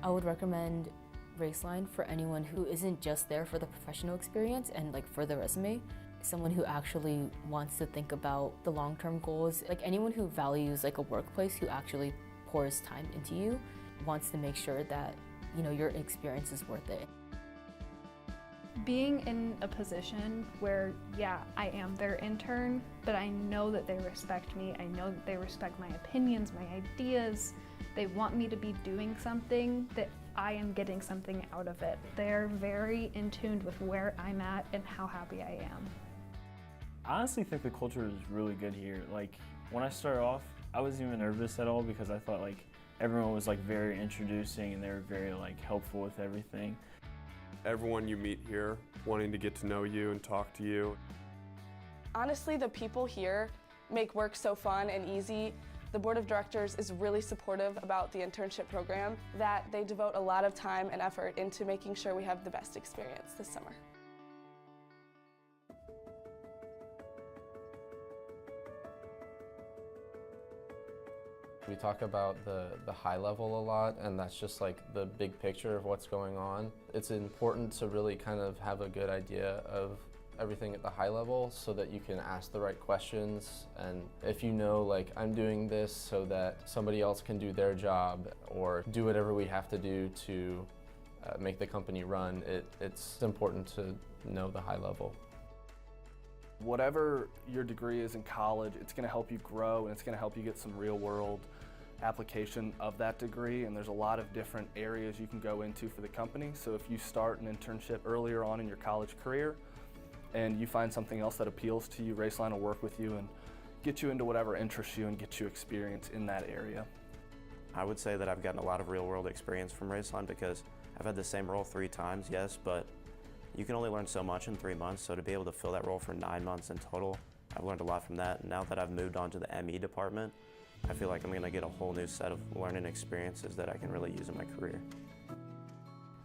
I would recommend Raceline for anyone who isn't just there for the professional experience and like for the resume, someone who actually wants to think about the long-term goals, like anyone who values like a workplace who actually pours time into you, wants to make sure that, you know, your experience is worth it. Being in a position where, yeah, I am their intern, but I know that they respect me, I know that they respect my opinions, my ideas, they want me to be doing something, that I am getting something out of it. They're very in tune with where I'm at and how happy I am. I honestly think the culture is really good here. Like, when I started off, I wasn't even nervous at all because I thought like everyone was like very introducing and they were very like helpful with everything. Everyone you meet here wanting to get to know you and talk to you. Honestly, the people here make work so fun and easy. The board of directors is really supportive about the internship program, that they devote a lot of time and effort into making sure we have the best experience this summer. We talk about the high level a lot, and that's just like the big picture of what's going on. It's important to really kind of have a good idea of everything at the high level so that you can ask the right questions, and if you know like I'm doing this so that somebody else can do their job or do whatever we have to do to make the company run, it's important to know the high level. Whatever your degree is in college, it's going to help you grow and it's going to help you get some real world application of that degree, and there's a lot of different areas you can go into for the company. So if you start an internship earlier on in your college career and you find something else that appeals to you, Raceline will work with you and get you into whatever interests you and get you experience in that area. I would say that I've gotten a lot of real world experience from Raceline because I've had the same role 3 times, yes, but you can only learn so much in 3 months, so to be able to fill that role for 9 months in total, I've learned a lot from that. And now that I've moved on to the ME department, I feel like I'm going to get a whole new set of learning experiences that I can really use in my career.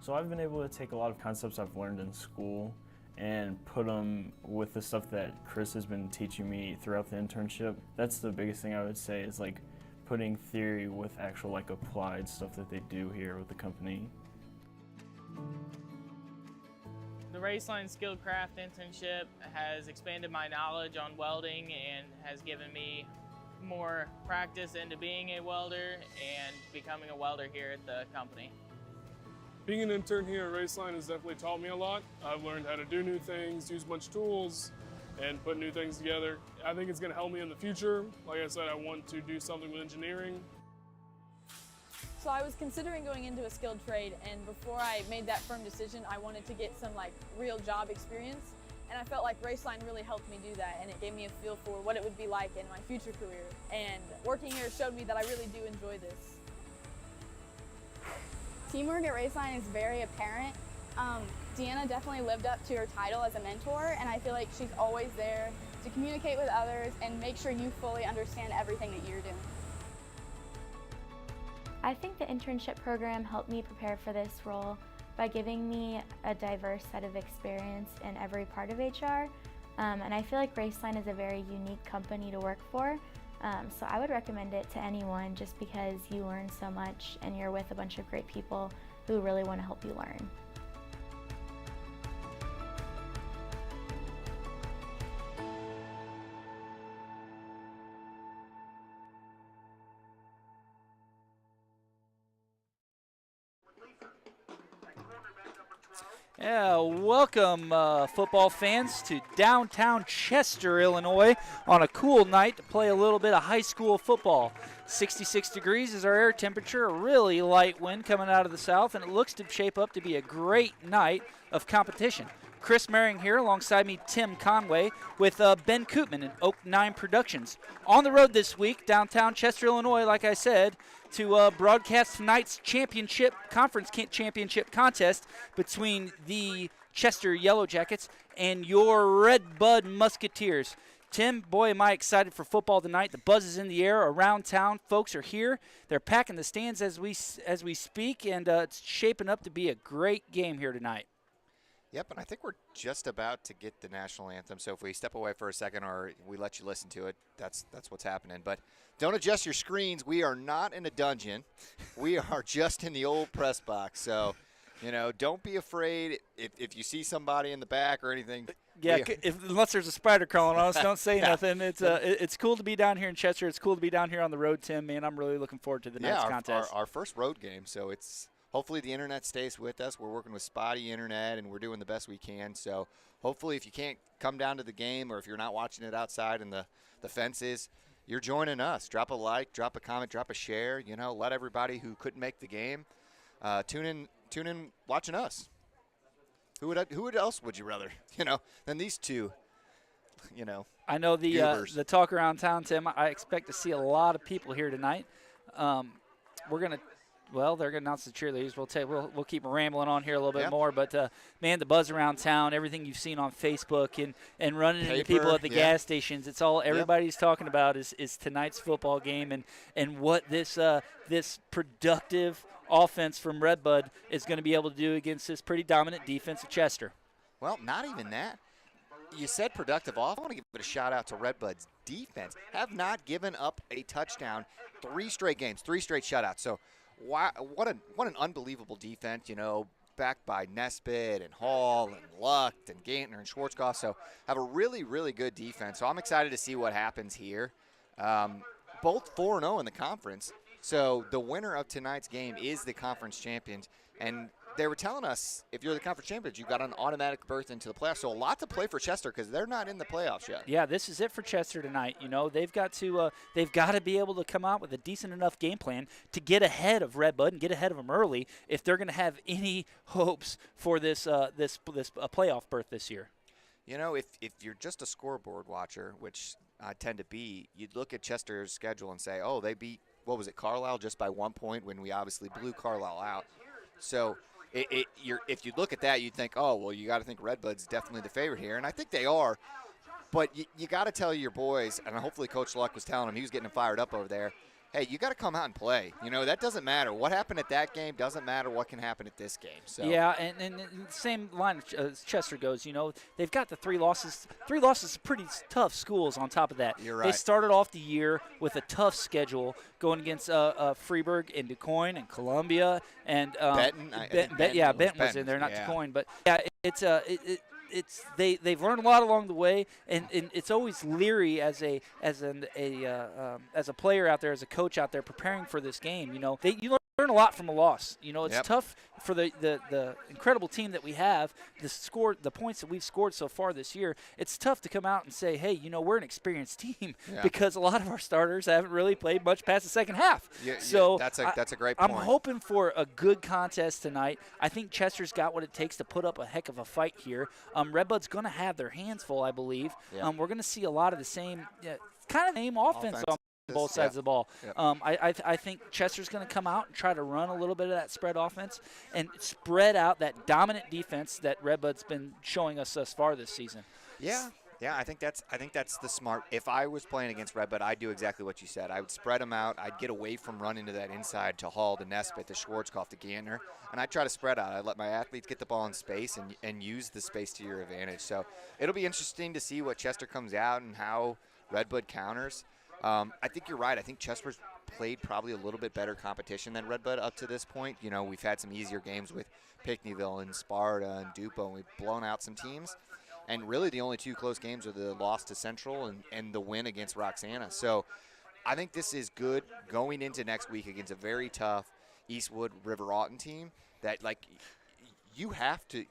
So I've been able to take a lot of concepts I've learned in school and put them with the stuff that Chris has been teaching me throughout the internship. That's the biggest thing I would say, is like putting theory with actual like applied stuff that they do here with the company. The Raceline Skilled Craft internship has expanded my knowledge on welding and has given me more practice into being a welder and becoming a welder here at the company. Being an intern here at Raceline has definitely taught me a lot. I've learned how to do new things, use a bunch of tools, and put new things together. I think it's going to help me in the future. Like I said, I want to do something with engineering. So I was considering going into a skilled trade, and before I made that firm decision, I wanted to get some like real job experience, and I felt like Raceline really helped me do that, and it gave me a feel for what it would be like in my future career. And working here showed me that I really do enjoy this. Teamwork at Raceline is very apparent. Deanna definitely lived up to her title as a mentor, and I feel like she's always there to communicate with others and make sure you fully understand everything that you're doing. I think the internship program helped me prepare for this role by giving me a diverse set of experience in every part of HR. And I feel like Raceline is a very unique company to work for. So I would recommend it to anyone just because you learn so much and you're with a bunch of great people who really want to help you learn. Yeah, welcome football fans to downtown Chester, Illinois on a cool night to play a little bit of high school football. 66 degrees is our air temperature, a really light wind coming out of the south, and it looks to shape up to be a great night of competition. Chris Merring here alongside me, Tim Conway, with Ben Koopman and Oak 9 Productions. On the road this week, downtown Chester, Illinois, like I said, to broadcast tonight's conference championship contest between the Chester Yellow Jackets and your Red Bud Musketeers. Tim, boy, am I excited for football tonight. The buzz is in the air around town. Folks are here. They're packing the stands as we speak, and it's shaping up to be a great game here tonight. Yep, and I think we're just about to get the national anthem. So if we step away for a second or we let you listen to it, that's what's happening. But don't adjust your screens. We are not in a dungeon. We are just in the old press box. So, don't be afraid if you see somebody in the back or anything. Yeah, unless there's a spider crawling on us, don't say nothing. It's cool to be down here in Chester. It's cool to be down here on the road, Tim. Man, I'm really looking forward to the next contest. Our first road game. So it's hopefully the internet stays with us. We're working with spotty internet, and we're doing the best we can. So hopefully if you can't come down to the game or if you're not watching it outside and the fences, you're joining us. Drop a like, drop a comment, drop a share. Let everybody who couldn't make the game tune in watching us. Who else would you rather, than these two, I know the talk around town, Tim. I expect to see a lot of people here tonight. They're going to announce the cheerleaders. We'll keep rambling on here a little bit more. But, man, the buzz around town, everything you've seen on Facebook and running into people at the gas stations, it's all everybody's talking about is tonight's football game and what this productive offense from Red Bud is going to be able to do against this pretty dominant defense of Chester. Well, not even that. You said productive off. I want to give it a shout-out to Red Bud's defense. Have not given up a touchdown 3 straight games, 3 straight shutouts. So what an unbelievable defense, backed by Nesbitt and Hall and Luck and Gantner and Schwarzkopf. So have a really, really good defense. So I'm excited to see what happens here. Both 4-0 in the conference. So the winner of tonight's game is the conference champions. And they were telling us if you're the conference champions, you've got an automatic berth into the playoffs. So a lot to play for Chester because they're not in the playoffs yet. Yeah, this is it for Chester tonight. They've got to be able to come out with a decent enough game plan to get ahead of Red Bud and get ahead of them early if they're going to have any hopes for this playoff berth this year. If you're just a scoreboard watcher, which I tend to be, you'd look at Chester's schedule and say, oh, they beat, what was it, Carlisle just by 1 point when we obviously blew Carlisle out. So if you look at that, you'd think, oh, well, you got to think Red Bud's definitely the favorite here, and I think they are. But you got to tell your boys, and hopefully Coach Luck was telling them, he was getting them fired up over there, hey, you got to come out and play. That doesn't matter. What happened at that game doesn't matter what can happen at this game. So. Yeah, and the same line as Chester goes, they've got the 3 losses. 3 losses of pretty tough schools on top of that. You're right. They started off the year with a tough schedule going against Freeburg and DuQuoin and Columbia. And Benton. Benton was in there, not DuQuoin. But, yeah, they've learned a lot along the way, and it's always leery as a player out there, as a coach out there preparing for this game. You learn a lot from a loss. It's tough for the incredible team that we have. The points that we've scored so far this year. It's tough to come out and say, hey, we're an experienced team because a lot of our starters haven't really played much past the second half. So that's a great point. I'm hoping for a good contest tonight. I think Chester's got what it takes to put up a heck of a fight here. Red Bud's going to have their hands full, I believe. We're going to see a lot of the same offense on both sides of the ball. I think Chester's going to come out and try to run a little bit of that spread offense and spread out that dominant defense that Red Bud's been showing us thus far this season. Yeah, I think that's the smart. If I was playing against Red Bud, I'd do exactly what you said. I would spread them out. I'd get away from running to that inside to Hall, to Nesbitt, to Schwarzkopf, to Gantner, and I'd try to spread out. I'd let my athletes get the ball in space and use the space to your advantage. So it'll be interesting to see what Chester comes out and how Red Bud counters. I think you're right. I think Chester's played probably a little bit better competition than Red Bud up to this point. We've had some easier games with Pickneyville and Sparta and Dupo, and we've blown out some teams. And really the only 2 close games are the loss to Central and the win against Roxana. So I think this is good going into next week against a very tough Eastwood River Alton team that, you have to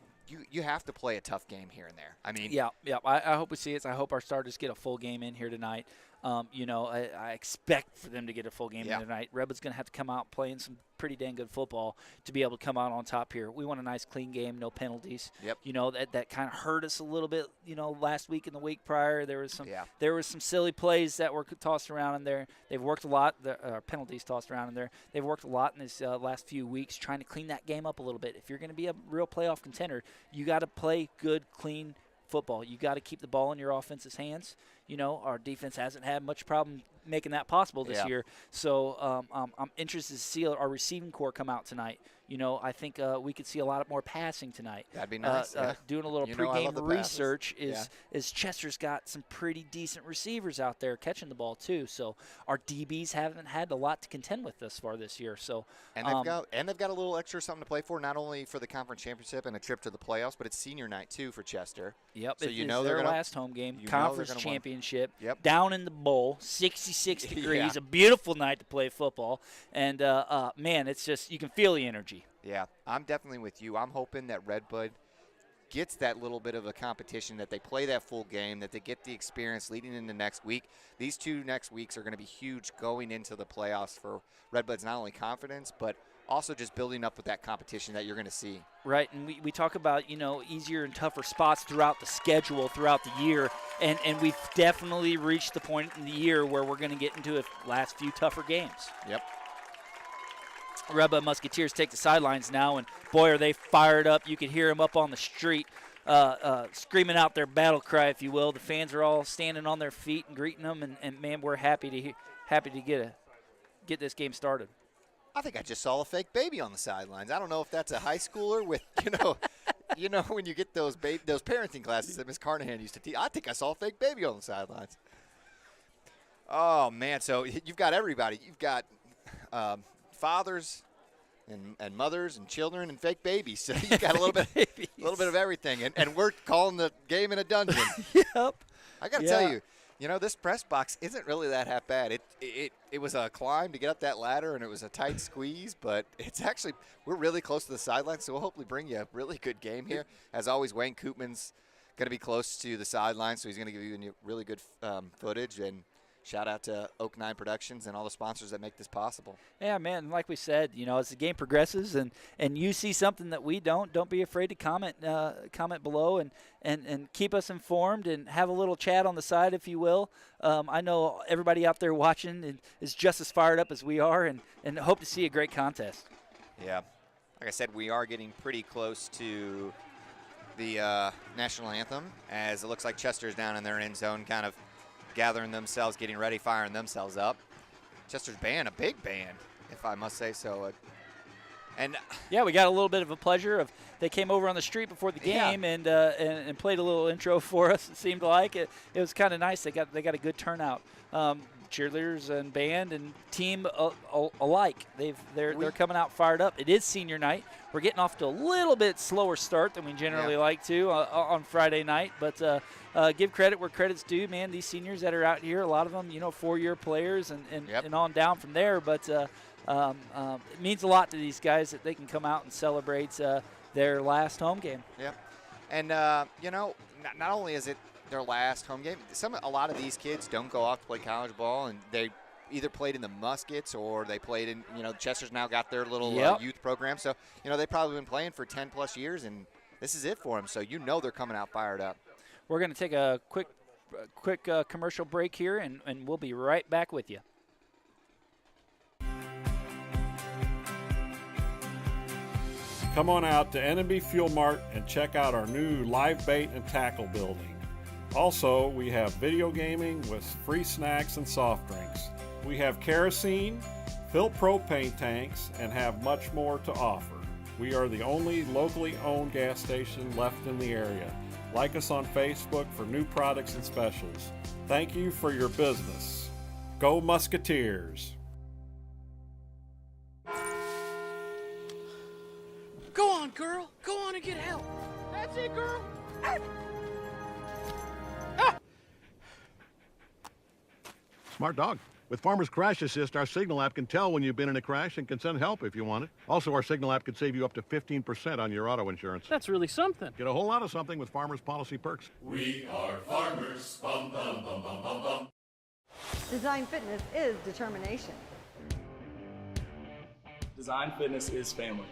play a tough game here and there. I mean, I hope we see it. I hope our starters get a full game in here tonight. I expect for them to get a full game in tonight. Red Bud's going to have to come out playing some pretty dang good football to be able to come out on top here. We want a nice clean game, no penalties. Yep. That kind of hurt us a little bit. Last week and the week prior, there was some silly plays that were tossed around in there. They've worked a lot. Penalties tossed around in there. They've worked a lot in this last few weeks trying to clean that game up a little bit. If you're going to be a real playoff contender, you got to play good, clean football. You got to keep the ball in your offense's hands. Our defense hasn't had much problem making that possible this year. So I'm interested to see our receiving core come out tonight. I think we could see a lot more passing tonight. That'd be nice. Doing a little I love pregame the research passes. is Chester's got some pretty decent receivers out there catching the ball too. So our DBs haven't had a lot to contend with thus far this year. So and they've got a little extra something to play for, not only for the conference championship and a trip to the playoffs, but it's senior night too for Chester. Yep. So it's they're their last home game, conference championship. Yep. Down in the bowl, 66 degrees, Yeah. a beautiful night to play football, and man, it's just you can feel the energy. Yeah, I'm definitely with you. I'm hoping that Red Bud gets that little bit of a competition, that they play that full game, that they get the experience leading into next week. These 2 next weeks are going to be huge going into the playoffs for Red Bud's not only confidence, but also just building up with that competition that you're going to see. Right, and we talk about, easier and tougher spots throughout the schedule, throughout the year, and we've definitely reached the point in the year where we're going to get into the last few tougher games. Yep. Red Bud Musketeers take the sidelines now, and boy, are they fired up. You can hear them up on the street screaming out their battle cry, if you will. The fans are all standing on their feet and greeting them, and man, we're happy to get this game started. I think I just saw a fake baby on the sidelines. I don't know if that's a high schooler with, when you get those parenting classes that Miss Carnahan used to teach. I think I saw a fake baby on the sidelines. Oh, man, so you've got everybody. You've got fathers and mothers and children and fake babies. So you've got a little bit of everything. And we're calling the game in a dungeon. Yep. I got to tell you, this press box isn't really that half bad. It was a climb to get up that ladder, and it was a tight squeeze, but it's actually we're really close to the sidelines, so we'll hopefully bring you a really good game here. As always, Wayne Koopman's going to be close to the sidelines, so he's going to give you really good footage. And shout out to Oak 9 Productions and all the sponsors that make this possible. Yeah, man, like we said, as the game progresses and you see something that we don't be afraid to comment below and keep us informed and have a little chat on the side, if you will. I know everybody out there watching is just as fired up as we are and hope to see a great contest. Yeah. Like I said, we are getting pretty close to the national anthem, as it looks like Chester's down in their end zone kind of gathering themselves, getting ready, firing themselves up. Chester's band, a big band, if I must say so. And yeah, we got a little bit of a pleasure of they came over on the street before the game and played a little intro for us. It seemed like it was kind of nice. They got a good turnout. Cheerleaders and band and team alike. They're coming out fired up. It is senior night. We're getting off to a little bit slower start than we generally like to on Friday night, but give credit where credit's due, man. These seniors that are out here, a lot of them, 4-year players and on down from there, but it means a lot to these guys that they can come out and celebrate their last home game. Yep. And, not only is it their last home game, a lot of these kids don't go off to play college ball, and they either played in the Muskets or they played in, Chester's now got their little youth program. So, they've probably been playing for 10-plus years, and this is it for them. So, they're coming out fired up. We're going to take a quick commercial break here, and we'll be right back with you. Come on out to N&B Fuel Mart and check out our new live bait and tackle building. Also, we have video gaming with free snacks and soft drinks. We have kerosene, filled propane tanks, and have much more to offer. We are the only locally owned gas station left in the area. Like us on Facebook for new products and specials. Thank you for your business. Go Musketeers! Go on, girl. Go on and get help. That's it, girl. Smart dog. With Farmer's Crash Assist, our Signal app can tell when you've been in a crash and can send help if you want it. Also, our Signal app can save you up to 15% on your auto insurance. That's really something. Get a whole lot of something with Farmer's Policy Perks. We are farmers. Bum, bum, bum, bum, bum, bum. Design Fitness is determination. Design Fitness is family.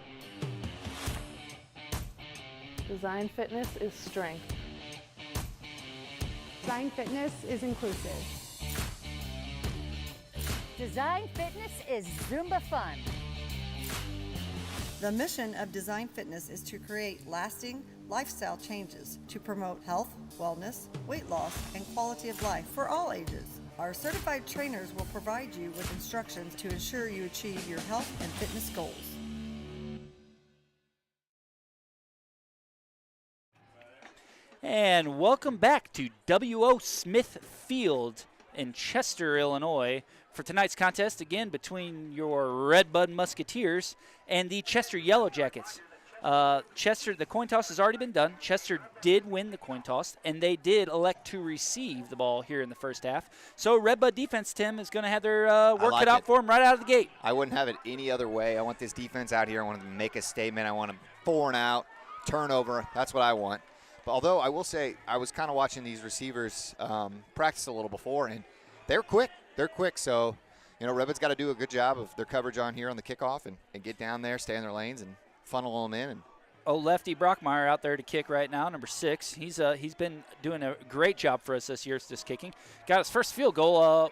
Design Fitness is strength. Design Fitness is inclusive. Design Fitness is Zumba fun. The mission of Design Fitness is to create lasting lifestyle changes to promote health, wellness, weight loss, and quality of life for all ages. Our certified trainers will provide you with instructions to ensure you achieve your health and fitness goals. And welcome back to W.O. Smith Field in Chester, Illinois, for tonight's contest, again, between your Red Bud Musketeers and the Chester Yellow Jackets. Chester, the coin toss has already been done. Chester did win the coin toss, and they did elect to receive the ball here in the first half. So Red Bud defense, Tim, is going to have their work cut out for them right out of the gate. I wouldn't have it any other way. I want this defense out here. I want them to make a statement. I want them 4 and out, turnover. That's what I want. But although I will say I was kind of watching these receivers practice a little before, and they're quick. They're quick. So, Red Bud's got to do a good job of their coverage on here on the kickoff and get down there, stay in their lanes, and funnel them in. And Lefty Brockmeyer out there to kick right now, number 6. He's been doing a great job for us this year, just kicking. Got his first field goal,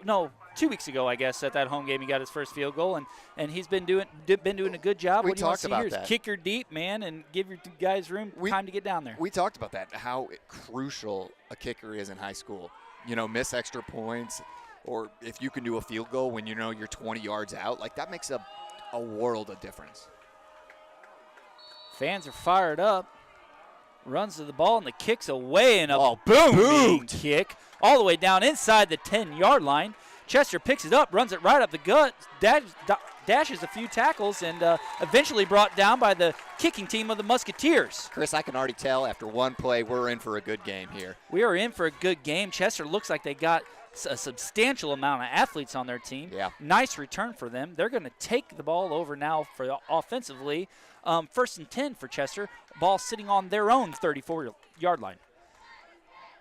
2 weeks ago, I guess, at that home game. He got his first field goal, and he's been doing a good job. We what do you want talked to see about here? that. Kick your deep, man, and give your guys time to get down there. We talked about that, how crucial a kicker is in high school. Miss extra points, or if you can do a field goal when you're 20 yards out, like that makes a world of difference. Fans are fired up. Runs to the ball, and the kick's away, and a boom kick all the way down inside the 10-yard line. Chester picks it up, runs it right up the gut, dashes a few tackles, and eventually brought down by the kicking team of the Musketeers. Chris, I can already tell after one play we're in for a good game here. We are in for a good game. Chester looks like they got a substantial amount of athletes on their team. Yeah. Nice return for them. They're going to take the ball over now for offensively. 1st and 10 for Chester. Ball sitting on their own 34-yard line.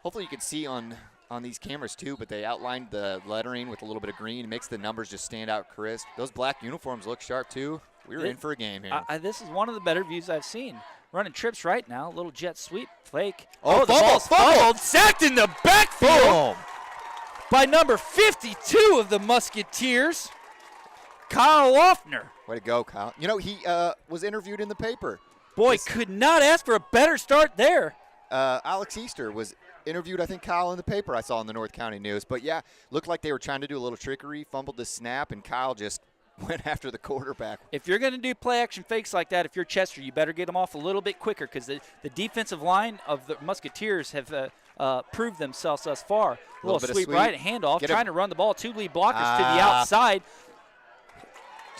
Hopefully you can see on these cameras too, but they outlined the lettering with a little bit of green. It makes the numbers just stand out crisp. Those black uniforms look sharp too. We're in for a game here. This is one of the better views I've seen. Running trips right now. Little jet sweep, fake. The ball's fumbled. Sacked in the backfield by number 52 of the Musketeers, Kyle Loeffner. Way to go, Kyle. He was interviewed in the paper. Boy, could not ask for a better start there. Alex Easter was interviewed, I think, Kyle, in the paper I saw in the North County News. But, yeah, looked like they were trying to do a little trickery, fumbled the snap, and Kyle just went after the quarterback. If you're going to do play-action fakes like that, if you're Chester, you better get them off a little bit quicker because the defensive line of the Musketeers have proved themselves thus far. A little sweep right, handoff, trying to run the ball. 2 lead blockers to the outside.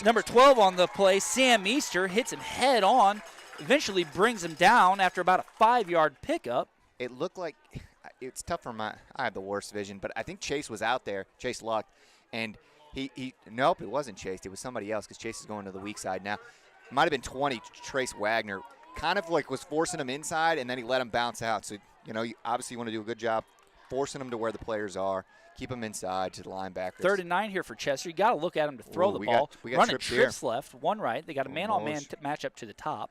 Number 12 on the play, Sam Easter, hits him head on, eventually brings him down after about a 5-yard pickup. It looked like it's tough for I have the worst vision, but I think Chase was out there, Chase Luck, and nope, it wasn't Chase. It was somebody else because Chase is going to the weak side now. It might have been 20, Trace Wagner, kind of like was forcing him inside, and then he let him bounce out. So, you obviously want to do a good job forcing them to where the players are. Keep them inside to the linebackers. 3rd and 9 here for Chester. You got to look at him to throw the ball. We got running trips left, one right. They got a man-on-man matchup to the top.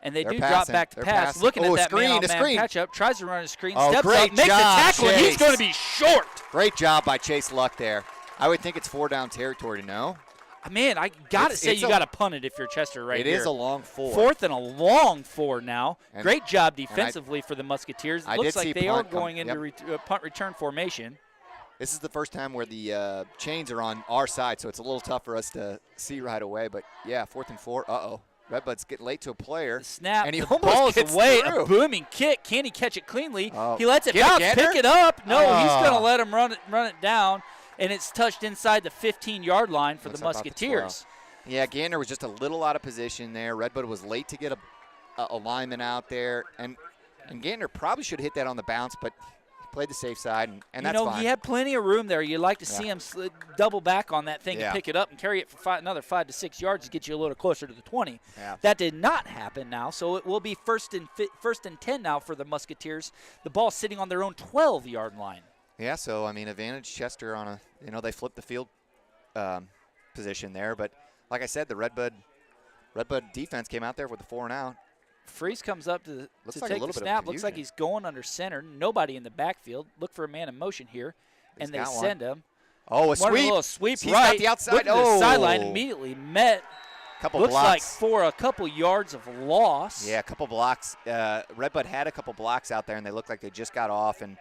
And they They're do passing. drop back to They're pass. passing. Looking at that screen, man-on-man matchup. Tries to run a screen. Oh, steps great up, makes job, a tackle, Chase. and he's going to be short. Great job by Chase Luck there. I would think it's 4-down territory to know. Man, I got to say you got to punt it if you're Chester right here. It is a long 4. 4th and a long 4 now. Great job defensively for the Musketeers. It looks like they are going into punt return formation. This is the first time where the chains are on our side, so it's a little tough for us to see right away. But, yeah, 4th and 4. Uh-oh. Red Bud's getting late to a player. The snap, and he the almost ball's gets away. through. A booming kick. Can he catch it cleanly? Oh. He lets it bounce. Pick it up. No, he's going to let him run it down. And it's touched inside the 15-yard line for the Musketeers. Yeah, Gander was just a little out of position there. Red Bud was late to get a lineman out there. And Gander probably should have hit that on the bounce, but he played the safe side, and that's fine. He had plenty of room there. You'd like to see him double back on that thing and pick it up and carry it for another 5 to 6 yards to get you a little closer to the 20. Yeah. That did not happen now, so it will be first and 10 now for the Musketeers. The ball sitting on their own 12-yard line. Yeah, so, advantage Chester on they flipped the field position there. But, like I said, the Red Bud defense came out there with the 4 and out. Freeze comes up to take the bit snap. of Looks like he's going under center. Nobody in the backfield. Look for a man in motion here, and they send him. Oh, a sweep. A little sweep He's right. got the outside. Look at the sideline. Immediately met. Looks blocks. like for a couple yards of loss. Yeah, a couple blocks. Red Bud had a couple blocks out there, and they looked like they just got off. And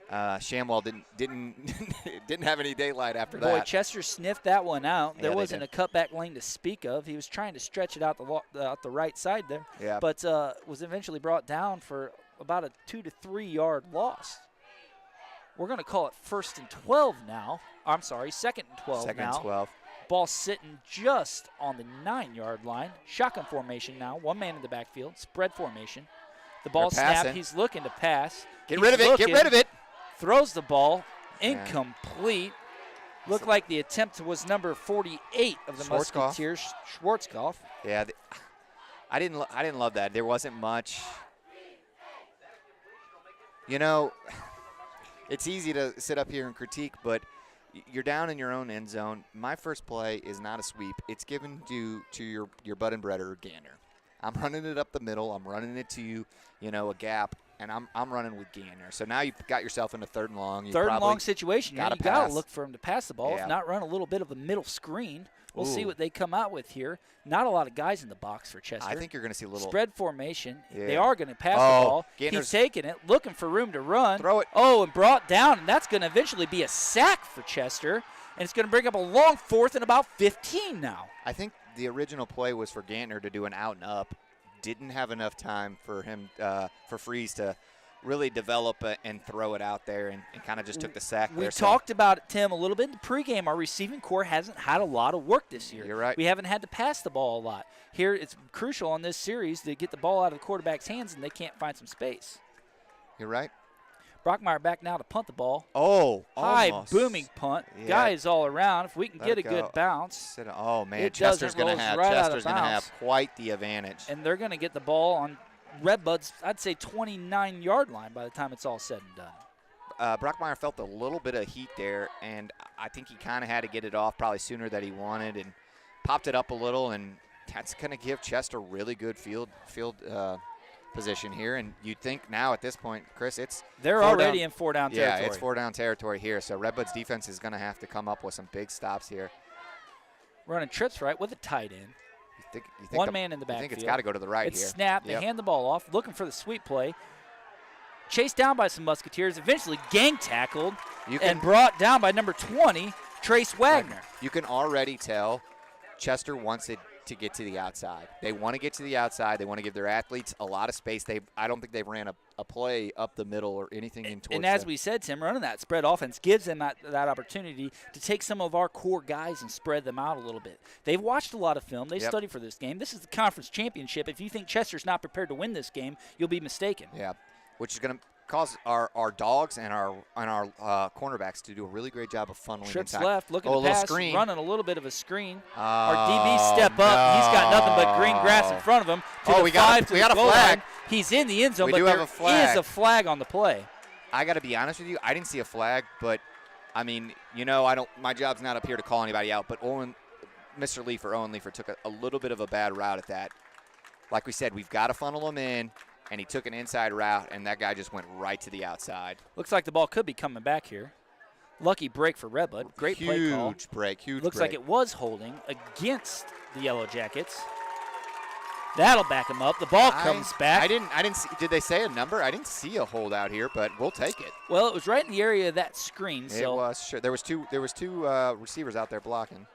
Shamwell didn't have any daylight after that. Boy, Chester sniffed that one out. Yeah, there wasn't a cutback lane to speak of. He was trying to stretch it out the right side there. Yeah. But was eventually brought down for about a 2 to 3 yard loss. We're going to call it 1st and 12 now. I'm sorry, 2nd and 12 Second now. and 12. Ball sitting just on the 9-yard line. Shotgun formation now. One man in the backfield. Spread formation. The ball snapped. He's looking to pass. Get rid of it. Get rid of it. Throws the ball. Incomplete. Looked like the attempt was number 48 of the Musketeers, Schwarzkopf. Yeah, I didn't love that. There wasn't much. You know, it's easy to sit up here and critique, but you're down in your own end zone. My first play is not a sweep. It's given to your bud and bread or Gander. I'm running it up the middle. I'm running it to you, a gap, and I'm running with Gander. So now you've got yourself in a 3rd and long. Third and long situation. You got to look for him to pass the ball. Yeah. If not, run a little bit of a middle screen. We'll see what they come out with here. Not a lot of guys in the box for Chester. I think you're going to see a little spread formation. Yeah. They are going to pass the ball. Gander's He's taking it, looking for room to run. Throw it. Oh, and brought down, and that's going to eventually be a sack for Chester. And it's going to bring up a long 4th and about 15 now. I think the original play was for Gantner to do an out and up. Didn't have enough time for him, for Freeze to really develop and throw it out there and kind of just took the sack there. We talked about it, Tim, a little bit in the pregame. Our receiving core hasn't had a lot of work this year. You're right. We haven't had to pass the ball a lot. Here, it's crucial on this series to get the ball out of the quarterback's hands, and they can't find some space. You're right. Brockmeyer back now to punt the ball. Oh, high almost. booming punt. Yeah. Guys all around. If we can get a good bounce. Oh, man, it Chester's going to right have quite the advantage. And they're going to get the ball on Red Bud's, I'd say, 29-yard line by the time it's all said and done. Brockmeyer felt a little bit of heat there, and I think he kind of had to get it off probably sooner than he wanted and popped it up a little, and that's going to give Chester really good field position here. And you'd think now at this point, Chris, they're already in 4-down territory. Yeah, it's 4-down territory here, so Red Bud's defense is going to have to come up with some big stops here. Running trips right with a tight end. You think One man in the backfield. I think it's got to go to the right it's here. It's snapped. They hand the ball off, looking for the sweep play. Chased down by some Musketeers, eventually gang tackled and brought down by number 20, Trace Wagner. You can already tell Chester wants it to get to the outside. They want to get to the outside. They want to give their athletes a lot of space. I don't think they've ran a play up the middle or anything in towards And as we said, Tim, running that spread offense gives them that opportunity to take some of our core guys and spread them out a little bit. They've watched a lot of film. They studied for this game. This is the conference championship. If you think Chester's not prepared to win this game, you'll be mistaken. Yeah, which is going to cause our dogs and our cornerbacks to do a really great job of funneling Trips inside. left, looking to pass, screen. running a little bit of a screen. Our DB step up. He's got nothing but green grass in front of him. We got a flag. Line. He's in the end zone, but there is a flag on the play. I got to be honest with you. I didn't see a flag, but I mean, my job's not up here to call anybody out, but Owen Leafer took a little bit of a bad route at that. Like we said, we've got to funnel him in. And he took an inside route, and that guy just went right to the outside. Looks like the ball could be coming back here. Lucky break for Red Bud. Great play call. Huge break. Looks like it was holding against the Yellow Jackets. That'll back him up. The ball comes back. I didn't see. Did they say a number? I didn't see a holdout here, but we'll take it. Well, it was right in the area of that screen. It was. Sure. There was two receivers out there blocking.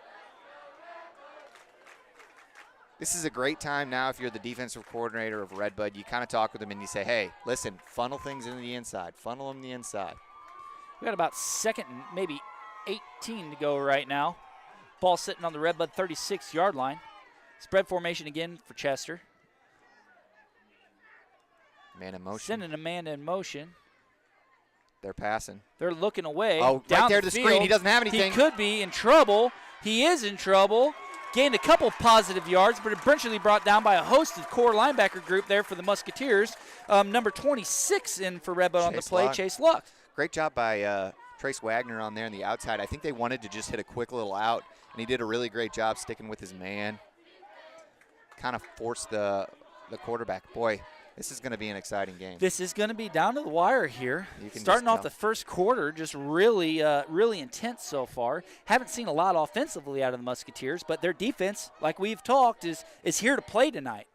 This is a great time now if you're the defensive coordinator of Red Bud. You kind of talk with them and you say, hey, listen, funnel things into the inside. Funnel them the inside. We got about 2nd and maybe 18 to go right now. Ball sitting on the Red Bud 36-yard line. Spread formation again for Chester. Man in motion. Sending a man in motion. They're passing. They're looking away. Oh, down right there the to the field. screen. He doesn't have anything. He could be in trouble. He is in trouble. Gained a couple positive yards, but eventually brought down by a host of core linebacker group there for the Musketeers. Number 26 in for Red Bud on the play, Chase Luck. Great job by Trace Wagner on there on the outside. I think they wanted to just hit a quick little out, and he did a really great job sticking with his man. Kind of forced the quarterback. Boy, this is going to be an exciting game. This is going to be down to the wire here. Starting off the first quarter, just really intense so far. Haven't seen a lot offensively out of the Musketeers, but their defense, like we've talked, is here to play tonight.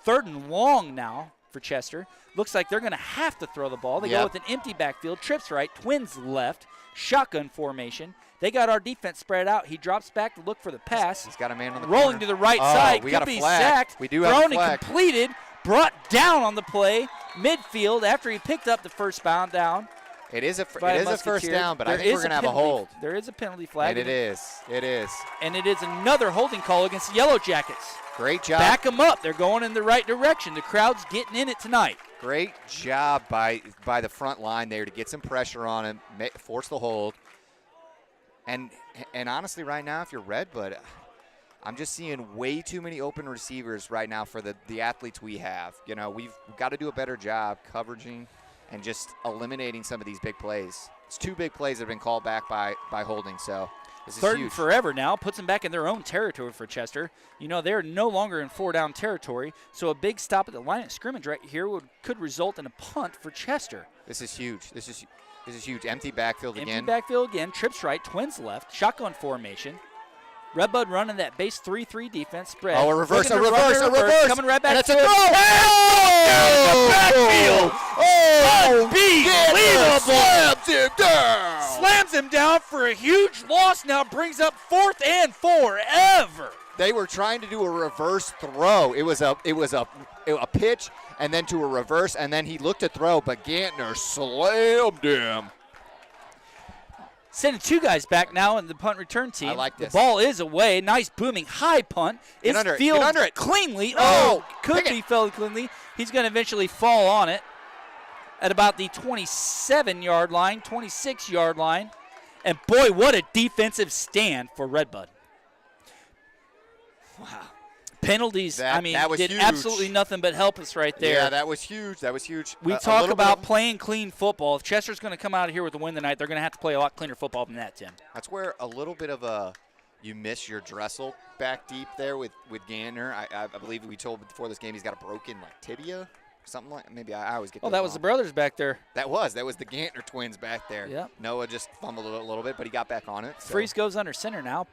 3rd and long now for Chester. Looks like they're going to have to throw the ball. They go with an empty backfield. Trips right, twins left, shotgun formation. They got our defense spread out. He drops back to look for the pass. He's got a man on the rolling corner. to the right side. We Could got a be flag. sacked. We do have Thrown a flag. and completed. brought down on the play, midfield, after he picked up the first bound down. It is a first down, but I think we're going to have a hold. There is a penalty flag. And it is. It is. And it is another holding call against the Yellow Jackets. Great job. Back them up. They're going in the right direction. The crowd's getting in it tonight. Great job by the front line there to get some pressure on him, force the hold. And honestly, right now, if you're Red Bud, I'm just seeing way too many open receivers right now for the athletes we have. You know, we've got to do a better job coveraging and just eliminating some of these big plays. It's 2 big plays that have been called back by holding, so this is Third huge. and forever now, puts them back in their own territory for Chester. You know, they're no longer in 4-down territory, so a big stop at the line of scrimmage right here could result in a punt for Chester. This is huge. This is huge. Empty backfield again. Empty backfield again. Trips right, twins left. Shotgun formation. Red Bud running that base 3-3 defense spread. Oh, a reverse. Coming right back. And it's a throw. Unbelievable. Slams him down for a huge loss. Now brings up 4th and 4 ever. They were trying to do a reverse throw. It was a pitch and then to a reverse, and then he looked to throw, but Gantner slammed him. Sending 2 guys back now in the punt return team. I like this. The ball is away. Nice booming high punt. Get under it. Cleanly. No. Oh, could be fielded cleanly. He's going to eventually fall on it at about the 27-yard line, 26-yard line. And boy, what a defensive stand for Red Bud. Wow. Penalties, that was did huge. Absolutely nothing but help us right there. Yeah, that was huge. That was huge. We talk about playing clean football. If Chester's going to come out of here with a win tonight, they're going to have to play a lot cleaner football than that, Tim. That's where a little bit of you miss your Dressel back deep there with Gantner. I believe we told before this game he's got a broken tibia, something like. Maybe I always get. Oh, that was the brothers back there. That was the Gantner twins back there. Yep. Noah just fumbled a little bit, but he got back on it. So. Freeze goes under center now.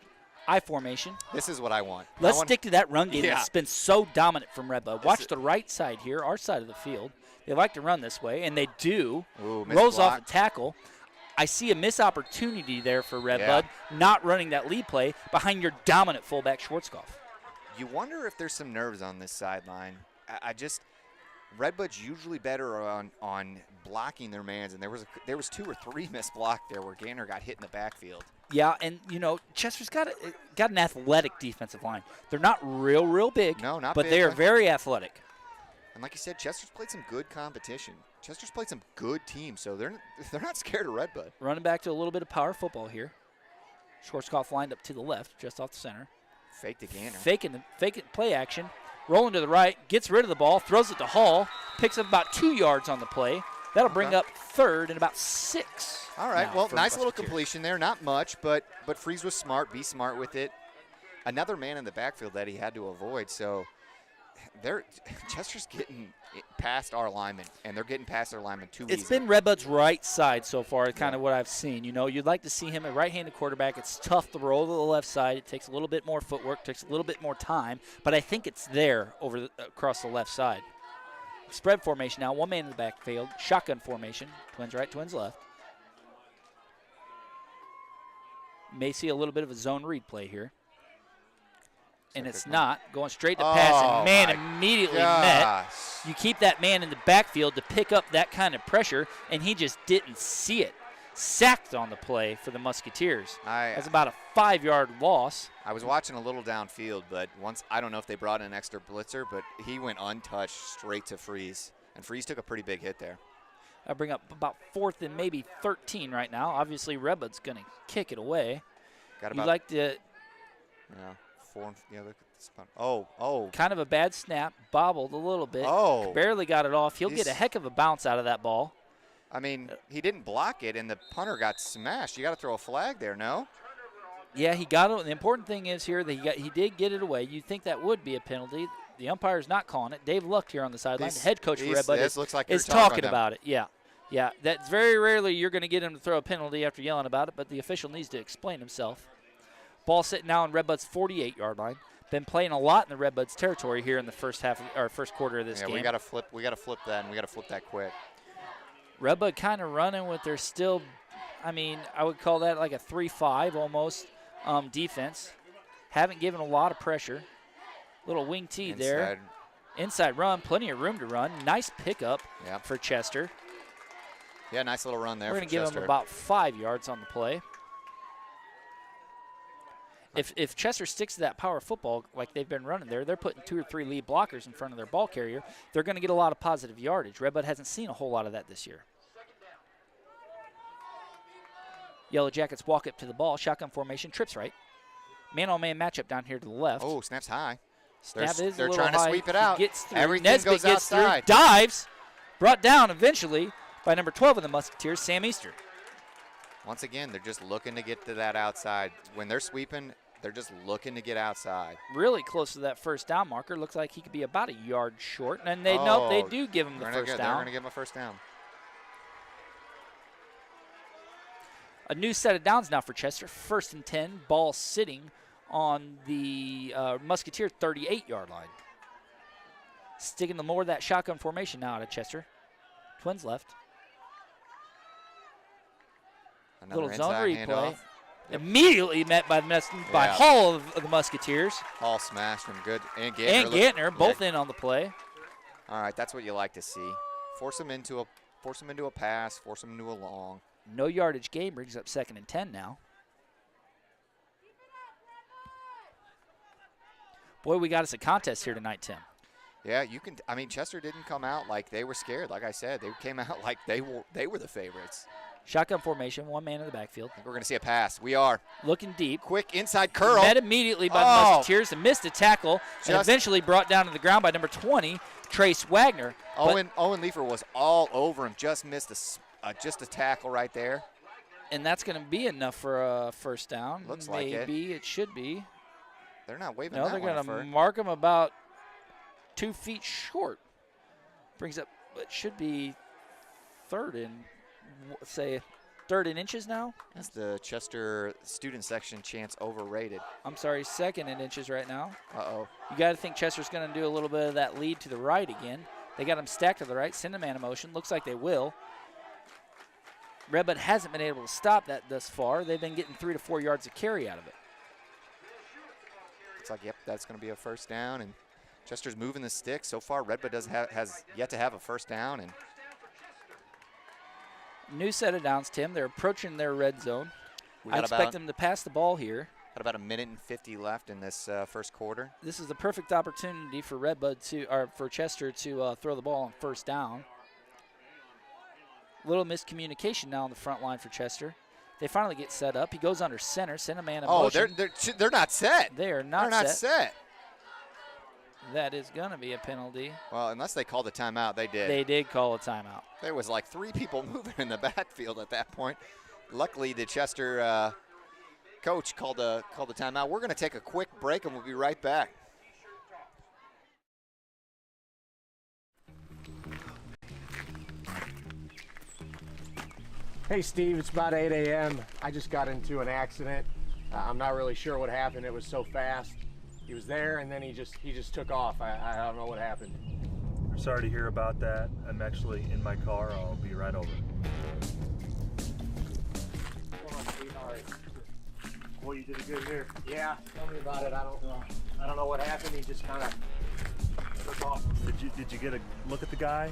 I formation. This is what I want. Let's stick to that run game Yeah. that's been so dominant from Red Bud. Watch the right side here, our side of the field. They like to run this way, and they do. Ooh, Rolls off a tackle. I see a missed opportunity there for Red Bud, not running that lead play behind your dominant fullback Schwarzkopf. You wonder if there's some nerves on this sideline. Red Bud's usually better on blocking their mans, and there was 2 or 3 missed block there where Gantner got hit in the backfield. Yeah, and, Chester's got an athletic defensive line. They're not real big, No, not but big, they are very athletic. And like you said, Chester's played some good competition. Chester's played some good teams, so they're not scared of Red Bud. Running back to a little bit of power football here. Schwarzkopf lined up to the left, just off the center. Fake to Gantner. Faking play action. Rolling to the right, gets rid of the ball, throws it to Hall, picks up about 2 yards on the play. That'll bring up 3rd and about 6. All right, well, nice little completion there. Not much, but Freeze was smart. Be smart with it. Another man in the backfield that he had to avoid. So Chester's getting past our linemen, and they're getting past their linemen too easy. It's been Red Bud's right side so far, kind of what I've seen. You'd like to see him a right-handed quarterback. It's tough to roll to the left side. It takes a little bit more footwork, takes a little bit more time, but I think it's there across the left side. Spread formation now, 1 man in the backfield. Shotgun formation, twins right, twins left. May see a little bit of a zone read play here. And it's not. Going straight to pass, and immediately met. You keep that man in the backfield to pick up that kind of pressure, and he just didn't see it. Sacked on the play for the Musketeers. That's about a 5-yard loss. I was watching a little downfield, but I don't know if they brought in an extra blitzer, but he went untouched straight to Freeze. And Freeze took a pretty big hit there. I bring up about 4th and maybe 13 right now. Obviously, Red Bud's going to kick it away. You like to. Yeah, 4. Yeah, look at this punt. Oh. Kind of a bad snap, bobbled a little bit. Oh. Barely got it off. He'll get a heck of a bounce out of that ball. I mean, he didn't block it, and the punter got smashed. You got to throw a flag there, no? Yeah, he got it. The important thing is here that he did get it away. You'd think that would be a penalty. The umpire's not calling it. Dave Luck here on the sideline, the head coach for Red Bud, is talking about it. Yeah, that's very rarely you're going to get him to throw a penalty after yelling about it, but the official needs to explain himself. Ball sitting now on Red Bud's 48-yard line. Been playing a lot in the Red Buds territory here in the first quarter of this game. Yeah, we got to flip that, and we got to flip that quick. Red Bud kind of running with their still, I would call that like a 3-5 almost defense. Haven't given a lot of pressure. Little wing T there. Inside run, plenty of room to run. Nice pickup for Chester. Yeah, nice little run there. We're going to give them about 5 yards on the play. If Chester sticks to that power football like they've been running there, they're putting 2 or 3 lead blockers in front of their ball carrier. They're going to get a lot of positive yardage. Red Bud hasn't seen a whole lot of that this year. Yellow Jackets walk up to the ball. Shotgun formation, trips right. Man-on-man matchup down here to the left. Oh, snaps high. Snap is they're a little trying to high. sweep it out. Gets through. Everything Nesbitt goes gets outside. through, dives, brought down eventually by number 12 of the Musketeers, Sam Easter. Once again, they're just looking to get to that outside. When they're sweeping, they're just looking to get outside. Really close to that first down marker. Looks like he could be about a yard short. And they know they do give him the first down. They're going to give him a first down. A new set of downs now for Chester. 1st and 10, ball sitting on the Musketeer 38-yard line. Sticking to more of that shotgun formation now out of Chester. Twins left. Another little zone replay. Handoff. Immediately met by by Hall of the Musketeers. Hall smash from good. And Gantner. And Gantner, both in on the play. All right, that's what you like to see. Force them into a pass, force them into a long. No yardage game, brings up 2nd and 10 now. Boy, we got us a contest here tonight, Tim. Yeah, you can. I mean, Chester didn't come out like they were scared. Like I said, they came out like they were the favorites. Shotgun formation, 1 man in the backfield. I think we're going to see a pass. We are. Looking deep. Quick inside curl. Met immediately by the Musketeers and missed a tackle and eventually brought down to the ground by number 20, Trace Wagner. Owen Leifer was all over him. Just missed just a tackle right there. And that's going to be enough for a first down. Looks like it. Maybe it should be. They're not waving No, that they're one going to mark him about 2 feet short. Brings up, it should be 3rd and, say, 3rd and inches now. That's the Chester student section chance overrated. I'm sorry, 2nd and inches right now. Uh-oh. You got to think Chester's going to do a little bit of that lead to the right again. They got him stacked to the right, send a man in motion. Looks like they will. Red Bud hasn't been able to stop that thus far. They've been getting 3 to 4 yards of carry out of it. Looks like, yep, that's going to be a first down. And Chester's moving the stick. So far, Red Bud has yet to have a first down. And new set of downs, Tim. They're approaching their red zone. I expect them to pass the ball here. Got about 1:50 left in this first quarter. This is the perfect opportunity for for Chester to throw the ball on first down. Little miscommunication now on the front line for Chester. They finally get set up. He goes under center, send a man in motion. They're not set. They are not They're not set. set. That is going to be a penalty. Well, unless they called a timeout, they did. They did call a timeout. There was like 3 people moving in the backfield at that point. Luckily, the Chester coach called the timeout. We're going to take a quick break, and we'll be right back. Hey, Steve, it's about 8 a.m. I just got into an accident. I'm not really sure what happened. It was so fast. He was there, and then he just took off. I don't know what happened. Sorry to hear about that. I'm actually in my car. I'll be right over. Boy, you did it good here. Yeah, tell me about it. I don't know what happened. He just kind of took off. Did you get a look at the guy?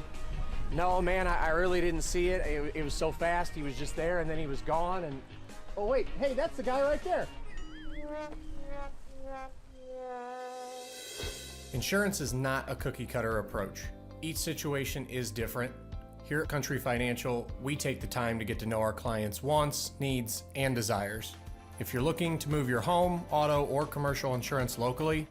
No, man, I really didn't see it. It was so fast. He was just there, and then he was gone. And oh wait, hey, that's the guy right there. Insurance is not a cookie-cutter approach. Each situation is different. Here at Country Financial, we take the time to get to know our clients' wants, needs, and desires. If you're looking to move your home, auto, or commercial insurance locally.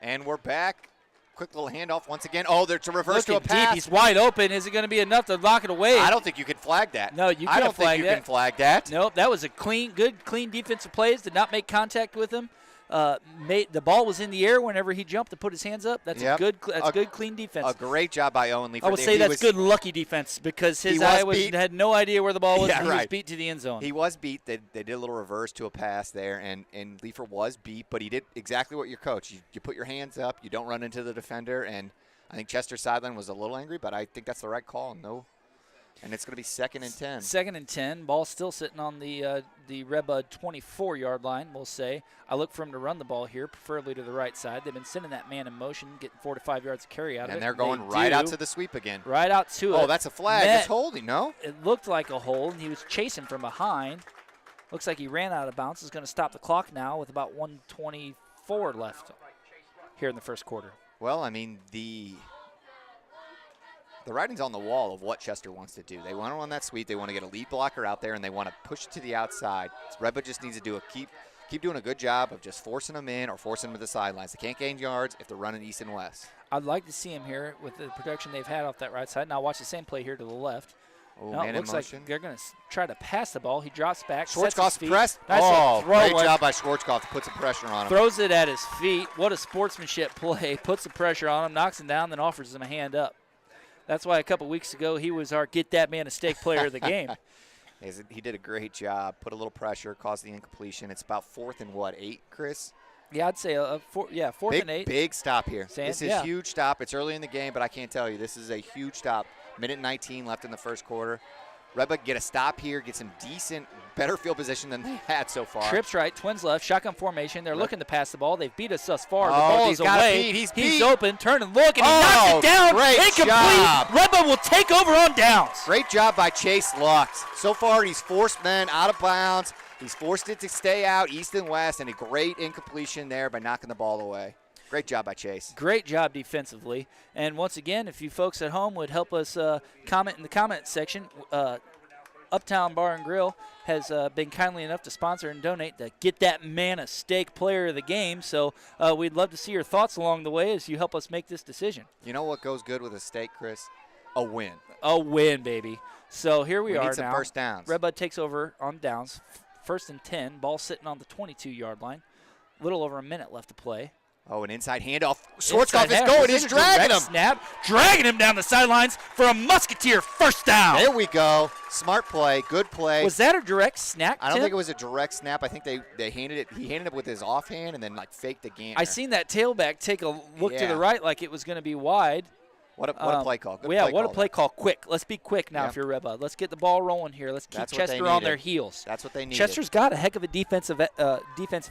And we're back. Quick little handoff once again. Oh, there's a reverse to a pass. Deep. He's wide open. Is it going to be enough to lock it away? I don't think you can flag that. No, you can't I don't think you can flag that. Nope, that was a clean defensive plays. Did not make contact with him. The ball was in the air whenever he jumped to put his hands up. That's good, clean defense. A great job by Owen Leifer. I would say that's good, lucky defense because his eye had no idea where the ball was. Yeah, he was beat to the end zone. He was beat. They did a little reverse to a pass there, and Leifer was beat, but he did exactly what your coach. You put your hands up. You don't run into the defender, and I think Chester sideline was a little angry, but I think that's the right call. No And it's going to be 2nd and 10. 2nd and 10. Ball still sitting on the Red Bud 24-yard line, we'll say. I look for him to run the ball here, preferably to the right side. They've been sending that man in motion, getting 4 to 5 yards of carry out of it. And they're going right out to the sweep again. Right out to it. Oh, that's a flag. It's holding, no? It looked like a hold, and he was chasing from behind. Looks like he ran out of bounds. Is going to stop the clock now with about 1:24 left here in the first quarter. Well, I mean, the writing's on the wall of what Chester wants to do. They want to run that sweep. They want to get a lead blocker out there, and they want to push it to the outside. So Red Bud just needs to keep doing a good job of just forcing them in or forcing them to the sidelines. They can't gain yards if they're running east and west. I'd like to see him here with the production they've had off that right side. Now watch the same play here to the left. Oh, no, man it looks in motion. like they're going to try to pass the ball. He drops back. Schwarzkopf pressed. Nice Great job by Schwarzkopf to put some pressure on him. Throws it at his feet. What a sportsmanship play. Puts the pressure on him, knocks him down, then offers him a hand up. That's why a couple weeks ago he was our get that man a steak player of the game. He did a great job. Put a little pressure, caused the incompletion. It's about 4th and 8, Chris? Yeah, I'd say 4th and 8. Big stop here. This is huge stop. It's early in the game, but I can't tell you. This is a huge stop. 1:19 left in the first quarter. Red Bud get a stop here, get some decent, better field position than they had so far. Trips right, twins left, shotgun formation. They're looking to pass the ball. They've beat us thus far. Oh, The ball is away. He's open. Turn and look, and he knocks it down. Great Incomplete. job. Red Bud will take over on downs. Great job by Chase Lux. So far, he's forced men out of bounds. He's forced it to stay out east and west, and a great incompletion there by knocking the ball away. Great job by Chase. Great job defensively. And once again, if you folks at home would help us comment in the comment section, Uptown Bar and Grill has been kindly enough to sponsor and donate the Get That Man a Steak Player of the Game. So we'd love to see your thoughts along the way as you help us make this decision. You know what goes good with a steak, Chris? A win. A win, baby. So here we are need some now. first downs. Red Bud takes over on downs. 1st and 10. Ball sitting on the 22-yard line. Little over a minute left to play. Oh, an inside handoff. Schwarzkopf is going. He's dragging him. Snap. Dragging him down the sidelines for a Musketeer first down. There we go. Smart play. Good play. Was that a direct snap? I don't think it was a direct snap. I think they handed it. He handed it with his offhand and then faked the Ganter. I seen that tailback take a look to the right like it was going to be wide. What a play call. Good what a play call. Quick. Let's be quick now if you're Red Bud. Let's get the ball rolling here. Let's keep Chester on their heels. That's what they need. Chester's got a heck of a defensive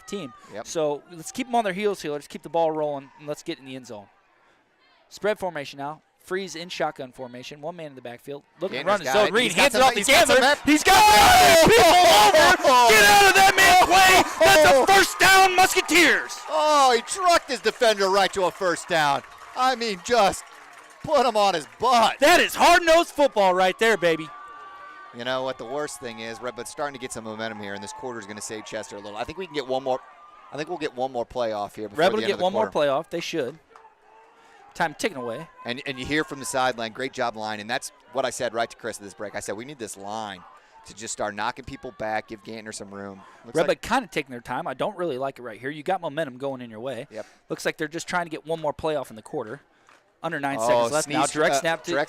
team. Yep. So let's keep them on their heels here. Let's keep the ball rolling, and let's get in the end zone. Spread formation now. Freeze in shotgun formation. One man in the backfield. Looking to run his zone read. Hands it off to Gambler. He's got people over. Get out of that man's way. That's a first down, Musketeers. Oh, he trucked his defender right to a first down. I mean, just put him on his butt. That is hard-nosed football right there, baby. You know what the worst thing is? Red Bud's starting to get some momentum here, and this quarter is going to save Chester a little. I think we can get one more. I think we'll get one more playoff here before Red the Bud end get of the one more quarter. playoff. They should. Time ticking away. And you hear from the sideline, great job line, and that's what I said right to Chris at this break. I said we need this line to just start knocking people back, give Gantner some room. Red Bud kind of taking their time. I don't really like it right here. You got momentum going in your way. Yep. Looks like they're just trying to get one more playoff in the quarter. Under 9 seconds left now. Direct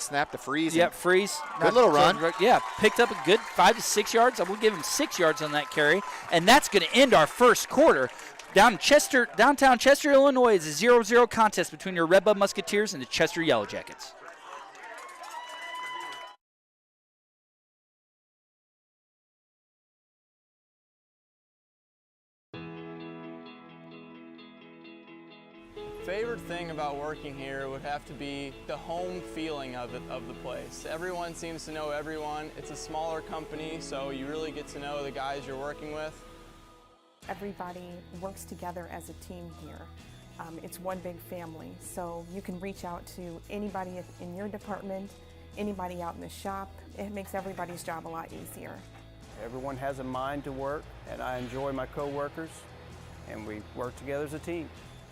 snap to Freeze. Yep, Freeze. Good little run. Yeah, picked up a good 5 to 6 yards. I will give him 6 yards on that carry. And that's going to end our first quarter. Downtown Chester, Illinois is a 0-0 contest between your Red Bud Musketeers and the Chester Yellow Jackets. Favorite thing about working here would have to be the home feeling of the place. Everyone seems to know everyone. It's a smaller company, so you really get to know the guys you're working with. Everybody works together as a team here. It's one big family, so you can reach out to anybody in your department, anybody out in the shop. It makes everybody's job a lot easier. Everyone has a mind to work, and I enjoy my co-workers, and we work together as a team.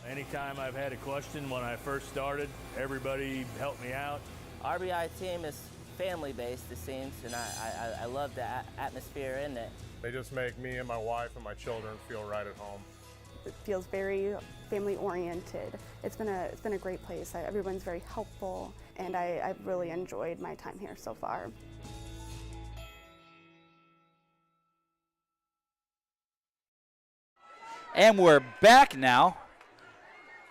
Anytime I've had a question when I first started, everybody helped me out. RBI team is family-based, it seems, and I love the atmosphere in it. They just make me and my wife and my children feel right at home. It feels very family-oriented. It's been a great place. Everyone's very helpful, and I've really enjoyed my time here so far. And we're back now.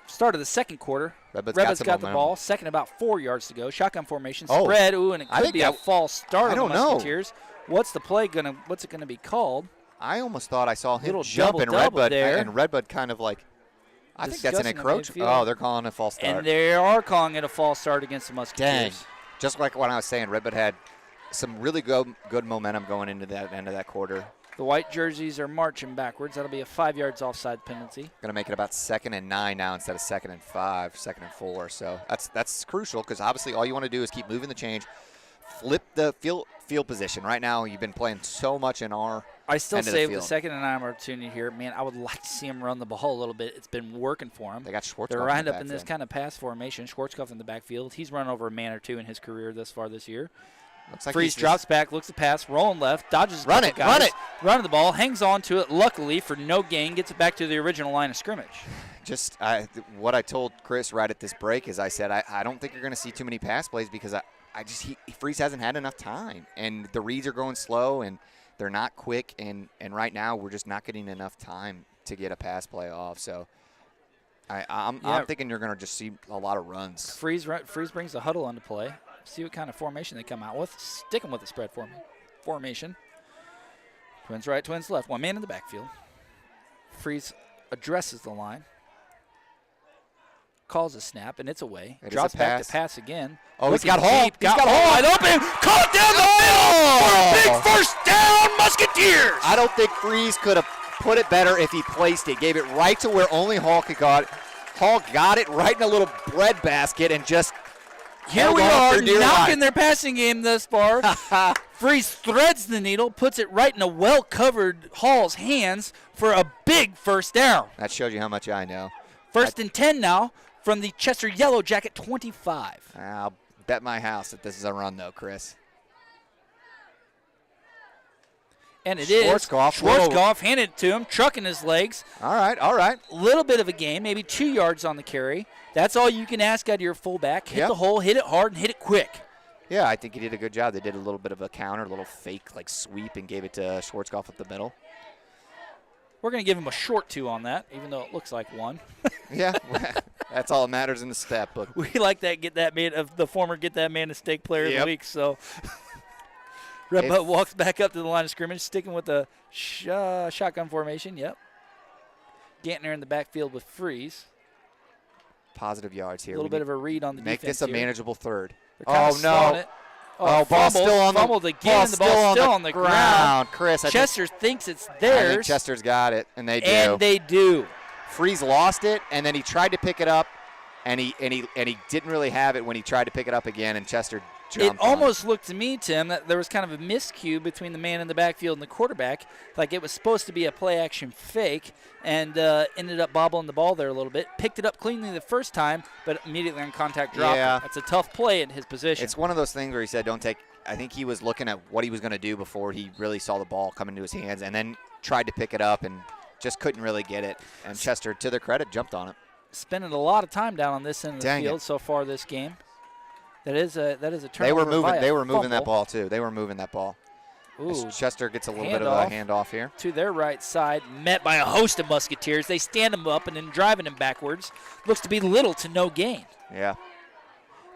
Start of the second quarter. Red Bud's got the momentum. ball. Second, about 4 yards to go. Shotgun formation. Oh. Spread. Ooh, and it I could think be a that- false start I on the don't know. Musketeers. What's the play gonna? What's it gonna be called? I almost thought I saw him Little jump and double-double Red Bud, there. and Red Bud kind of like, I think that's an Discussing the encroachment. midfield. Oh, they're calling it a false start. And they are calling it a false start against the Musketeers. Dang. Just like what I was saying, Red Bud had some really good momentum going into that end of that quarter. The white jerseys are marching backwards. That'll be a 5 yards offside penalty. Going to make it about 2nd and 9 now instead of 2nd and 5, 2nd and 4. So that's crucial because obviously all you want to do is keep moving the change, flip the field position. Right now you've been playing so much in our I still end of say the with the field. 2nd and 9 opportunity here, man, I would like to see him run the ball a little bit. It's been working for him. They got Schwarzkopf They're in lined the up in this backfield. kind of pass formation. Schwarzkopf in the backfield. He's run over a man or two in his career thus far this year. Looks like Freeze he's drops back, looks to pass, rolling left, dodges a Run couple it, guys, run it. running the ball, hangs on to it, luckily for no gain, gets it back to the original line of scrimmage. Just what I told Chris right at this break is I said I don't think you're going to see too many pass plays because Freeze hasn't had enough time, and the reads are going slow and they're not quick, and right now we're just not getting enough time to get a pass play off. So I'm thinking you're going to just see a lot of runs. Freeze brings the huddle into play. See what kind of formation they come out with. Sticking with the spread formation. Twins right, twins left. One man in the backfield. Freeze addresses the line. Calls a snap, and it's away. It is Drops a back pass. to pass again. Oh, he's Looking got Hall. deep. He's got Hall wide open. Caught down the middle for a big first down, Musketeers. I don't think Freeze could have put it better if he placed it. Gave it right to where only Hall could got it. Hall got it right in a little bread basket and just Here we are, knocking their passing game thus far. Freeze threads the needle, puts it right in a well-covered Hall's hands for a big first down. That shows you how much I know. First and 10 now from the Chester Yellow Jacket 25. I'll bet my house that this is a run, though, Chris. And it is. Schwarzkopf handed it to him, trucking his legs. All right. Little bit of a gain, maybe 2 yards on the carry. That's all you can ask out of your fullback. Hit the hole, hit it hard, and hit it quick. Yeah, I think he did a good job. They did a little bit of a counter, a little fake like sweep, and gave it to Schwarzkopf up the middle. We're going to give him a short 2 on that, even though it looks like 1. Yeah, that's all that matters in the stat book. We like that get that man of the former get that man a steak player of the week. So Red Bud walks back up to the line of scrimmage, sticking with the shotgun formation. Yep. Gantner in the backfield with Freeze. Positive yards here. A little bit of a read on the make defense. this a here. manageable third. Oh no! It. Oh, ball still on the fumbled again. The ball's still on the ground. Chris, Chester thinks it's theirs. I think Chester's got it, and they do. And they do. Freeze lost it, and then he tried to pick it up, and he didn't really have it when he tried to pick it up again, and Chester jumped. It almost looked to me, Tim, that there was kind of a miscue between the man in the backfield and the quarterback. Like it was supposed to be a play-action fake, and ended up bobbling the ball there a little bit. Picked it up cleanly the first time, but immediately on contact dropped it. That's a tough play in his position. It's one of those things where he said, don't take – I think he was looking at what he was going to do before he really saw the ball come into his hands, and then tried to pick it up and just couldn't really get it. And Chester, to their credit, jumped on it. Spending a lot of time down on this end of the field so far this game. That is a turnover. They were moving that fumble. ball too. They were moving that ball. Ooh, Chester gets a little bit of a handoff here. To their right side, met by a host of Musketeers. They stand him up and then driving him backwards. Looks to be little to no gain. Yeah.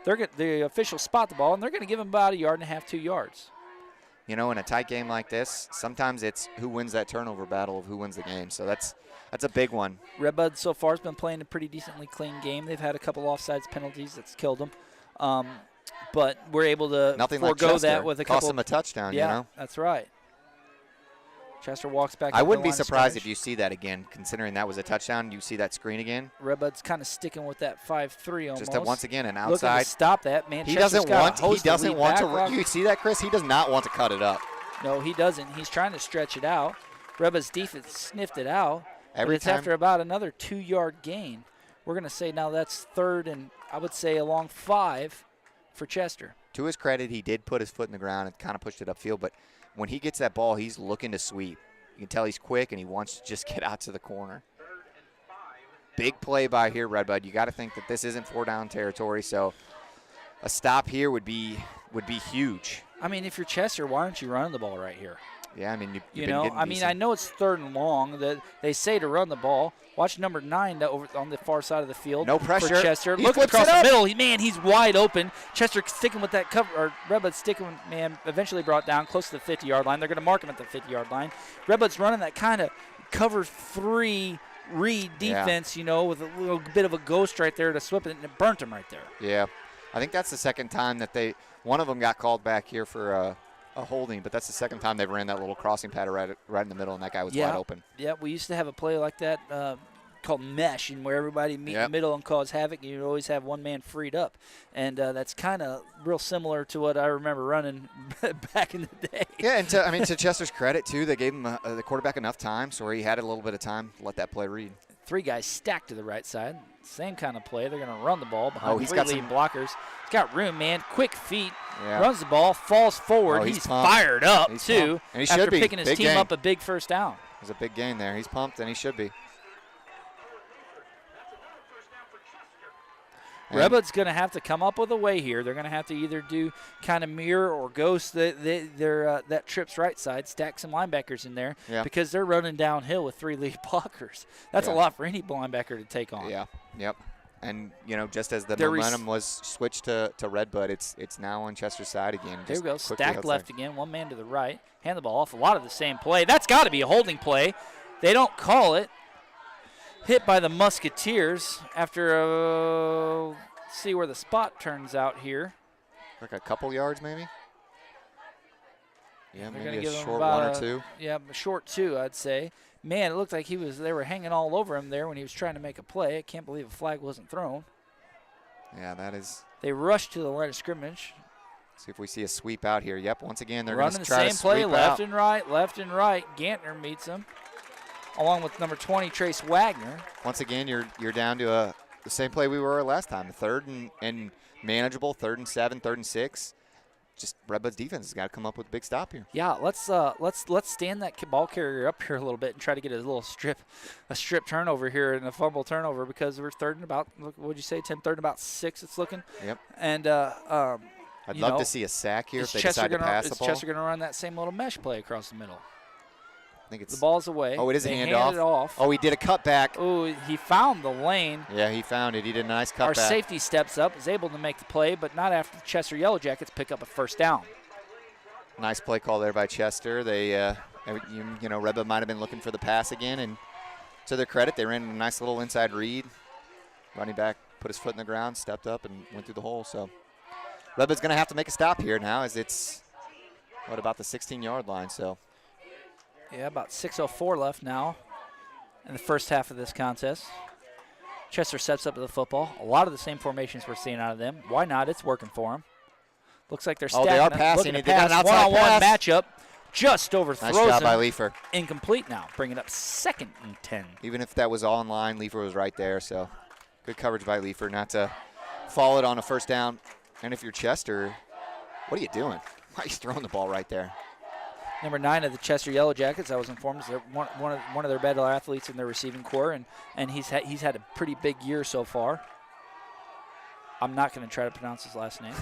The officials spot the ball, and they're going to give him about 1.5 yards, 2 yards. You know, in a tight game like this, sometimes it's who wins that turnover battle of who wins the game. So that's a big one. Red Bud so far has been playing a pretty decently clean game. They've had a couple offsides penalties that's killed them. But we're able to forego that with a couple. Cost them a touchdown, yeah, you know? That's right. Chester walks back. I wouldn't be surprised if you see that again, considering that was a touchdown. You see that screen again. Red Bud's kind of sticking with that 5-3 almost. Just once again, an outside. Looking to stop that, man. He Chester's doesn't want. He doesn't want to. back. You see that, Chris? He does not want to cut it up. No, he doesn't. He's trying to stretch it out. Red Bud's defense sniffed it out. Every it's time. after about another 2-yard gain. We're going to say now that's third and I would say along 5 for Chester. To his credit, he did put his foot in the ground and kind of pushed it upfield. But when he gets that ball, he's looking to sweep. You can tell he's quick and he wants to just get out to the corner. Big play by here, Red Bud. You got to think that this isn't 4-down territory, so a stop here would be huge. I mean, if you're Chester, why aren't you running the ball right here? Yeah, I mean, you know, I mean, I know it's 3rd and long. That they say to run the ball. Watch number 9 over on the far side of the field. No pressure. For Chester. He Look flips across it up. the middle. Man, he's wide open. Chester sticking with that cover, or Redbud sticking with, man, eventually brought down close to the 50-yard line. They're going to mark him at the 50-yard line. Redbud's running that kind of cover 3 read defense, you know, with a little bit of a ghost right there to swip it, and it burnt him right there. Yeah. I think that's the second time that one of them got called back here for a holding, but that's the second time they've ran that little crossing pattern right in the middle, and that guy was wide open. Yeah, we used to have a play like that called mesh, and where everybody meet in the middle and cause havoc, and you always have one man freed up. And that's kind of real similar to what I remember running back in the day. Yeah, and to Chester's credit, too, they gave him the quarterback enough time so he had a little bit of time to let that play read. 3 guys stacked to the right side. Same kind of play. They're going to run the ball behind he's 3 got leading blockers. He's got room, man. Quick feet. Yeah. Runs the ball, falls forward. He's fired up, he's too, pumped. And he after should be. picking his Big team game. up a big first down. It was a big gain there. He's pumped, and he should be. Redbud's going to have to come up with a way here. They're going to have to either do kind of mirror or ghost that trips right side, stack some linebackers in there, because they're running downhill with 3 lead blockers. That's a lot for any linebacker to take on. Yeah, yep. And, you know, just as the momentum was switched to Redbud, it's now on Chester's side again. There we go. Stacked left again. 1 man to the right. Hand the ball off. A lot of the same play. That's got to be a holding play. They don't call it. Hit by the Musketeers after see where the spot turns out here. Like a couple yards maybe? Yeah, They're maybe a short about 1 or 2. Yeah, a short 2, I'd say. Man, it looked like they were hanging all over him there when he was trying to make a play. I can't believe a flag wasn't thrown. Yeah, that is. They rushed to the line of scrimmage. See if we see a sweep out here. Yep, once again, they're running going to the try same to play, sweep left out. and right. Gantner meets him, along with number 20, Trace Wagner. Once again, you're down to the same play we were last time. The 3rd and manageable, 3rd and 7, 3rd and 6. Just Redbud's defense has got to come up with a big stop here. Yeah, let's stand that ball carrier up here a little bit and try to get a little strip turnover here and a fumble turnover, because we're 3rd and about, what would you say, 3rd and about 6 it's looking. Yep. And I'd love to see a sack here if they decide to pass the ball. Is Chester going to run that same little mesh play across the middle? I think it's the ball's away. Oh, it is a handed handoff. It off. Oh, he did a cutback. Oh, he found the lane. Yeah, he found it. He did a nice cutback. Our safety steps up, is able to make the play, but not after the Chester Yellow Jackets pick up a first down. Nice play call there by Chester. They, Redbud might have been looking for the pass again, and to their credit, they ran a nice little inside read. Running back put his foot in the ground, stepped up, and went through the hole. So Redbud's going to have to make a stop here now, as it's about the 16-yard line. So. Yeah, about 6:04 left now in the first half of this contest. Chester steps up to the football. A lot of the same formations we're seeing out of them. Why not? It's working for them. Looks like they're stacking. They are up, passing. Looking to They got pass. an outside One-on-one pass. matchup. Just overthrows Nice job by him. Leifer. Incomplete now. Bringing up 2nd and 10. Even if that was all in line, Leifer was right there. So good coverage by Leifer not to fall it on a first down. And if you're Chester, what are you doing? Why are you throwing the ball right there? Number 9 of the Chester Yellow Jackets, I was informed, is one of their better athletes in their receiving corps, and he's had a pretty big year so far. I'm not going to try to pronounce his last name.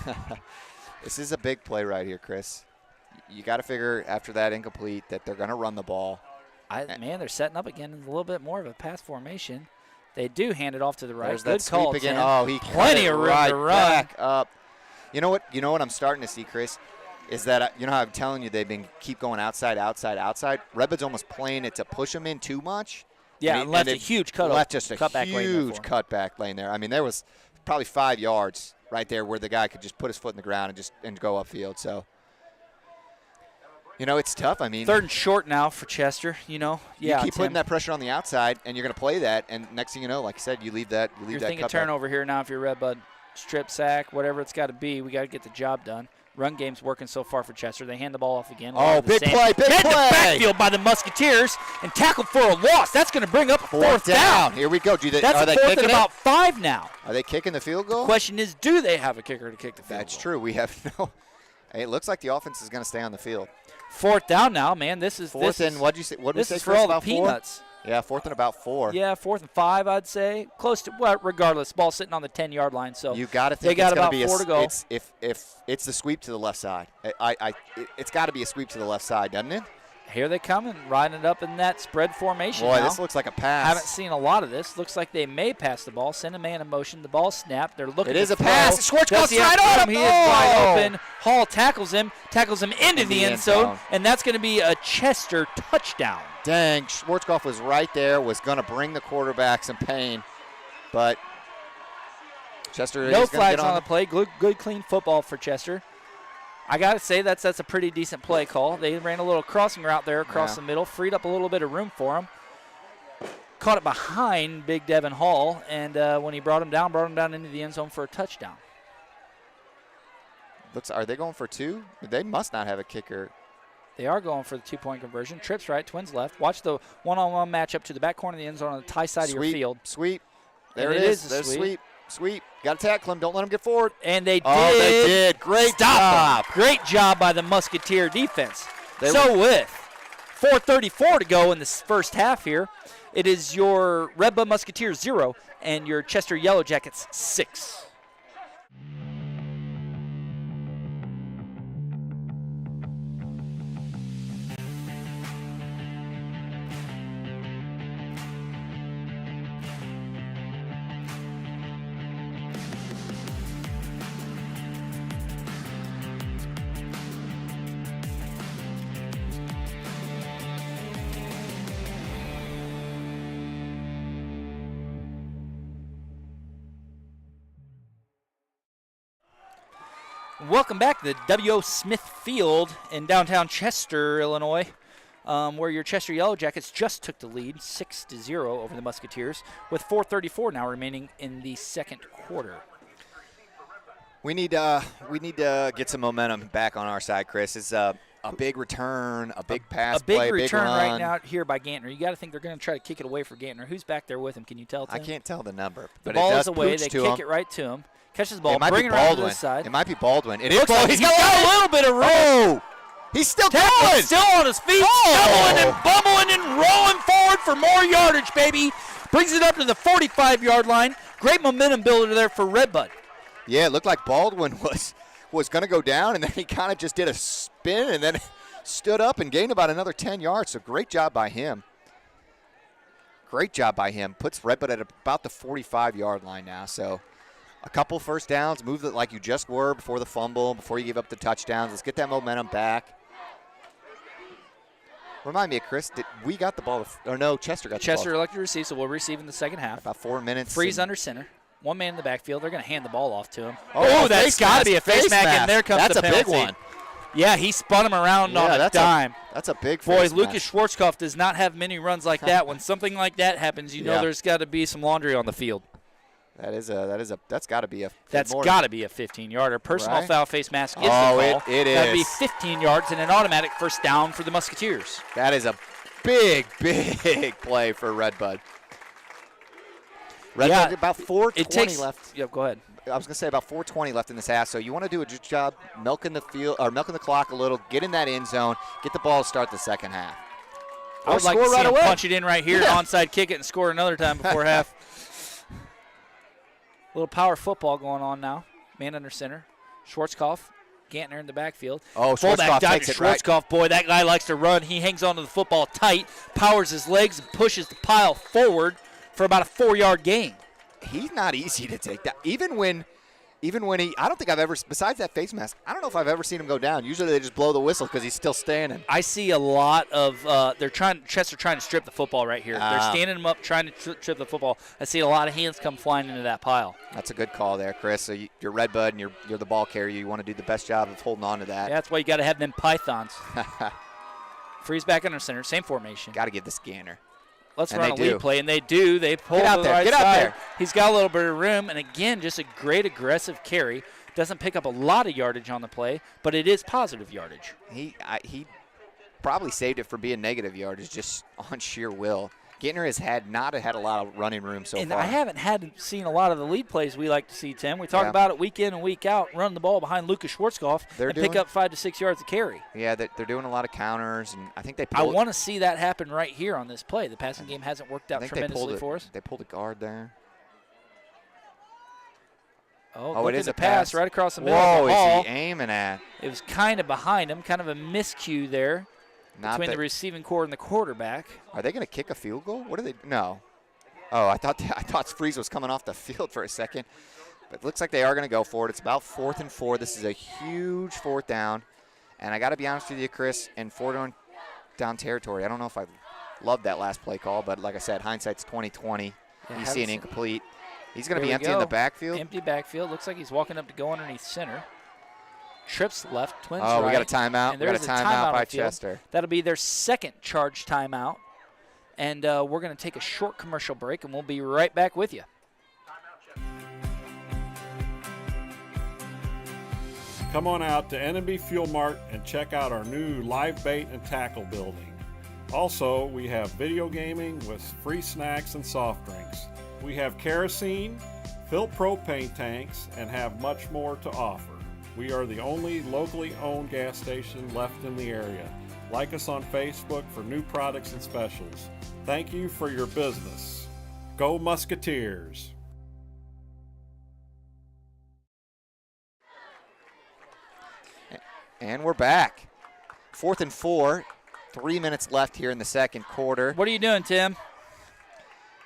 This is a big play right here, Chris. You got to figure after that incomplete that they're going to run the ball. Man, they're setting up again in a little bit more of a pass formation. They do hand it off to the right. There's Good that call, sweep again. Tim. Oh, he plenty of room to run. Back up. You know what I'm starting to see, Chris, is that you know how I'm telling you they've been keep going outside. Redbud's almost playing it to push them in too much. Yeah, and left a huge cut. Left just a huge cutback lane there. I mean, there was probably 5 yards right there where the guy could just put his foot in the ground and go upfield. So, it's tough. I mean, 3rd and short now for Chester. You keep putting that pressure on the outside, and you're going to play that. And next thing you know, like I said, you leave that. You're thinking turnover here now if you're Red Bud. Strip sack, whatever it's got to be. We got to get the job done. Run game's working so far for Chester. They hand the ball off again. Oh, big play, big play. play. Backfield by the Musketeers and tackled for a loss. That's going to bring up a fourth down. Here we go. That's a 4th and about 5 now. Are they kicking the field goal? The question is, do they have a kicker to kick the field goal? That's true. We have no. Hey, it looks like the offense is going to stay on the field. 4th down now, man. This is fourth and what'd you say? What did we say? This is for all the peanuts. 4? Yeah, 4th and about 4. Yeah, 4th and 5, I'd say. Close to, well, regardless, ball sitting on the 10-yard line. So you got to think they got about 4 to go. If it's the sweep to the left side, it's got to be a sweep to the left side, doesn't it? Here they come and riding it up in that spread formation. Boy, now. this looks like a pass. Haven't seen a lot of this. Looks like they may pass the ball. Send a man in motion. The ball snapped. They're looking. It is to a pass. Schwartz goes right on him. He is wide open. Hall tackles him into the end zone, and that's going to be a Chester touchdown. Dang, Schwarzkopf was right there, was going to bring the quarterback some pain, but Chester no is flags get on the play. Good, clean football for Chester. I got to say that's a pretty decent play call. They ran a little crossing route there across the middle, freed up a little bit of room for him. Caught it behind Big Devin Hall, and when he brought him down into the end zone for a touchdown. Are they going for 2? They must not have a kicker. They are going for the 2-point conversion. Trips right, Twins left. Watch the one-on-one matchup to the back corner of the end zone on the tie side of your field. Sweep. There it is. There's sweep. Sweep. Got to tackle him. Don't let him get forward. And they did. Oh, they did. Great job. Great job by the Musketeer defense. With 4:34 to go in this first half here, it is your Red Bud Musketeers 0 and your Chester Yellow Jackets 6. Welcome back to the W.O. Smith Field in downtown Chester, Illinois, where your Chester Yellow Jackets just took the lead 6-0 over the Musketeers, with 4:34 now remaining in the second quarter. We need to get some momentum back on our side, Chris. It's a big return, a big pass play, big return big right run. now here by Gantner. You got to think they're going to try to kick it away for Gantner. Who's back there with him? Can you tell? Tim? I can't tell the number. The but ball it does is away. pooch They to kick him. it right to him. Catches the ball, It might bring be it around to Baldwin. the side. It might be Baldwin. It Looks is Baldwin. like he's got a little bit of room. Oh, he's still going. Still on his feet, stumbling and bumbling and rolling forward for more yardage, baby. Brings it up to the 45-yard line. Great momentum builder there for Red Bud. Yeah, it looked like Baldwin was going to go down, and then he kind of just did a spin and then stood up and gained about another 10 yards. So great job by him. Great job by him. Puts Red Bud at about the 45-yard line now. So a couple first downs, move it like you just were before the fumble, before you give up the touchdowns. Let's get that momentum back. Remind me, Chris, did we got the ball? Or no, Chester got the ball. Chester elected to receive, so we'll receive in the second half. About 4 minutes. Freeze under center. One man in the backfield. They're going to hand the ball off to him. Oh, that's got to be a face mask, and there comes that's the penalty. That's a big one. Yeah, he spun him around on a dime. That's a big Boy, face Lucas mask. Schwarzkopf does not have many runs like that. When something like that happens, you know there's got to be some laundry on the field. That's got to be a. That's got to be a 15-yarder. Personal foul face mask is the call. It is. That'd be 15 yards and an automatic first down for the Musketeers. That is a big play for Red Bud. Red Bud about 4:20 left. Yeah, go ahead. I was going to say about 4:20 left in this half. So you want to do a good job milking the field or milking the clock a little, get in that end zone, get the ball to start the second half. I would like to see him punch it in right here, onside kick it, and score another time before half. A little power football going on now. Man under center. Schwarzkopf, Gantner in the backfield. Oh, Schwarzkopf takes it right. Schwarzkopf, boy, that guy likes to run. He hangs onto the football tight, powers his legs, and pushes the pile forward for about a 4-yard gain. He's not easy to take down. Even when he, I don't think I've ever, besides that face mask, I don't know if I've ever seen him go down. Usually they just blow the whistle because he's still standing. I see a lot of, Chester trying to strip the football right here. They're standing him up, trying to strip the football. I see a lot of hands come flying into that pile. That's a good call there, Chris. So you're Red Bud and you're the ball carrier. You want to do the best job of holding on to that. Yeah, that's why you got to have them pythons. Freeze back under center, same formation. Got to give the scanner. Let's run a lead play, and they do. They pull Get out to the there. right Get side. out there. He's got a little bit of room, and again, just a great aggressive carry. Doesn't pick up a lot of yardage on the play, but it is positive yardage. He probably saved it from being negative yardage just on sheer will. Gantner has not had a lot of running room so and far. I haven't seen a lot of the lead plays we like to see, Tim. We talk about it week in and week out, run the ball behind Lucas Schwarzkopf and pick up 5 to 6 yards of carry. Yeah, they're doing a lot of counters, and I think they I want to see that happen right here on this play. The passing game hasn't worked out tremendously for us. They pulled a guard there. Oh, it is a pass right across the middle Whoa, of the ball. is he aiming at? It was kind of behind him, kind of a miscue there. between the receiving core and the quarterback. Are they going to kick a field goal? What are they? No. Oh, I thought Freeze was coming off the field for a second. But it looks like they are going to go for it. It's about 4th and 4. This is a huge 4th down. And I got to be honest with you, Chris, in 4th down territory, I don't know if I love that last play call, but like I said, hindsight's 20/20. You see an incomplete. He's going to be empty in the backfield. Empty backfield. Looks like he's walking up to go underneath center. Trips left, Twins right. right. We got a timeout. And we got a timeout by Chester. That'll be their second charge timeout. And we're going to take a short commercial break, and we'll be right back with you. Come on out to N&B Fuel Mart and check out our new live bait and tackle building. Also, we have video gaming with free snacks and soft drinks. We have kerosene, filled propane tanks, and have much more to offer. We are the only locally owned gas station left in the area. Like us on Facebook for new products and specials. Thank you for your business. Go Musketeers! And we're back. 4th and 4. 3 minutes left here in the second quarter. What are you doing, Tim?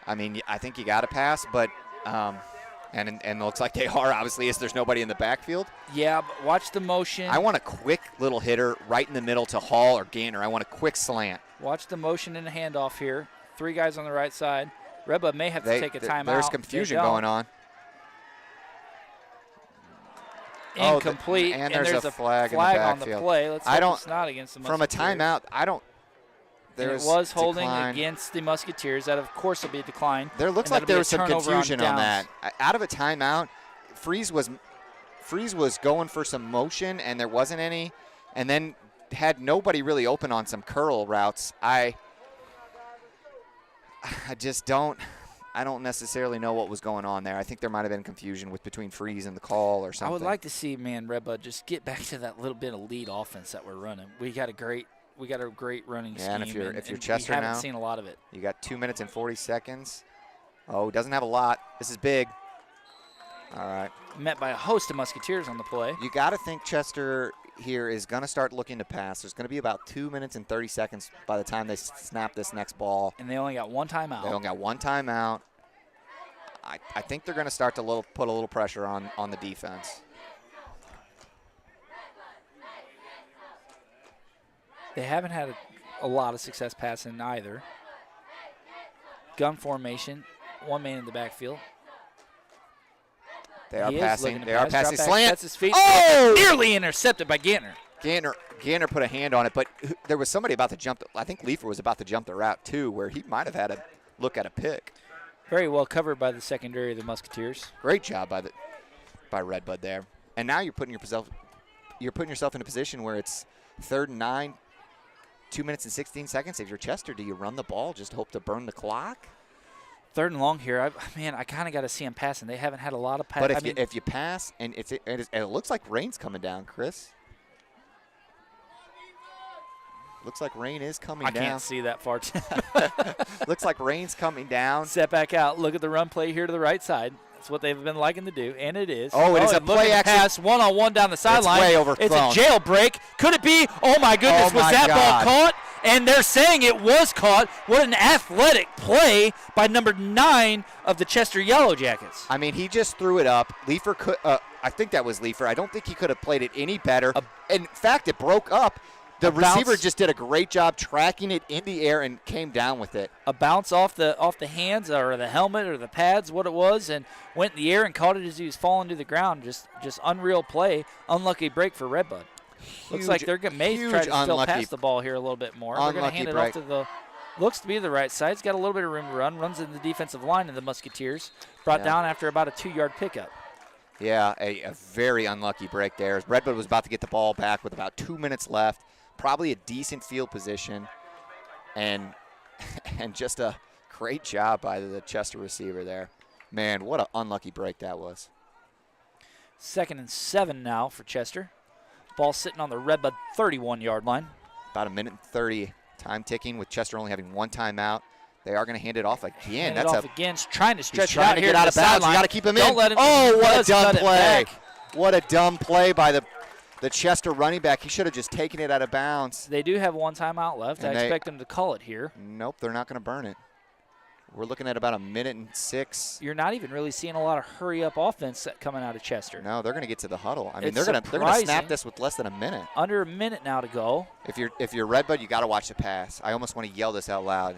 I mean, I think you got to pass, but and it looks like they are, obviously, as there's nobody in the backfield. Yeah, but watch the motion. I want a quick little hitter right in the middle to Hall or Gainer. I want a quick slant. Watch the motion and the handoff here. 3 guys on the right side. Red Bud may have to take a timeout. There's confusion going on. Incomplete, and there's a flag in the on the backfield. play. Let's hope it's not against the Musketeers. From a timeout, I don't. It was holding against the Musketeers. That, of course, will be a decline. There looks like there was some confusion on that. Out of a timeout, Freeze was going for some motion, and there wasn't any, and then had nobody really open on some curl routes. I just don't. I don't necessarily know what was going on there. I think there might have been confusion between Freeze and the call or something. I would like to see, Red Bud, just get back to that little bit of lead offense that we're running. We got a great running scheme. And if you're Chester we now, haven't seen a lot of it. You got 2 minutes and 40 seconds. Oh, doesn't have a lot. This is big. All right. Met by a host of Musketeers on the play. You got to think Chester here is going to start looking to pass. There's going to be about 2 minutes and 30 seconds by the time they snap this next ball. And they only got one timeout. They only got one timeout. I think they're going to start to put a little pressure on the defense. They haven't had a lot of success passing either. Gun formation, 1 man in the backfield. They are passing. They are passing slant. That's his feet. Oh! Nearly intercepted by Gantner. Gainer put a hand on it, but there was somebody about to jump. I think Leifer was about to jump the route too, where he might have had a look at a pick. Very well covered by the secondary of the Musketeers. Great job by Red Bud there. And now you're putting yourself in a position where it's 3rd and 9, 2 minutes and 16 seconds. If you're Chester, do you run the ball, just hope to burn the clock? 3rd and long here. I kind of got to see them passing. They haven't had a lot of pass. But if you pass, and it looks like rain's coming down, Chris. Looks like rain is coming down. I can't see that far. Looks like rain's coming down. Step back out. Look at the run play here to the right side. That's what they've been liking to do, and it is. Oh, it is a play action pass, one-on-one down the sideline. It's way overthrown. It's a jailbreak. Could it be? Oh my goodness! Was that ball caught? And they're saying it was caught. What an athletic play by number 9 of the Chester Yellow Jackets. I mean, he just threw it up. Leifer could. I think that was Leifer. I don't think he could have played it any better. In fact, it broke up. The receiver just did a great job tracking it in the air and came down with it. A bounce off the hands or the helmet or the pads, what it was, and went in the air and caught it as he was falling to the ground. Just unreal play. Unlucky break for Red Bud. Looks like they're going to try to still pass the ball here a little bit more. They're going to hand it off to the looks to be the right side. He's got a little bit of room to run. Runs in the defensive line of the Musketeers. Brought down after about a 2-yard pickup. Yeah, a very unlucky break there. Red Bud was about to get the ball back with about 2 minutes left. Probably a decent field position, and just a great job by the Chester receiver there. Man, what an unlucky break that was. 2nd and 7 now for Chester. Ball sitting on the Red Bud 31-yard line. About 1 minute and 30 time ticking with Chester only having one timeout. They are going to hand it off again. Again, trying to stretch it out here. Get out of bounds. You got to keep him in. Let him what a dumb play. What a dumb play by the the Chester running back, he should have just taken it out of bounds. They do have one timeout left. And I expect them to call it here. Nope, they're not going to burn it. We're looking at about 1:06. You're not even really seeing a lot of hurry-up offense coming out of Chester. No, they're going to get to the huddle. I mean, It's they're going to snap this with less than a minute. Under a minute now to go. If you're Red Bud, you got to watch the pass. I almost want to yell this out loud.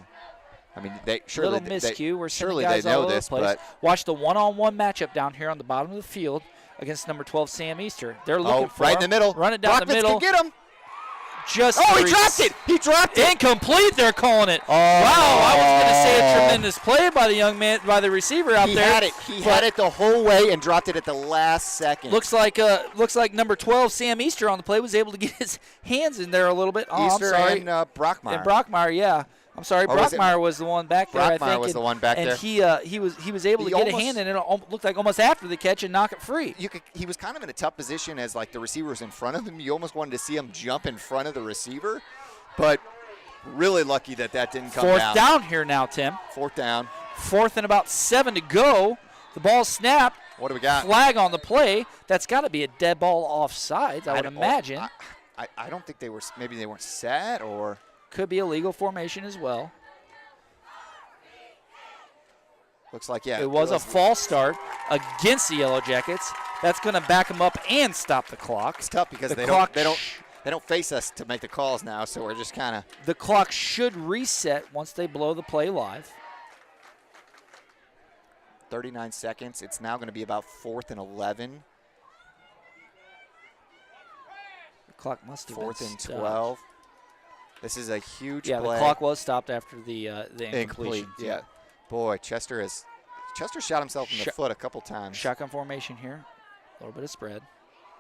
I mean, Little miscue. We're surely guys they know all over this, the place. but Watch the one-on-one matchup down here on the bottom of the field against number 12 Sam Easter. They're looking for right him. in the middle. Run it down the Brockmans middle. can get him. Just he dropped it. He dropped it. Incomplete. They're calling it. Oh. Wow! I was going to say a tremendous play by the young man, by the receiver out He there. had it. He had it the whole way and dropped it at the last second. Looks like number 12 Sam Easter on the play was able to get his hands in there a little bit. Oh, Easter I'm sorry. and Brockmeyer. And Brockmeyer, yeah. I'm sorry, Brockmeyer was the one back there, I think. Brockmeyer was the one back there. And he was able to get a hand in it. It looked like almost after the catch and knock it free. He was kind of in a tough position as like the receiver was in front of him. You almost wanted to see him jump in front of the receiver, but really lucky that didn't come down. Fourth down here now, Tim. Fourth down. Fourth and about 7 to go. The ball snapped. What do we got? Flag on the play. That's got to be a dead ball offsides, I would imagine. I don't think they were. Maybe they weren't set, or could be a legal formation as well. Looks like, yeah. It was a false start against the Yellow Jackets. That's going to back them up and stop the clock. It's tough because they don't face us to make the calls now, so we're just kind of. The clock should reset once they blow the play live. 39 seconds. It's now going to be about 4th and 11. The clock must have 4th been and stopped. 12. This is a huge play. play. The clock was stopped after the incompletion. Yeah. Boy, Chester shot himself in the foot a couple times. Shotgun formation here. A little bit of spread.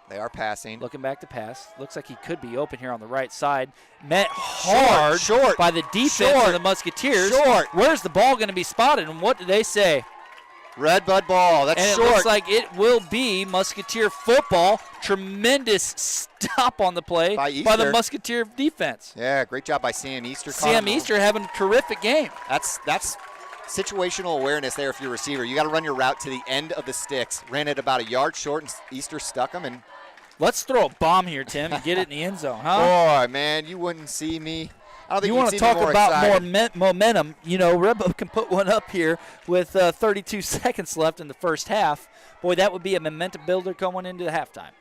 They are passing. Looking back to pass. Looks like he could be open here on the right side. Met hard short by the defense of the Musketeers. Short. Where's the ball going to be spotted, and what did they say? Red Bud ball. That's and short. It looks like it will be Musketeer football. Tremendous stop on the play by the Musketeer defense. Yeah, great job by Sam Easter. Sam Easter having a terrific game. That's situational awareness there if you're a receiver. You got to run your route to the end of the sticks. Ran it about a yard short, and Easter stuck him. And let's throw a bomb here, Tim, and get it in the end zone, huh? Boy, man, you wouldn't see me. I don't think you want to talk about excited. more momentum. You know, Red Bud can put one up here with 32 seconds left in the first half. Boy, that would be a momentum builder going into the halftime.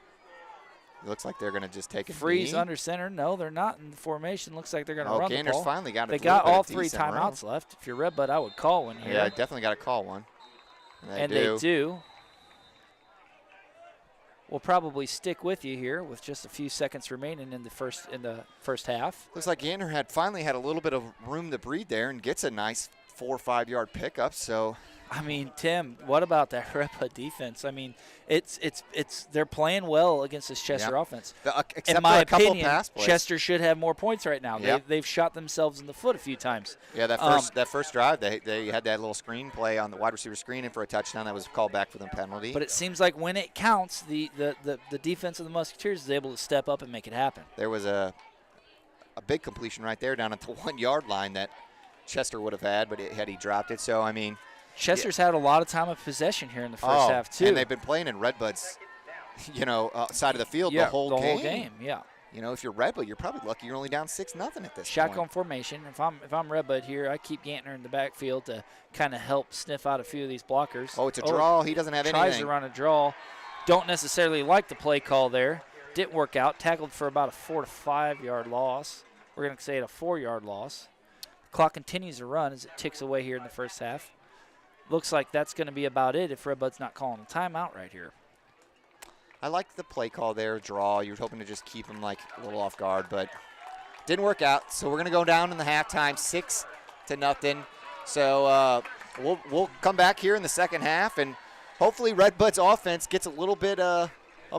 It looks like they're going to just take a freeze knee. Under center. No, they're not in the formation. Looks like they're going to run Gainer's the ball. Finally got they got all 3 timeouts left. If you're Red Bud, I would call one here. Yeah, definitely got to call one. And they do. We'll probably stick with you here with just a few seconds remaining in the first half. Looks like Gainer finally had a little bit of room to breathe there and gets a nice 4 or 5 yard pickup. So, I mean, Tim, what about that Red Bud defense? I mean, they're playing well against this Chester offense. Except in my for a couple opinion, pass plays. Chester should have more points right now. Yep. They've shot themselves in the foot a few times. Yeah, that first drive, they had that little screen play on the wide receiver screen in for a touchdown that was called back for the penalty. But it seems like when it counts, the defense of the Musketeers is able to step up and make it happen. There was a big completion right there down at the 1 yard line that Chester would have had, but had he dropped it. So, I mean, Chester's had a lot of time of possession here in the first half, too. And they've been playing in Red Bud's, side of the field the whole game. Yeah. You know, if you're Red Bud, you're probably lucky you're only down 6-0 at this Shotgun point. formation. If I'm Red Bud here, I keep Gantner in the backfield to kind of help sniff out a few of these blockers. Oh, it's a draw. He doesn't have anything. Tries to run a draw. Don't necessarily like the play call there. Didn't work out. Tackled for about a 4 to 5 yard loss. We're going to say it a 4 yard loss. Clock continues to run as it ticks away here in the first half. Looks like that's going to be about it if Red Bud's not calling a timeout right here. I like the play call there, draw. You're hoping to just keep him like a little off guard, but didn't work out. So we're going to go down in the halftime, 6-0. So we'll come back here in the second half, and hopefully Red Bud's offense gets a little bit of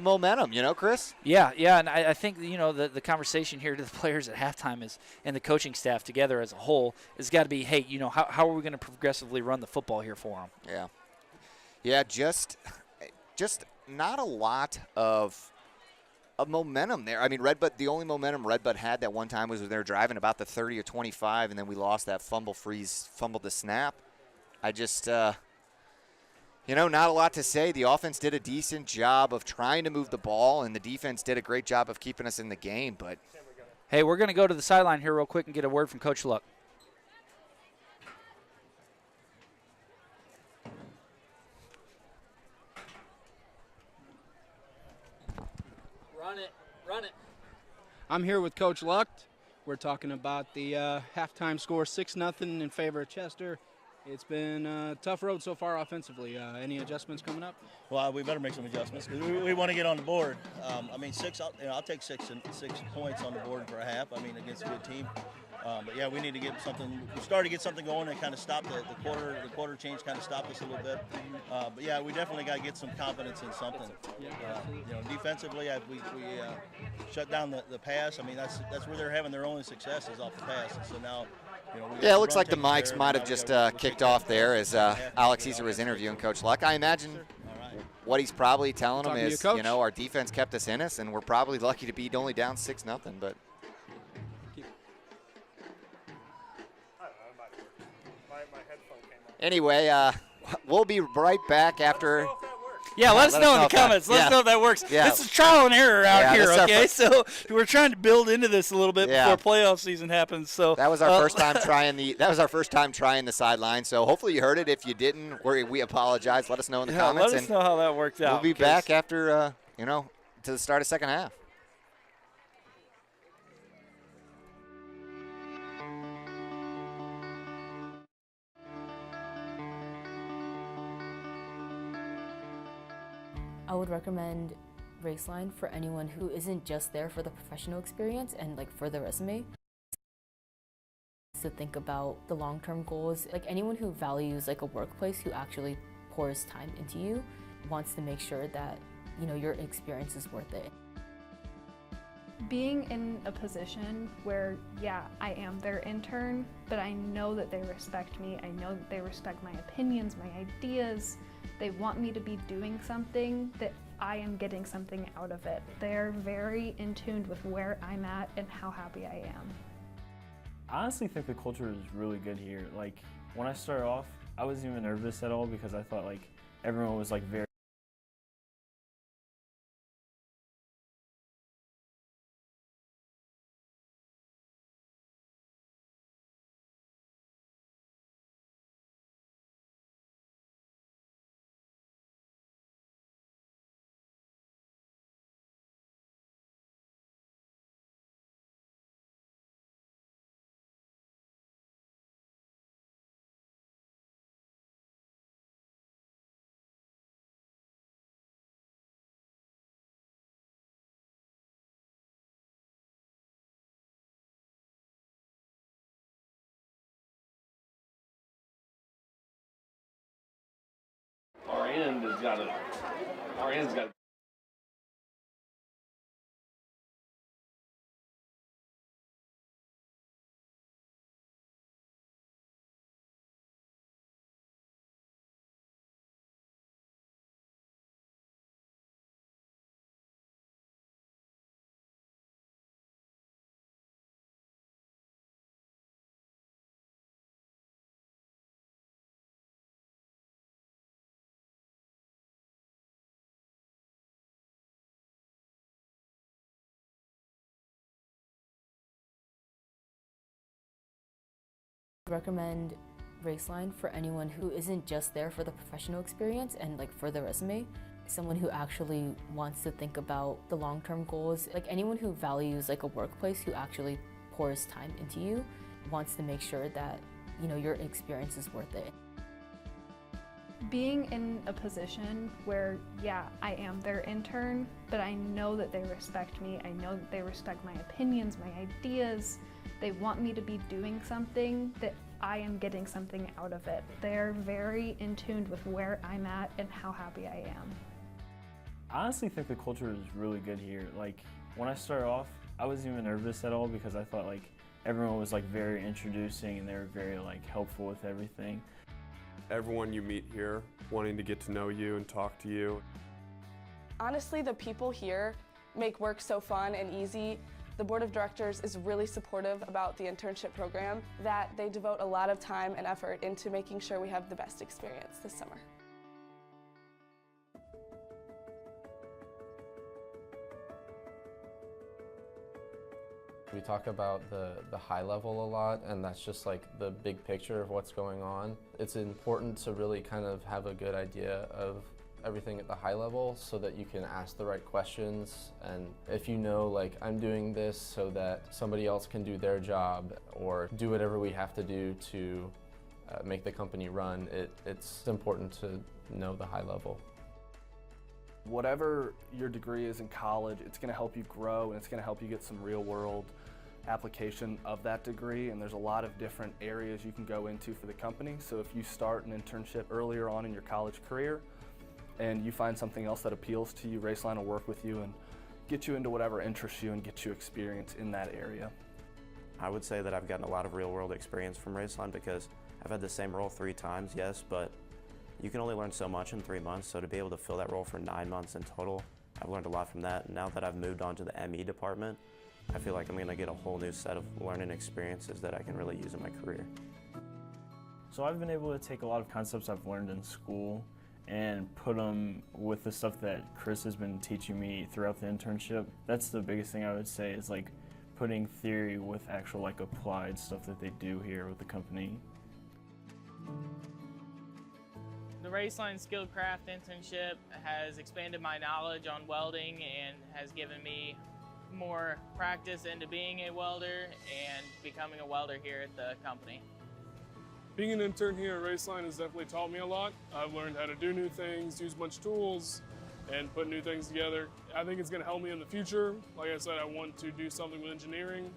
momentum, Chris? Yeah, and I think, the conversation here to the players at halftime is, and the coaching staff together as a whole, has got to be, hey, how are we going to progressively run the football here for them? Yeah. Yeah, just not a lot of momentum there. I mean, Red Bud, the only momentum Red Bud had that one time was when they were driving about the 30 or 25, and then we lost that fumbled the snap. I just You know, not a lot to say. The offense did a decent job of trying to move the ball, and the defense did a great job of keeping us in the game. But hey, we're going to go to the sideline here real quick and get a word from Coach Luck. Run it. I'm here with Coach Luck. We're talking about the halftime score, 6-0 in favor of Chester. It's been a tough road so far offensively. Any adjustments coming up? Well, we better make some adjustments because we want to get on the board. I mean, I'll take 6 points on the board for a half. I mean, against a good team. But yeah, we need to get something. We started to get something going and kind of stop the quarter change. Kind of stopped us a little bit. But yeah, we definitely got to get some confidence in something. You know, defensively, we shut down the pass. I mean, that's where they're having their only success is off the pass. And so now, you know, yeah, it looks like the mics might have just kicked off there as Alex Easer was interviewing Coach Luck. I imagine what he's probably telling them is, you know, our defense kept us in us, and we're probably lucky to be only down 6-0. But anyway, we'll be right back after. Yeah, let us know in the comments. Let us know if that works. Yeah. This is trial and error out here, okay? So we're trying to build into this a little bit before playoff season happens. So that was our first time trying the sideline. So hopefully you heard it. If you didn't, we apologize. Let us know in the comments. Let us know how that worked out. We'll be back after to the start of second half. I would recommend Raceline for anyone who isn't just there for the professional experience and like for the resume. To think about the long-term goals, like anyone who values like a workplace who actually pours time into you, wants to make sure that, you know, your experience is worth it. Being in a position where, yeah, I am their intern, but I know that they respect me. I know that they respect my opinions, my ideas. They want me to be doing something that I am getting something out of it. They're very in tune with where I'm at and how happy I am. I honestly think the culture is really good here. Like, when I started off, I wasn't even nervous at all because I thought like everyone was like very Our end has got to. Recommend Raceline for anyone who isn't just there for the professional experience and like for the resume. Someone who actually wants to think about the long-term goals, like anyone who values like a workplace who actually pours time into you, wants to make sure that, you know, your experience is worth it. Being in a position where, yeah, I am their intern, but I know that they respect me. I know that they respect my opinions, my ideas. They want me to be doing something that I am getting something out of it. They're very in tune with where I'm at and how happy I am. I honestly think the culture is really good here. Like, when I started off, I wasn't even nervous at all because I thought like everyone was like very introducing and they were very like helpful with everything. Everyone you meet here wanting to get to know you and talk to you. Honestly, the people here make work so fun and easy. The board of directors is really supportive about the internship program, that they devote a lot of time and effort into making sure we have the best experience this summer. We talk about the high level a lot, and that's just like the big picture of what's going on. It's important to really kind of have a good idea of everything at the high level so that you can ask the right questions. And if you know, like, I'm doing this so that somebody else can do their job or do whatever we have to do to make the company run, it's important to know the high level. Whatever your degree is in college, it's going to help you grow and it's going to help you get some real world application of that degree, and there's a lot of different areas you can go into for the company. So if you start an internship earlier on in your college career and you find something else that appeals to you, Raceline will work with you and get you into whatever interests you and get you experience in that area. I would say that I've gotten a lot of real world experience from Raceline because I've had the same role 3 times, yes, but you can only learn so much in 3 months, so to be able to fill that role for 9 months in total, I've learned a lot from that. And now that I've moved on to the ME department, I feel like I'm going to get a whole new set of learning experiences that I can really use in my career. So I've been able to take a lot of concepts I've learned in school and put them with the stuff that Chris has been teaching me throughout the internship. That's the biggest thing I would say, is like putting theory with actual like applied stuff that they do here with the company. The Raceline Skillcraft internship has expanded my knowledge on welding and has given me more practice into being a welder and becoming a welder here at the company. Being an intern here at Raceline has definitely taught me a lot. I've learned how to do new things, use a bunch of tools, and put new things together. I think it's going to help me in the future. Like I said, I want to do something with engineering.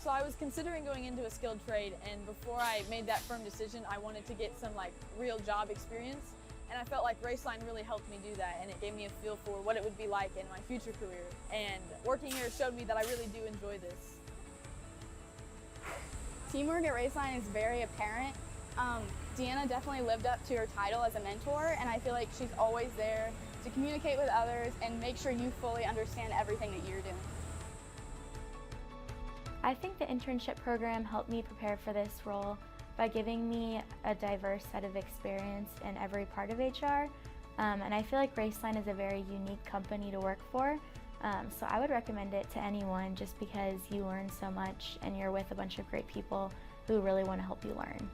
So I was considering going into a skilled trade, and before I made that firm decision, I wanted to get some real job experience, and I felt like Raceline really helped me do that, and it gave me a feel for what it would be like in my future career. And working here showed me that I really do enjoy this. Teamwork at Raceline is very apparent. Deanna definitely lived up to her title as a mentor, and I feel like she's always there to communicate with others and make sure you fully understand everything that you're doing. I think the internship program helped me prepare for this role by giving me a diverse set of experience in every part of HR. And I feel like Raceline is a very unique company to work for. So I would recommend it to anyone just because you learn so much and you're with a bunch of great people who really want to help you learn.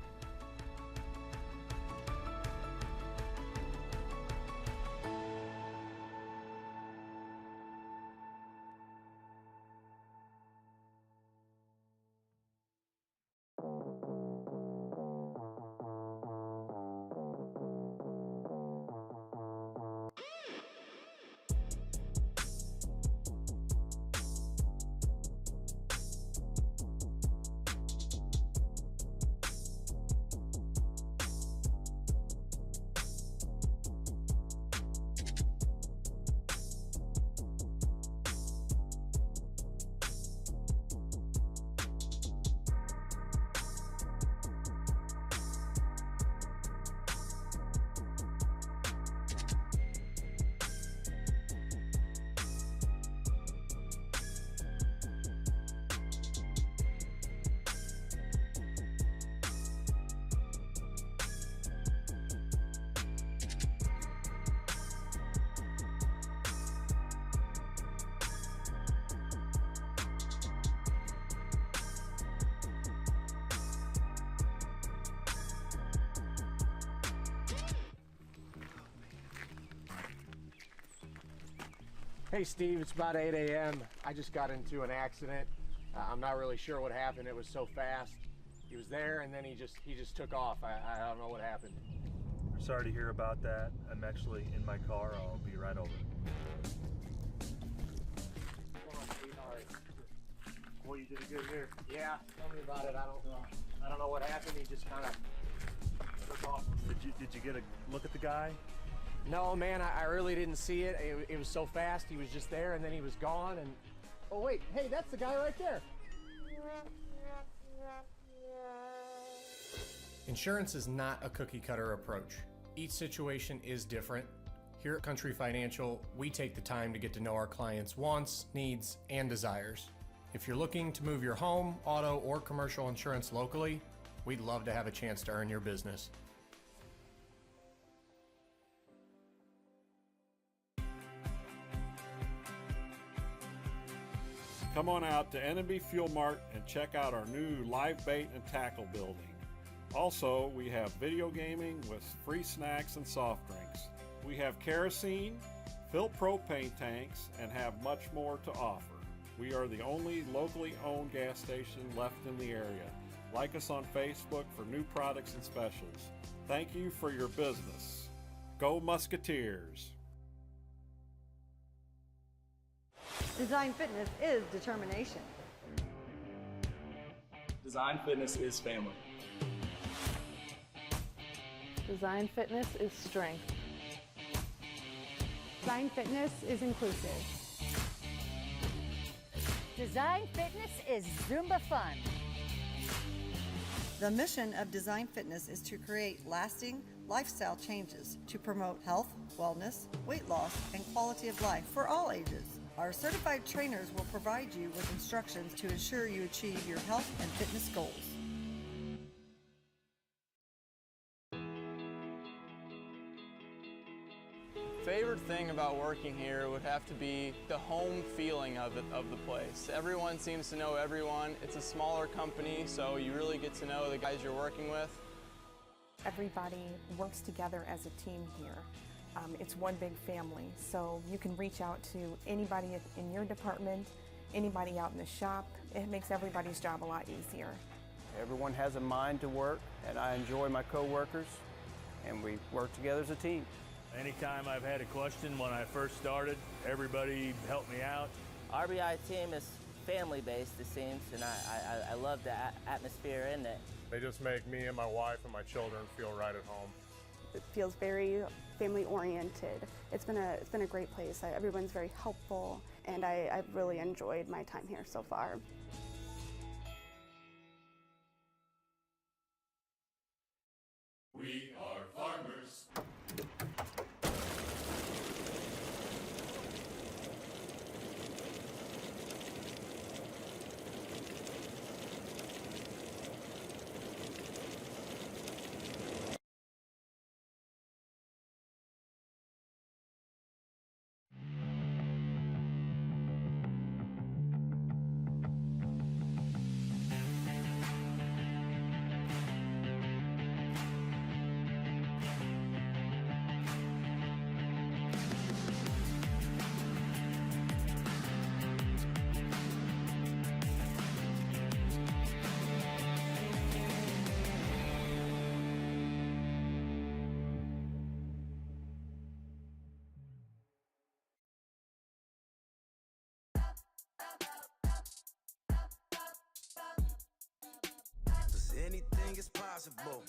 Hey Steve, it's about 8 a.m. I just got into an accident. I'm not really sure what happened. It was so fast. He was there and then he just took off. I don't know what happened. Sorry to hear about that. I'm actually in my car. I'll be right over. Boy, you did a good here. Yeah, tell me about it. I don't know what happened. He just kind of took off. Did you get a look at the guy? No, man, I really didn't see it. It was so fast. He was just there, and then he was gone. And oh wait, hey, that's the guy right there. Insurance is not a cookie cutter approach. Each situation is different. Here at Country Financial, we take the time to get to know our clients' wants, needs, and desires. If you're looking to move your home, auto, or commercial insurance locally, we'd love to have a chance to earn your business. Come on out to N&B Fuel Mart and check out our new live bait and tackle building. Also, we have video gaming with free snacks and soft drinks. We have kerosene, filled propane tanks, and have much more to offer. We are the only locally owned gas station left in the area. Like us on Facebook for new products and specials. Thank you for your business. Go Musketeers! Design Fitness is determination. Design Fitness is family. Design Fitness is strength. Design Fitness is inclusive. Design Fitness is Zumba fun. The mission of Design Fitness is to create lasting lifestyle changes to promote health, wellness, weight loss, and quality of life for all ages. Our certified trainers will provide you with instructions to ensure you achieve your health and fitness goals. Favorite thing about working here would have to be the home feeling of the place. Everyone seems to know everyone. It's a smaller company, so you really get to know the guys you're working with. Everybody works together as a team here. It's one big family, so you can reach out to anybody in your department, anybody out in the shop. It makes everybody's job a lot easier. Everyone has a mind to work, and I enjoy my co-workers, and we work together as a team. Anytime I've had a question when I first started, everybody helped me out. RBI team is family-based, it seems, and I love the atmosphere in it. They just make me and my wife and my children feel right at home. It feels very family-oriented. It's been a great place. Everyone's very helpful, and I've really enjoyed my time here so far. We are farmers. Anything is possible.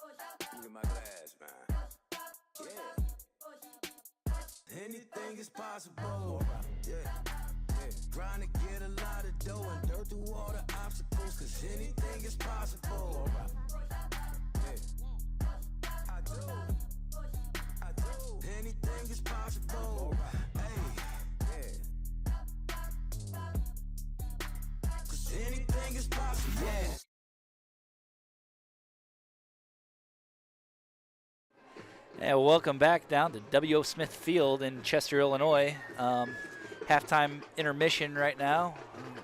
Look at my glass, man. Yeah. Anything is possible. Yeah. Trying to get a lot of dough and dirt through all the obstacles, cause anything is possible. Yeah. I do. Anything is possible. Hey. Yeah. Cause anything is possible. Yeah. And welcome back down to W.O. Smith Field in Chester, Illinois. Halftime intermission right now.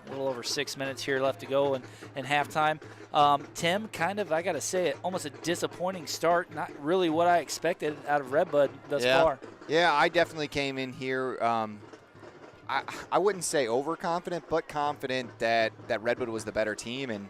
A little over 6 minutes here left to go in halftime. Tim, kind of, I got to say it, almost a disappointing start. Not really what I expected out of Red Bud thus far. Yeah, I definitely came in here, I wouldn't say overconfident, but confident that Red Bud was the better team. And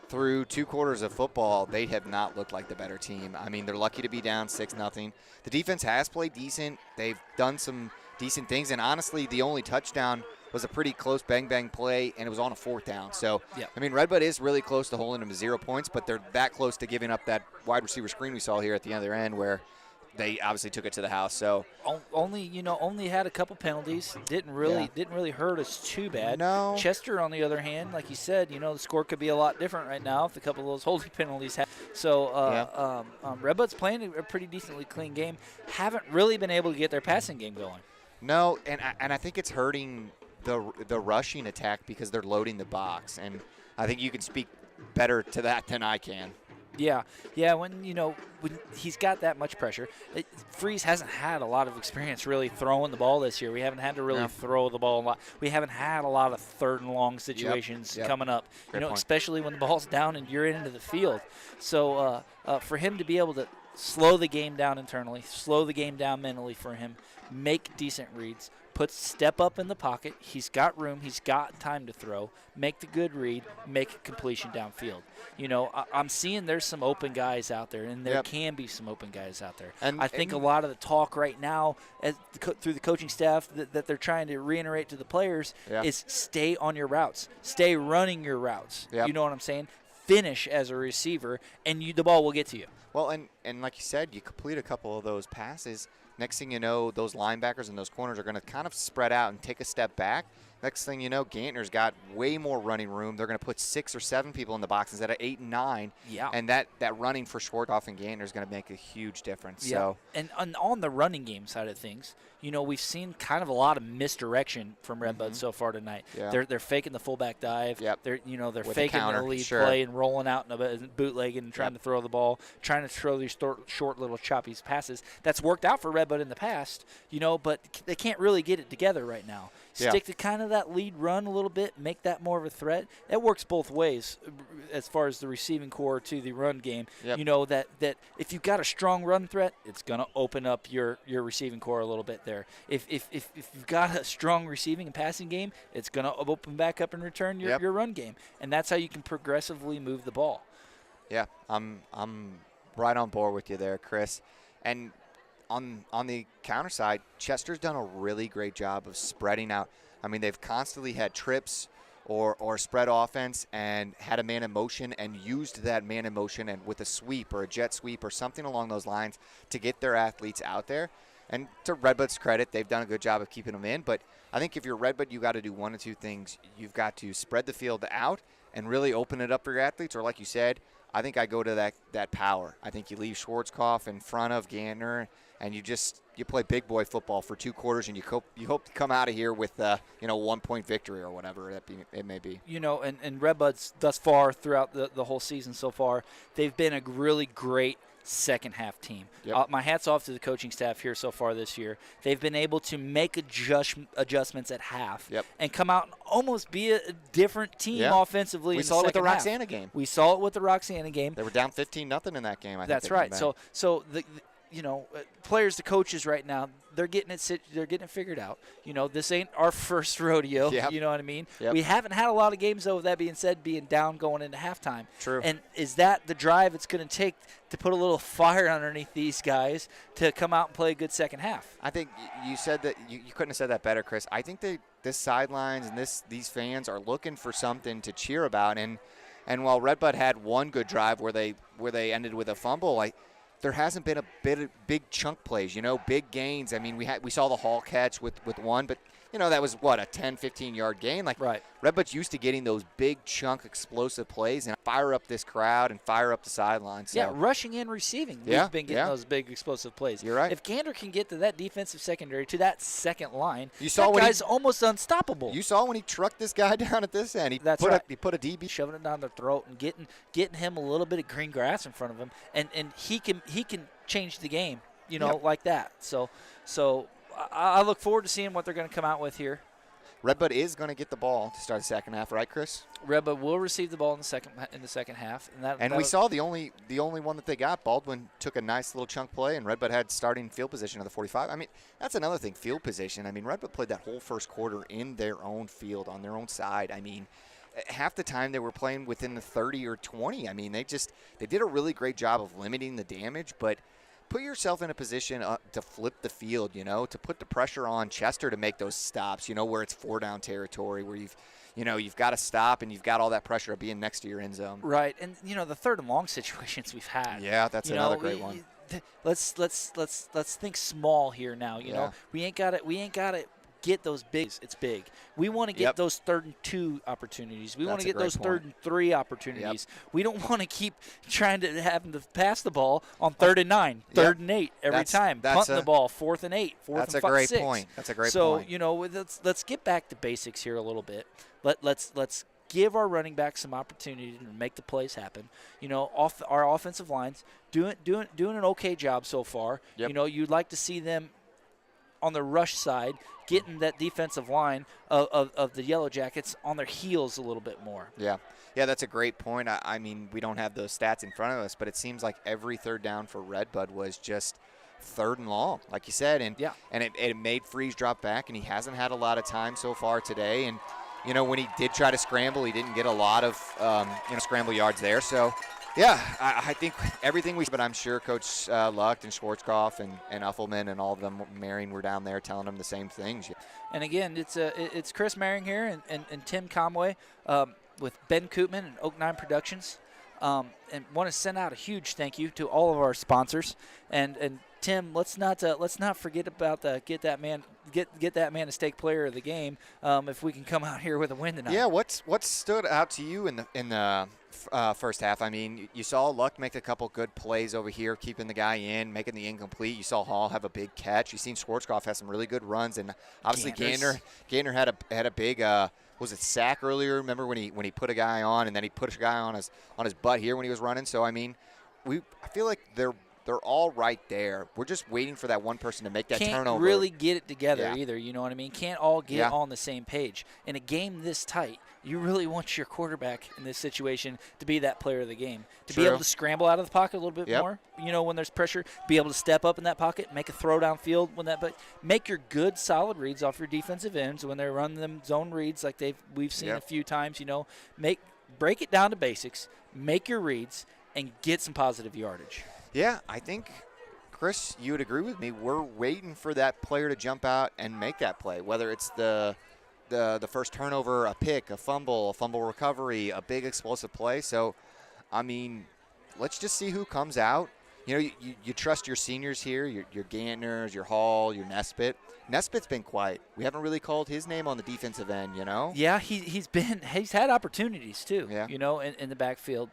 through 2 quarters of football, they have not looked like the better team. I mean, they're lucky to be down 6-0. The defense has played decent. They've done some decent things. And honestly, the only touchdown was a pretty close bang-bang play, and it was on a 4th down. So, yeah. I mean, Red Bud is really close to holding them to 0 points, but they're that close to giving up that wide receiver screen we saw here at the other end where they obviously took it to the house. So only had a couple penalties. Didn't really hurt us too bad. No. Chester, on the other hand, like you said, the score could be a lot different right now if a couple of those holding penalties happen. So Red Bud's playing a pretty decently clean game. Haven't really been able to get their passing game going. No, and I think it's hurting the rushing attack because they're loading the box, and I think you can speak better to that than I can. Yeah, when he's got that much pressure. Freeze hasn't had a lot of experience really throwing the ball this year. We haven't had to really throw the ball a lot. We haven't had a lot of 3rd and long situations coming up, Great point. especially when the ball's down and you're into the field. So for him to be able to slow the game down internally, slow the game down mentally for him, make decent reads, step up in the pocket. He's got room. He's got time to throw. Make the good read. Make a completion downfield. I'm seeing there's some open guys out there, and there can be some open guys out there. And I think a lot of the talk right now through the coaching staff that they're trying to reiterate to the players is stay on your routes. Stay running your routes. You know what I'm saying? Finish as a receiver, and the ball will get to you. Well, and like you said, you complete a couple of those passes. Next thing you know, those linebackers and those corners are going to kind of spread out and take a step back. Next thing you know, Gantner's got way more running room. They're going to put 6 or 7 people in the box instead of 8 and 9. Yeah. And that running for Schwarthoff and Gantner is going to make a huge difference. Yeah. So. And on the running game side of things, we've seen kind of a lot of misdirection from Red Bud so far tonight. Yeah. They're faking the fullback dive. Yep. They're With faking counter, the lead sure. play and rolling out and bootlegging and trying to throw the ball, trying to throw these short little choppy passes. That's worked out for Red Bud in the past, but they can't really get it together right now. Stick to kind of that lead run a little bit, make that more of a threat. It works both ways as far as the receiving core to the run game. Yep. That if you've got a strong run threat, it's going to open up your receiving core a little bit there. If you've got a strong receiving and passing game, it's going to open back up and return your run game. And that's how you can progressively move the ball. Yeah, I'm right on board with you there, Chris. And on the counter side, Chester's done a really great job of spreading out. I mean, they've constantly had trips or spread offense and had a man in motion and used that man in motion and with a sweep or a jet sweep or something along those lines to get their athletes out there. And to Red Bud's credit, they've done a good job of keeping them in. But I think if you're Red Bud, you got to do one of two things. You've got to spread the field out and really open it up for your athletes. Or like you said, I think I go to that power. I think you leave Schwarzkopf in front of Gantner, and you play big boy football for 2 quarters, and you hope to come out of here with 1-point victory or whatever it may be. And Red Buds thus far throughout the whole season so far, they've been a really great second half team. Yep. My hat's off to the coaching staff here so far this year. They've been able to make adjustments at half and come out and almost be a different team offensively. We saw it with the Roxana game. We saw it with the Roxana game. They were down 15-0 in that game. I think that's right. So the players, the coaches right now, they're getting it figured out. This ain't our first rodeo. Yep. You know what I mean? Yep. We haven't had a lot of games, though, with that being said, being down going into halftime. True. And is that the drive it's going to take to put a little fire underneath these guys to come out and play a good second half? I think you said that you couldn't have said that better, Chris. I think this sidelines and these fans are looking for something to cheer about. And while Red Bud had one good drive where they ended with a fumble, there hasn't been a bit of big chunk plays, big gains. I mean, we saw the Hall catch with one, but that was what, a 10, 15-yard gain. Right. Red Bud's used to getting those big chunk explosive plays and fire up this crowd and fire up the sidelines. So. Yeah, rushing and receiving. We've been getting those big explosive plays. You're right. If Gander can get to that defensive secondary, to that second line, that guy's almost unstoppable. You saw when he trucked this guy down at this end. He put a DB, shoving it down their throat and getting him a little bit of green grass in front of him, and he can change the game, like that. So I look forward to seeing what they're going to come out with here. Red Bud is going to get the ball to start the second half, right, Chris? Red Bud will receive the ball in the second half, and we saw the only one that they got. Baldwin took a nice little chunk play, and Red Bud had starting field position of the 45. I mean, that's another thing, field position. I mean, Red Bud played that whole first quarter in their own field on their own side. I mean, half the time they were playing within the 30 or 20. I mean, they did a really great job of limiting the damage, but put yourself in a position to flip the field, to put the pressure on Chester to make those stops, where it's 4-down territory, where you've got to stop and you've got all that pressure of being next to your end zone. Right, and the 3rd and long situations we've had. Yeah, that's another great one. Let's think small here now. We ain't got it. Get those bigs. It's big. We want to get those 3rd and 2 opportunities. We want to get those 3rd and 3 opportunities. We don't want to keep trying to having to pass the ball on 3rd and 9, 3rd and 8 every time. Punting the ball 4th and 8, 4th and 5, 6. That's a great point. So let's get back to basics here a little bit. Let's give our running back some opportunity to make the plays happen. You know, our offensive lines doing an okay job so far. Yep. You know, you'd like to see them on the rush side getting that defensive line of the Yellow Jackets on their heels a little bit more. Yeah. Yeah, that's a great point. I mean, we don't have those stats in front of us, but it seems like every third down for Red Bud was just third and long, like you said. And it made Freeze drop back, and he hasn't had a lot of time so far today. And, you know, when he did try to scramble, he didn't get a lot of, scramble yards there. So, yeah, I think everything but I'm sure Coach Lucht and Schwarzkopf and Uffelman and all of them, Marion, were down there telling them the same things. And, again, it's Chris Marion here and Tim Conway with Ben Koopman and Oak 9 Productions. And want to send out a huge thank you to all of our sponsors. And Tim, let's not forget about get that man a stake player of the game. If we can come out here with a win tonight. Yeah, what stood out to you in the first half? I mean, you saw Luck make a couple good plays over here, keeping the guy in, making the incomplete. You saw Hall have a big catch. You seen Schwarzkopf have some really good runs, and obviously Gaynor had a big. Was it sack earlier? Remember when he put a guy on, and then he put a guy on his butt here when he was running. So I mean, I feel like they're all right there. We're just waiting for that one person to make that turnover. Can't really get it together either. You know what I mean? Can't all get on the same page. In a game this tight, you really want your quarterback in this situation to be that player of the game, to be able to scramble out of the pocket a little bit more. You know, when there's pressure, be able to step up in that pocket, make a throw downfield but make your good solid reads off your defensive ends when they run them zone reads like we've seen a few times. You know, break it down to basics, make your reads, and get some positive yardage. Yeah, I think, Chris, you would agree with me. We're waiting for that player to jump out and make that play, whether it's the first turnover, a pick, a fumble recovery, a big explosive play. So, I mean, let's just see who comes out. You know, you trust your seniors here, your Gantners, your Hall, your Nesbitt. Nesbitt's been quiet. We haven't really called his name on the defensive end, you know? Yeah, he's had opportunities too, you know, in the backfield.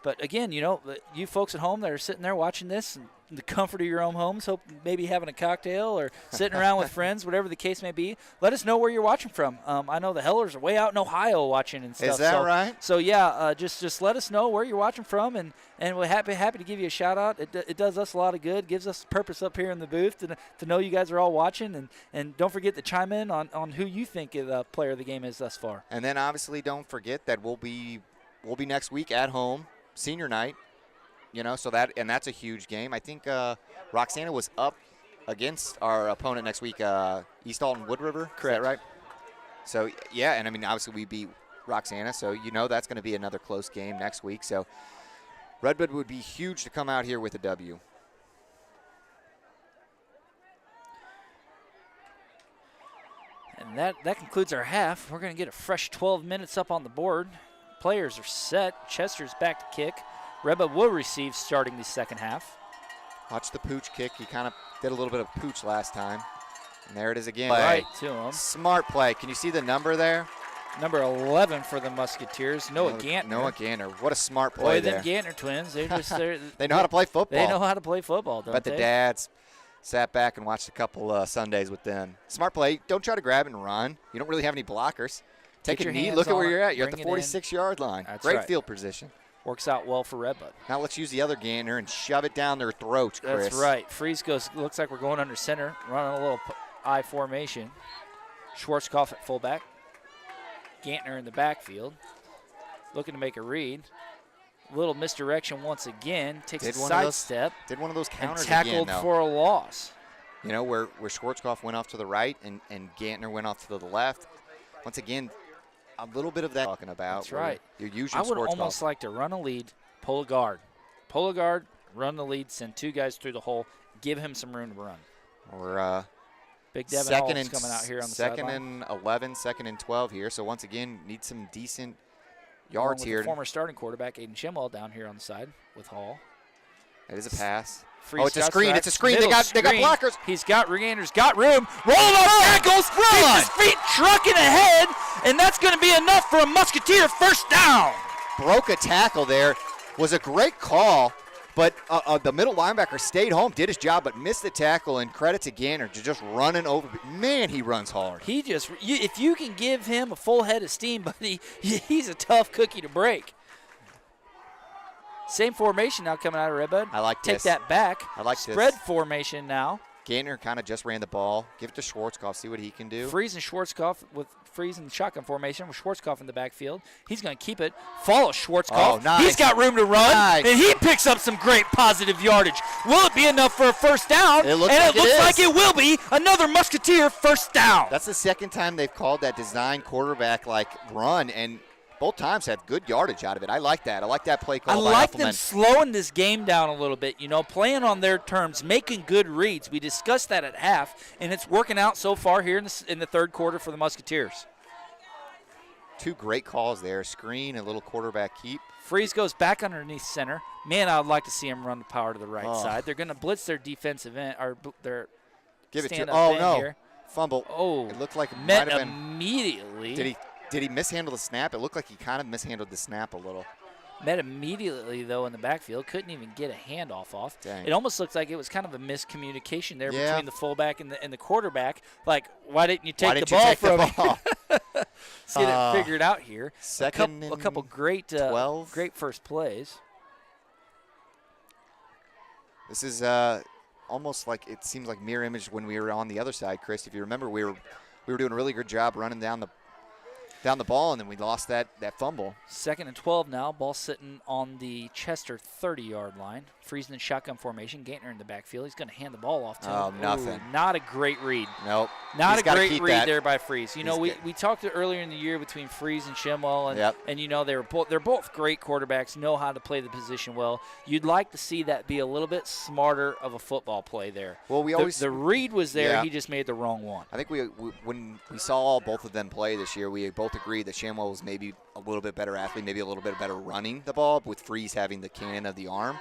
But again, you know, you folks at home that are sitting there watching this in the comfort of your own homes, hope maybe having a cocktail or sitting around with friends, whatever the case may be, let us know where you're watching from. I know the Hellers are way out in Ohio watching and stuff. Is that right? So yeah, just let us know where you're watching from, and we're happy to give you a shout out. It does us a lot of good, gives us purpose up here in the booth to know you guys are all watching, and don't forget to chime in on who you think the player of the game is thus far. And then obviously don't forget that we'll be next week at home. Senior night, you know, that's a huge game. I think Roxana was up against our opponent next week, East Alton Wood River. Correct. Is that right? So, yeah, and I mean, obviously we beat Roxana, so you know that's going to be another close game next week. So Redbud would be huge to come out here with a W. And that concludes our half. We're going to get a fresh 12 minutes up on the board. Players are set. Chester's back to kick. Red Bud will receive starting the second half. Watch the pooch kick. He kind of did a little bit of pooch last time. And there it is again. Right to him. Smart play. Can you see the number there? Number 11 for the Musketeers, Noah Gantner. Noah Gantner. What a smart play there. Boy, them Gantner twins, they know how to play football. They know how to play football, don't they? But the dads sat back and watched a couple Sundays with them. Smart play. Don't try to grab and run. You don't really have any blockers. Take a knee. Look at where you're at. You're at the 46-yard line. That's Great right. field position. Works out well for Red Bud. Now let's use the other Gantner and shove it down their throats, Chris. That's right. Freeze looks like we're going under center, running a little I formation. Schwarzkopf at fullback. Gantner in the backfield, looking to make a read. Little misdirection once again. Takes a side step. Did one of those counters and tackled again, for a loss. You know, where Schwarzkopf went off to the right and Gantner went off to the left. Once again, a little bit of that talking about. That's right. You're using I would Schwarzkopf. almost like to run a lead, pull a guard. Pull a guard, run the lead, send two guys through the hole, give him some room to run. Or Big Devin Hall's coming out here on the second sideline. and 11, second and 12 here. So once again, need some decent yards here. Former starting quarterback Aiden Shimwell down here on the side with Hall. That is a pass. Free it's a screen. It's a screen. They got blockers. He's got Regander's got room. Rolling off tackles. Keeps his feet trucking ahead, and that's going to be enough for a Musketeer first down. Broke a tackle there. Was a great call But the middle linebacker stayed home, did his job, but missed the tackle, and credit to Ganner to just running over. Man, he runs hard. He just – if you can give him a full head of steam, buddy, he's a tough cookie to break. Same formation now coming out of Red Bud. I like this. Take that back. I like Spread this. formation now. Ganner kind of just ran the ball. Give it to Schwarzkopf, see what he can do. Freeze and Schwarzkopf with Freeze in shotgun formation with Schwarzkopf in the backfield. He's going to keep it. Follow Schwarzkopf. Oh, nice. He's got room to run, nice. and he picks up some great positive yardage. Will it be enough for a first down? It looks like it will be. Another Musketeer first down. That's the second time they've called that design quarterback like run, and both times have good yardage out of it. I like that. I like that play call. I like them slowing this game down a little bit, playing on their terms, making good reads. We discussed that at half, and it's working out so far here in the third quarter for the Musketeers. Two great calls there, screen, a little quarterback keep. Freeze goes back underneath center. Man, I would like to see him run the power to the right side. They're going to blitz their defensive end, or their stand-up end here. Fumble. Oh, it looked like it met might have been. Immediately. Did he mishandle the snap? It looked like he kind of mishandled the snap a little. Met immediately, though, in the backfield. Couldn't even get a handoff off. Dang. It almost looks like it was kind of a miscommunication there between the fullback and the quarterback. Like, why didn't you take the ball from him? Let's get it figured out here. A couple great first plays. This is almost like it seems like mirror image when we were on the other side, Chris. If you remember, we were doing a really good job running down the ball, and then we lost that fumble. 2nd and 12 now. Ball sitting on the Chester 30-yard line. Freezing in shotgun formation. Gaitner in the backfield. He's going to hand the ball off to him. Oh, nothing. Ooh, not a great read. Nope. Not a great read there by Freeze. We talked earlier in the year between Freeze and Shimwell, and they're both great quarterbacks, know how to play the position well. You'd like to see that be a little bit smarter of a football play there. Well, the read was there. Yeah. He just made the wrong one. I think when we saw both of them play this year, we both agreed that Shimwell was maybe a little bit better athlete, maybe a little bit better running the ball, with Freeze having the cannon of the arm.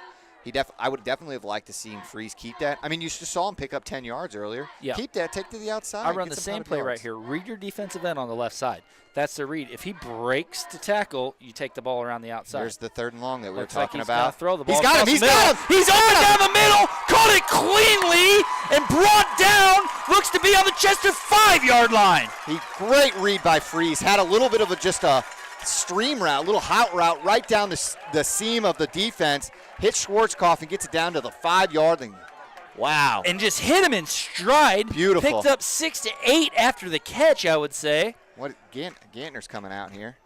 I would definitely have liked to see Freeze keep that. I mean, you just saw him pick up 10 yards earlier. Yeah. Keep that, take to the outside. I run the same play right here. Read your defensive end on the left side. That's the read. If he breaks to tackle, you take the ball around the outside. There's the 3rd and long that we were talking about. about. Throw the ball. He's got him. He's open down the middle. Caught it cleanly and brought down. Looks to be on the Chester 5-yard line. Great read by Freeze. Had a little bit of just a stream route, a little hot route right down the seam of the defense. Hit Schwarzkopf and gets it down to the 5-yard line. Wow. And just hit him in stride. Beautiful. Picked up 6 to 8 after the catch, I would say. Gantner's coming out here.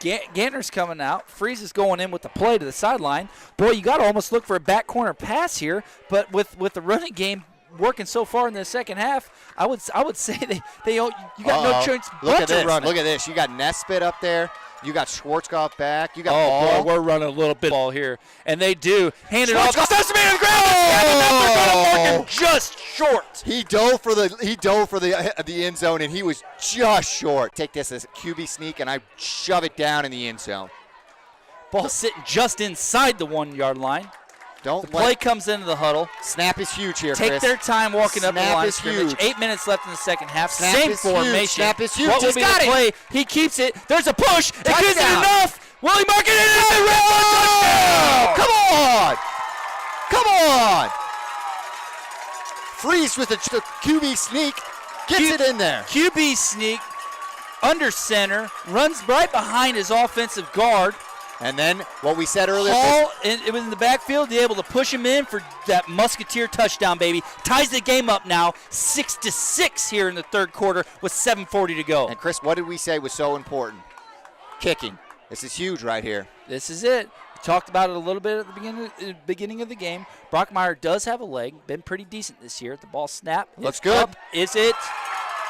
Gantner's coming out. Freeze is going in with the play to the sideline. Boy, you got to almost look for a back corner pass here. But with the running game working so far in the second half, I would say you got no choice but to run it. Look at this. You got Nesbitt up there. You got Schwarzkopf back. You got Ball. Boy, we're running a little bit ball here. And they do. Hand it off. Sesame on the ground. Just short. He dove for the end zone, and he was just short. Take this as a QB sneak, and I shove it down in the end zone. Ball sitting just inside the 1-yard line. The play comes into the huddle. Snap is huge here, Take Chris. their time walking up the line of scrimmage. Huge. 8 minutes left in the second half. Snap Same is formation. Huge. Snap is huge. What will be the play? He keeps it. There's a push. It isn't enough. Will he mark it in? Touchdown! Come on! Freeze with the QB sneak. Gets it in there. QB sneak under center. Runs right behind his offensive guard. And then what we said earlier. Hall, it was in the backfield, able to push him in for that Musketeer touchdown, baby. Ties the game up now, 6-6 here in the third quarter with 7:40 to go. And Chris, what did we say was so important? Kicking. This is huge right here. This is it. We talked about it a little bit at the beginning of the game. Brockmeyer does have a leg. Been pretty decent this year. The ball snap. Looks good. Is it?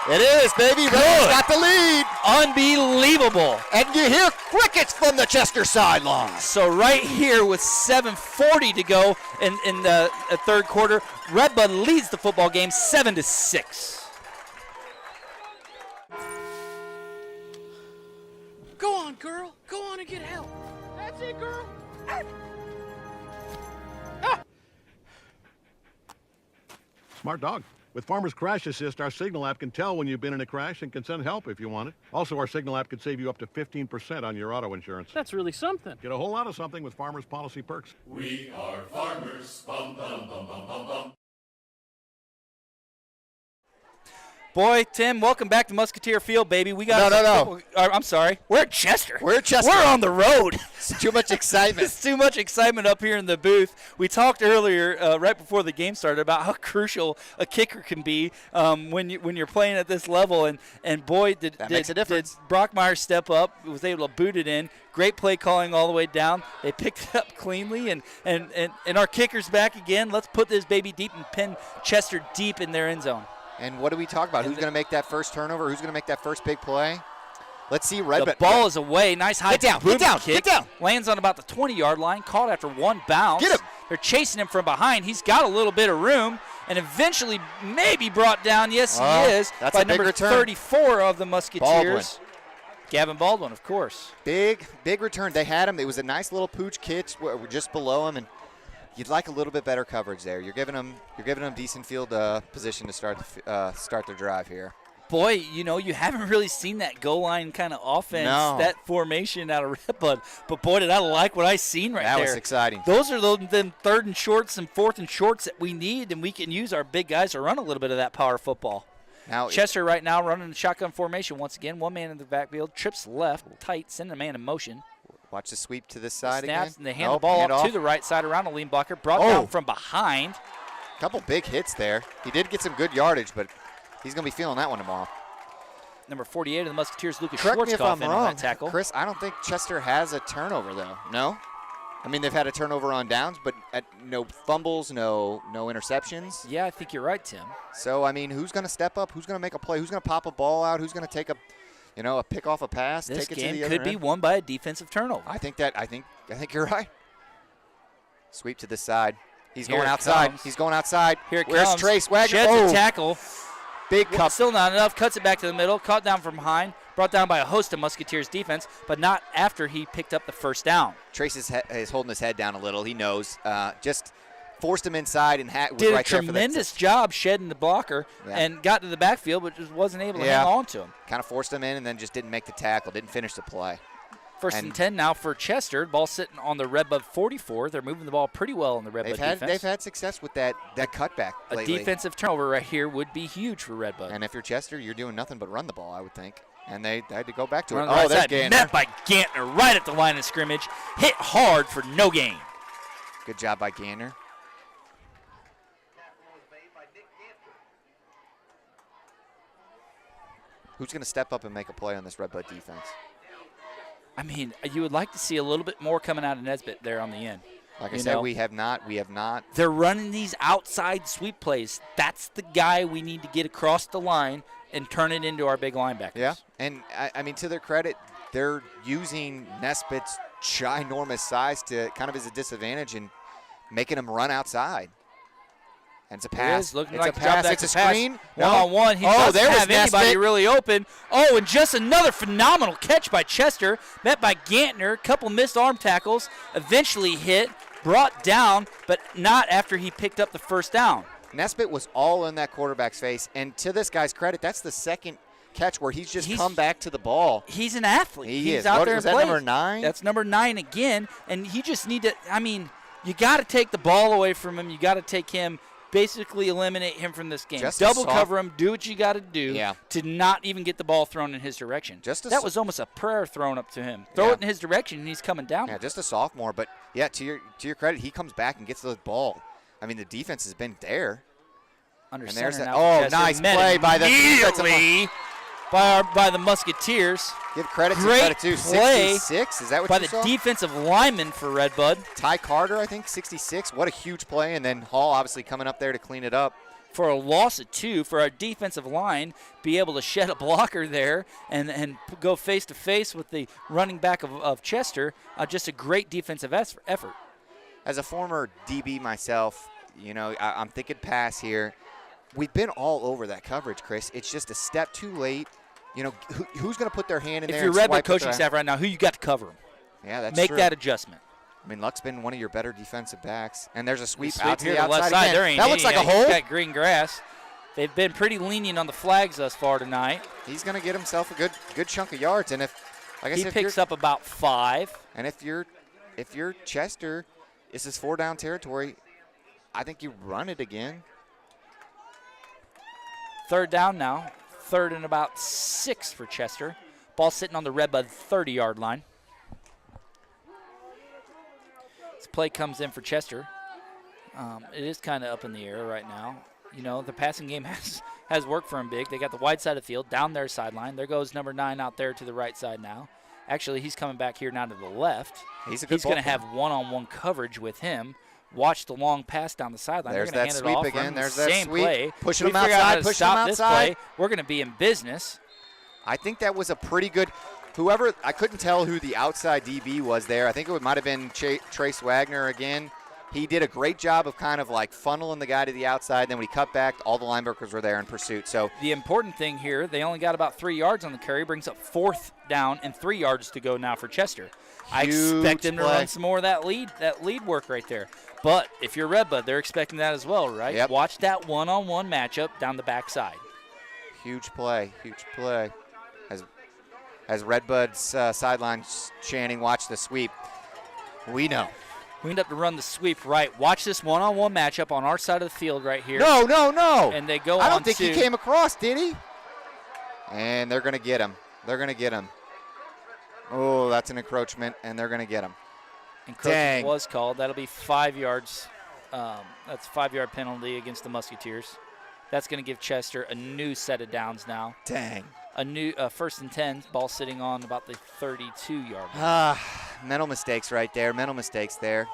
It is, baby. Red's got the lead. Unbelievable. And you hear crickets from the Chester sideline. So right here with 7:40 to go in the third quarter, Red Bud leads the football game 7-6. Go on, girl. Go on and get help. That's it, girl. Smart dog. With Farmers Crash Assist, our Signal app can tell when you've been in a crash and can send help if you want it. Also, our Signal app could save you up to 15% on your auto insurance. That's really something. Get a whole lot of something with Farmers Policy Perks. We are farmers. Bum, bum, bum, bum, bum, bum. Boy, Tim, welcome back to Musketeer Field, baby. We got No. I'm sorry. We're at Chester. We're at Chester. We're on the road. It's too much excitement. It's too much excitement up here in the booth. We talked earlier, right before the game started, about how crucial a kicker can be when you're playing at this level. And boy, did Brockmeyer step up, was able to boot it in. Great play calling all the way down. They picked it up cleanly, and our kicker's back again. Let's put this baby deep and pin Chester deep in their end zone. And what do we talk about? Who's going to make that first turnover? Who's going to make that first big play? Let's see. Red Bud. The ball is away. Nice high Get down. Lands on about the 20-yard line. Caught after one bounce. Get him. They're chasing him from behind. He's got a little bit of room and eventually maybe brought down. Yes, he is. That's by a big number return. 34 of the Musketeers. Baldwin. Gavin Baldwin, of course. Big return. They had him. It was a nice little pooch catch just below him, and you'd like a little bit better coverage there. You're giving them decent field position to start their drive here. Boy, you haven't really seen that goal line kind of offense, that formation out of Red Bud. But boy, did I like what I seen right there. That was exciting. Those are them third and shorts and fourth and shorts that we need, and we can use our big guys to run a little bit of that power football. Now Chester right now running the shotgun formation once again. One man in the backfield, trips left, tight, sending a man in motion. Watch the sweep to this side Snaps, again. and they hand the ball up to the right side around the lean blocker. Brought down from behind. Couple big hits there. He did get some good yardage, but he's going to be feeling that one tomorrow. Number 48 of the Musketeers, Lucas Correct me if Schwarzkopf I'm in wrong, on that tackle. Chris, I don't think Chester has a turnover, though. No? I mean, they've had a turnover on downs, but no fumbles, no interceptions. Yeah, I think you're right, Tim. So, I mean, who's going to step up? Who's going to make a play? Who's going to pop a ball out? Who's going to take a pick off a pass? This take it game to the other could be end? won by a defensive turnover. I think you're right. Sweep to the side. He's Here going it outside. comes. He's going outside. Here it Where's comes. Trace Wagner? Sheds a tackle. Big cup. Still not enough. Cuts it back to the middle. Caught down from behind. Brought down by a host of Musketeers defense, but not after he picked up the first down. Trace is holding his head down a little. He knows. Just forced him inside and was Did right a there for that. tremendous job shedding the blocker and got to the backfield, but just wasn't able to hang on to him. Kind of forced him in and then just didn't make the tackle. Didn't finish the play. First and 10 now for Chester. Ball sitting on the Red Bud 44. They're moving the ball pretty well in the Red Bud defense. They've had success with that cutback lately. A defensive turnover right here would be huge for Red Bud. And if you're Chester, you're doing nothing but run the ball, I would think. And they had to go back to Run it. the right There's side. Gantner. Met by Gantner right at the line of scrimmage. Hit hard for no gain. Good job by Gantner. Who's going to step up and make a play on this Red Bud defense? I mean, you would like to see a little bit more coming out of Nesbitt there on the end. Like I said, we have not. They're running these outside sweep plays. That's the guy we need to get across the line and turn it into our big linebackers. Yeah, and I mean, to their credit, they're using Nesbitt's ginormous size to kind of as a disadvantage and making him run outside. And it's a pass. It is looking it's like a pass. It's a screen. One-on-one. He doesn't there was have anybody Nesbitt. really open. Oh, and just another phenomenal catch by Chester. Met by Gantner. Couple missed arm tackles. Eventually hit. Brought down, but not after he picked up the first down. Nesbitt was all in that quarterback's face. And to this guy's credit, that's the second catch where he's come back to the ball. He's an athlete. He's out there was and that plays. number 9? That's number 9 again. And he just need to, you got to take the ball away from him. You got to take him, basically eliminate him from this game. Double cover him, do what you got to do to not even get the ball thrown in his direction. That was almost a prayer thrown up to him. Throw it in his direction, and he's coming down. Yeah, just a sophomore. But, yeah, to your credit, he comes back and gets the ball. I mean, the defense has been there. Under and center there's that. now. Oh, nice play by the immediately by the Musketeers. Give credit Great to credit too. play 66. Is that what by you the saw? defensive lineman for Red Bud. Ty Carter, I think, 66. What a huge play. And then Hall obviously coming up there to clean it up. For a loss of 2, for our defensive line, be able to shed a blocker there and go face-to-face with the running back of Chester. Just a great defensive effort. As a former DB myself, I'm thinking pass here. We've been all over that coverage, Chris. It's just a step too late. Who's going to put their hand in there? If you're Red Bud coaching staff right now, who you got to cover them? Yeah, that's Make true. that adjustment. I mean, Luck's been one of your better defensive backs. And there's a sweep Sweep out to here the outside left side. again. There ain't that looks like a hole. Got green grass. They've been pretty lenient on the flags thus far tonight. He's going to get himself a good chunk of yards, and if, like I said, he picks up about 5. And if you're Chester, this is 4-down territory. I think you run it again. 3rd down now. 3rd and about 6 for Chester. Ball sitting on the Red Bud 30-yard line. This play comes in for Chester. It is kind of up in the air right now. You know, the passing game has worked for him big. They got the wide side of the field, down their sideline. There goes number 9 out there to the right side now. Actually, he's coming back here now to the left. He's going to have one-on-one coverage with him. Watch the long pass down the sideline. There's They're that going to hand sweep it off again. for There's the that same sweep. play. Pushing We him figure out how outside, to pushing stop him this outside. play. We're going to be in business. I think that was a pretty good – I couldn't tell who the outside DB was there. I think it might have been Trace Wagner again. He did a great job of kind of like funneling the guy to the outside. Then when he cut back, all the linebackers were there in pursuit. So the important thing here, they only got about 3 yards on the carry, brings up 4th down and 3 yards to go now for Chester. I expect them to run some more of that lead work right there. But if you're Red Bud, they're expecting that as well, right? Yep. Watch that one-on-one matchup down the backside. Huge play. As Red Bud's sideline chanting, watch the sweep. We know. We end up to run the sweep right. Watch this one-on-one matchup on our side of the field right here. No. And they go on I don't think to, he came across, did he? And they're going to get him. Oh, that's an encroachment, and they're going to get him. Encroachment was called. That'll be 5 yards. That's a 5-yard penalty against the Musketeers. That's going to give Chester a new set of downs now. Dang. A new 1st and 10, ball sitting on about the 32-yard line. Mental mistakes right there.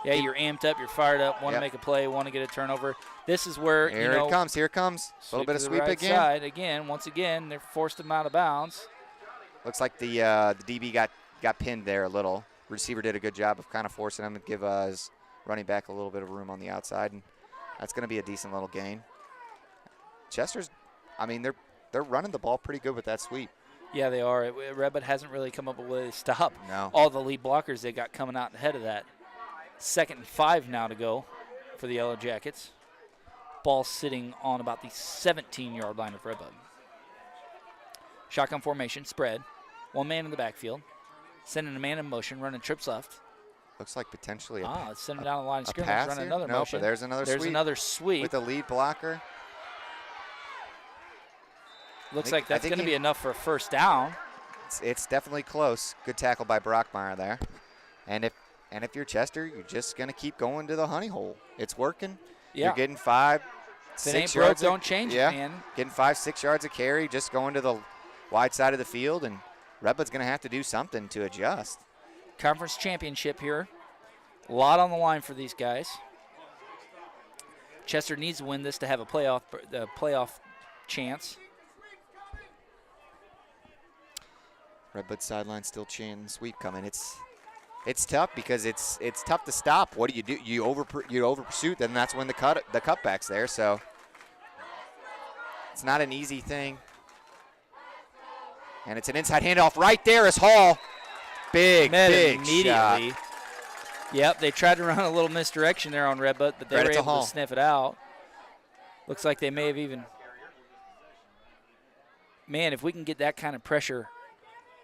Yeah, you're amped up, you're fired up, want to make a play, want to get a turnover. This is where, Here it comes. A little bit of sweep right again. Side. Again, once again, they're forced him out of bounds. Looks like the DB got pinned there a little. Receiver did a good job of kind of forcing him to give his running back a little bit of room on the outside, and that's going to be a decent little gain. Chester's, they're running the ball pretty good with that sweep. Yeah, they are. Red Bud hasn't really come up with a way to stop No. all the lead blockers they got coming out ahead of that. 2nd and 5 now to go for the Yellow Jackets. Ball sitting on about the 17-yard line of Red Bud. Shotgun formation, spread. 1 man in the backfield. Sending a man in motion, running trips left. Looks like potentially it's sending down the line of scrimmage, pass running here? another No, motion. but there's another sweep. With the lead blocker. Looks like that's going to be enough for a 1st down. It's definitely close. Good tackle by Brockmeyer there. And if you're Chester, you're just going to keep going to the honey hole. It's working. Yeah. You're getting 5, 6 yards. Broke, don't change it, man. Getting 5, 6 yards of carry, just going to the wide side of the field, and Red Bud's going to have to do something to adjust. Conference championship here. A lot on the line for these guys. Chester needs to win this to have a playoff chance. Red Bud sideline still chanting sweep coming. It's tough because it's tough to stop. What do? You over pursuit, then that's when the cutback's there. So it's not an easy thing. And it's an inside handoff right there is Hall. Big immediately. Shot. Yep, they tried to run a little misdirection there on Red Bud, but they were able to sniff it out. Looks like they may have even. Man, if we can get that kind of pressure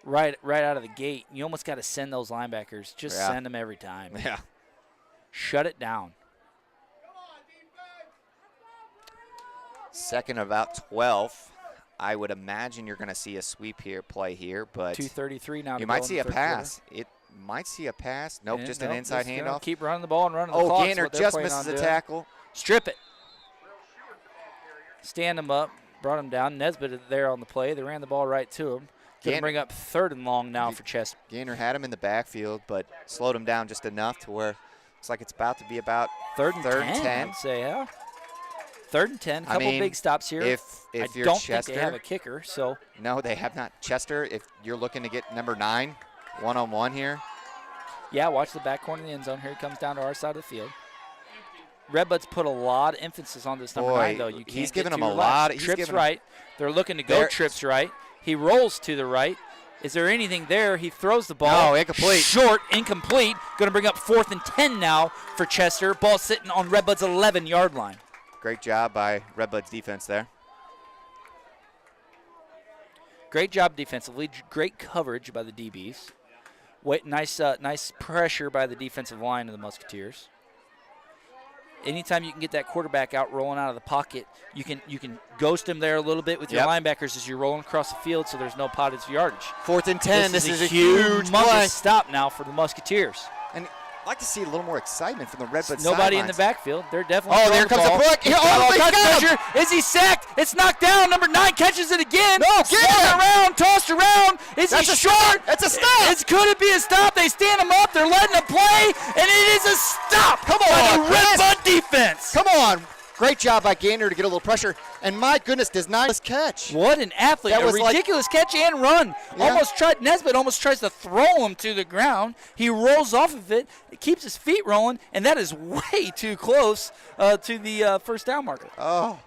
right out of the gate, you almost got to send those linebackers. Just send them every time. Yeah. Shut it down. 2nd about 12. I would imagine you're going to see a sweep play here, but 2:33 now. You might see a pass. It might see a pass. Nope, just an inside handoff. Keep running the ball and running the clock. Gainer just misses a tackle. Strip it. Stand him up. Brought him down. Nesbitt there on the play. They ran the ball right to him. Going to bring up 3rd and long now for Chester. Gainer had him in the backfield, but slowed him down just enough to where looks like it's about to be about 3rd and 10. I'd say, yeah. 3rd and 10. Couple big stops here. If I you're don't Chester, think they have a kicker, so. No, they have not. Chester, if you're looking to get number 9 one-on-one here. Yeah, watch the back corner of the end zone. Here he comes down to our side of the field. Red Bud's put a lot of emphasis on this number 9, though. You can't he's giving get him too a relaxed. lot. He's Trips right. They're looking to go trips right. He rolls to the right. Is there anything there? He throws the ball. No, incomplete. Short, incomplete. Going to bring up 4th and 10 now for Chester. Ball sitting on Red Bud's 11-yard line. Great job by Red Bud's defense there. Great job defensively. Great coverage by the DBs. Nice pressure by the defensive line of the Musketeers. Anytime you can get that quarterback out rolling out of the pocket, you can ghost him there a little bit with your linebackers as you're rolling across the field, so there's no pottage yardage. 4th and 10. This is a huge humongous play. stop now for the Musketeers. And I'd like to see a little more excitement from the Red Bud Nobody sidelines. in the backfield. They're definitely. Oh, there comes the block. They got him. Is he sacked? It's knocked down. Number 9 catches it again. No, get him. Around, tossed around. Is he short? That's a stop. Could it be a stop? They stand him up. They're letting him play, and it is a stop. Come on, by the Red Chris. Bud defense. Come on. Great job by Gander to get a little pressure. And my goodness, does not catch. What an athlete. That a was ridiculous catch and run. Yeah. Nesbitt almost tries to throw him to the ground. He rolls off of it, keeps his feet rolling, and that is way too close to the first down marker. Oh.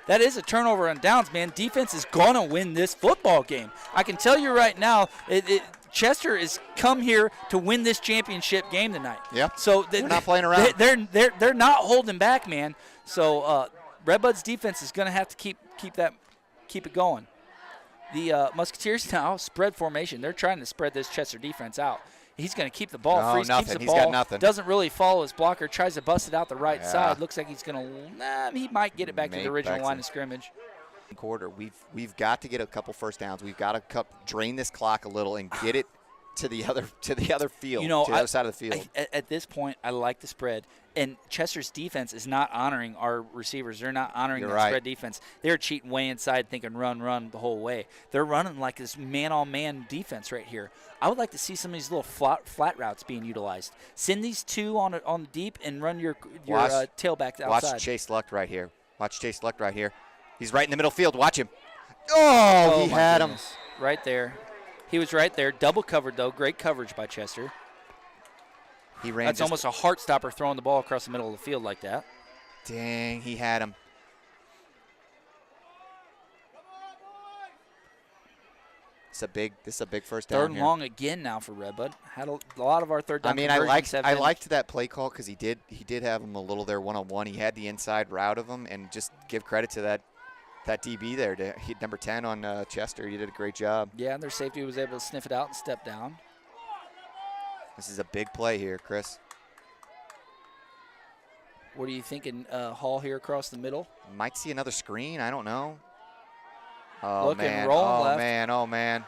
That is a turnover on downs, man. Defense is going to win this football game. I can tell you right now, Chester has come here to win this championship game tonight. Yeah. So they're not playing around. They're not holding back, man. So Red Bud's defense is going to have to keep it going. The Musketeers now spread formation. They're trying to spread this Chester defense out. He's going to keep the ball. No, Freeze nothing. keeps the He's ball. got nothing. Doesn't really follow his blocker. Tries to bust it out the right side. Looks like he's going to. He might get it back to the original line of scrimmage. Quarter. We've got to get a couple first downs. We've got to drain this clock a little and get it to the other field. You know, to the other side of the field. At this point, I like the spread. And Chester's defense is not honoring our receivers. They're not honoring the spread defense. They're cheating way inside, thinking run the whole way. They're running like this man-on-man defense right here. I would like to see some of these little flat routes being utilized. Send these 2 on the deep and run your tailback outside. Watch Chase Luck right here. He's right in the middle field. Watch him. Oh, he had him. Right there. He was right there. Double covered, though. Great coverage by Chester. He ran. That's almost a heart stopper throwing the ball across the middle of the field like that. Dang, he had him. This is a big first down. 3rd and long again now for Red Bud. Had a lot of our third down. I mean, I liked that play call because he did have him a little there one-on-one. He had the inside route of him, and just give credit to that DB there. Number 10 on Chester. He did a great job. Yeah, and their safety was able to sniff it out and step down. This is a big play here, Chris. What are you thinking, Hall here across the middle? Might see another screen. I don't know. Oh, Looking, man. rolling left. Man.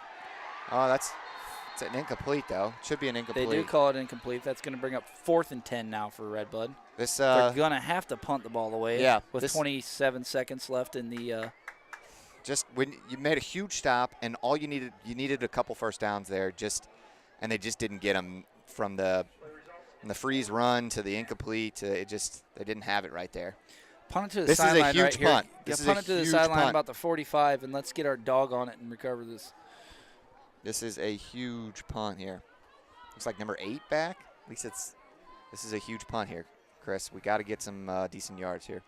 Oh, it's an incomplete, though. Should be an incomplete. They do call it incomplete. That's going to bring up 4th and 10 now for Red Bud. They're going to have to punt the ball away. Yeah, with 27 seconds left in the. Just when you made a huge stop, and all you needed a couple first downs there, and they just didn't get them from the freeze run to the incomplete. They didn't have it right there. Punt it to the sideline right here. This is a huge punt. Yeah, punt it to the sideline about the 45, and let's get our dog on it and recover this. This is a huge punt here. Looks like number 8 back. At least this is a huge punt here, Chris. We got to get some decent yards here.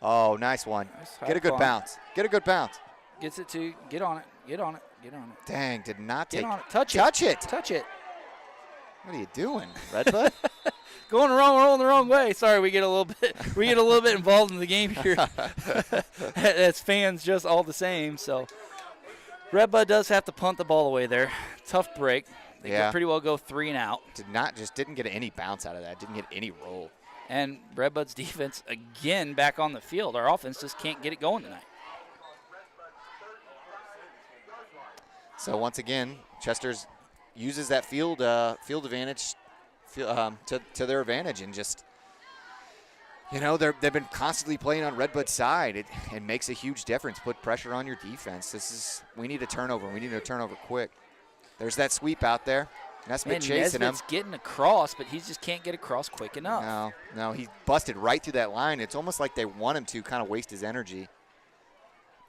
Oh, nice one. Nice Get a good bounce. Gets it to get on it. Dang, did not take. Get on it. Touch it. What are you doing, Red Bud? Rolling the wrong way. Sorry, we get a little bit involved in the game here. As fans, just all the same. So, Red Bud does have to punt the ball away there. Tough break. They could pretty well go 3 and out. Didn't get any bounce out of that. Didn't get any roll. And Red Bud's defense again back on the field. Our offense just can't get it going tonight. So once again, Chester's uses that field advantage to their advantage, and just they've been constantly playing on Red Bud's side. It makes a huge difference. Put pressure on your defense. We need a turnover. We need a turnover quick. There's that sweep out there. Nesbitt chasing him. Nesbitt's getting across, but he just can't get across quick enough. No, he busted right through that line. It's almost like they want him to kind of waste his energy.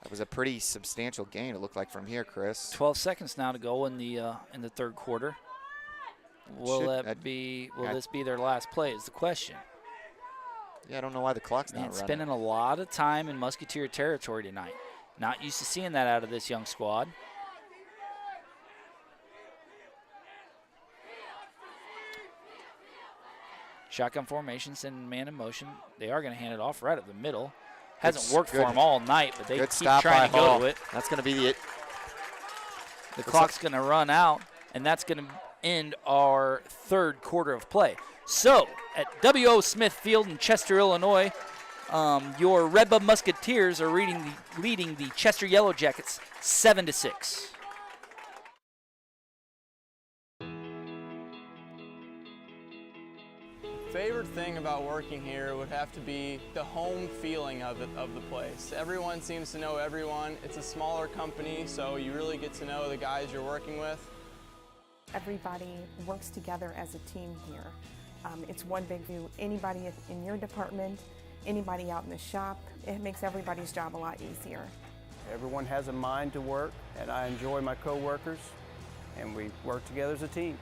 That was a pretty substantial gain, it looked like, from here, Chris. 12 seconds now to go in the third quarter. Will this be their last play is the question. Yeah, I don't know why the clock's not running. Spending a lot of time in Musketeer territory tonight. Not used to seeing that out of this young squad. Shotgun formation, sending man in motion. They are going to hand it off right up the middle. Hasn't worked for them all night, but they good keep stop trying by to Hall. go to it. That's going to be it. The clock's going to run out, and that's going to end our third quarter of play. So, at W.O. Smith Field in Chester, Illinois, your Red Bud Musketeers are leading the Chester Yellow Jackets 7-6. Favorite thing about working here would have to be the home feeling of the place. Everyone seems to know everyone. It's a smaller company, so you really get to know the guys you're working with. Everybody works together as a team here. It's one big view. Anybody in your department, anybody out in the shop, it makes everybody's job a lot easier. Everyone has a mind to work, and I enjoy my co-workers, and we work together as a team.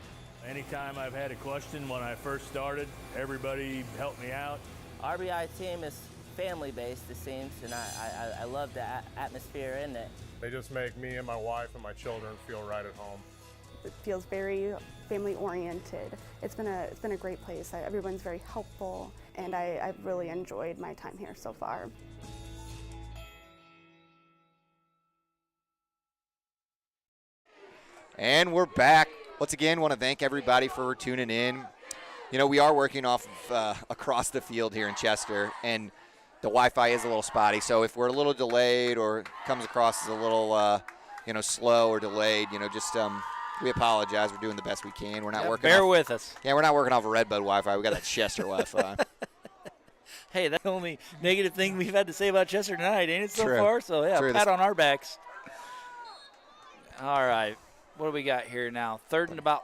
Anytime I've had a question when I first started, everybody helped me out. RBI team is family-based, it seems, and I love the atmosphere in it. They just make me and my wife and my children feel right at home. It feels very family-oriented. It's been a great place. Everyone's very helpful, and I've really enjoyed my time here so far. And we're back. Once again, want to thank everybody for tuning in. You know, we are working off of across the field here in Chester, and the Wi-Fi is a little spotty. So if we're a little delayed or comes across as a little, slow or delayed, just we apologize. We're doing the best we can. We're not working. Bear with us. Yeah, we're not working off of Red Bud Wi-Fi. We got that Chester Wi-Fi. Hey, that's the only negative thing we've had to say about Chester tonight, ain't it, so True. far? So, yeah, True. pat on our backs. All right. What do we got here now? Third and about,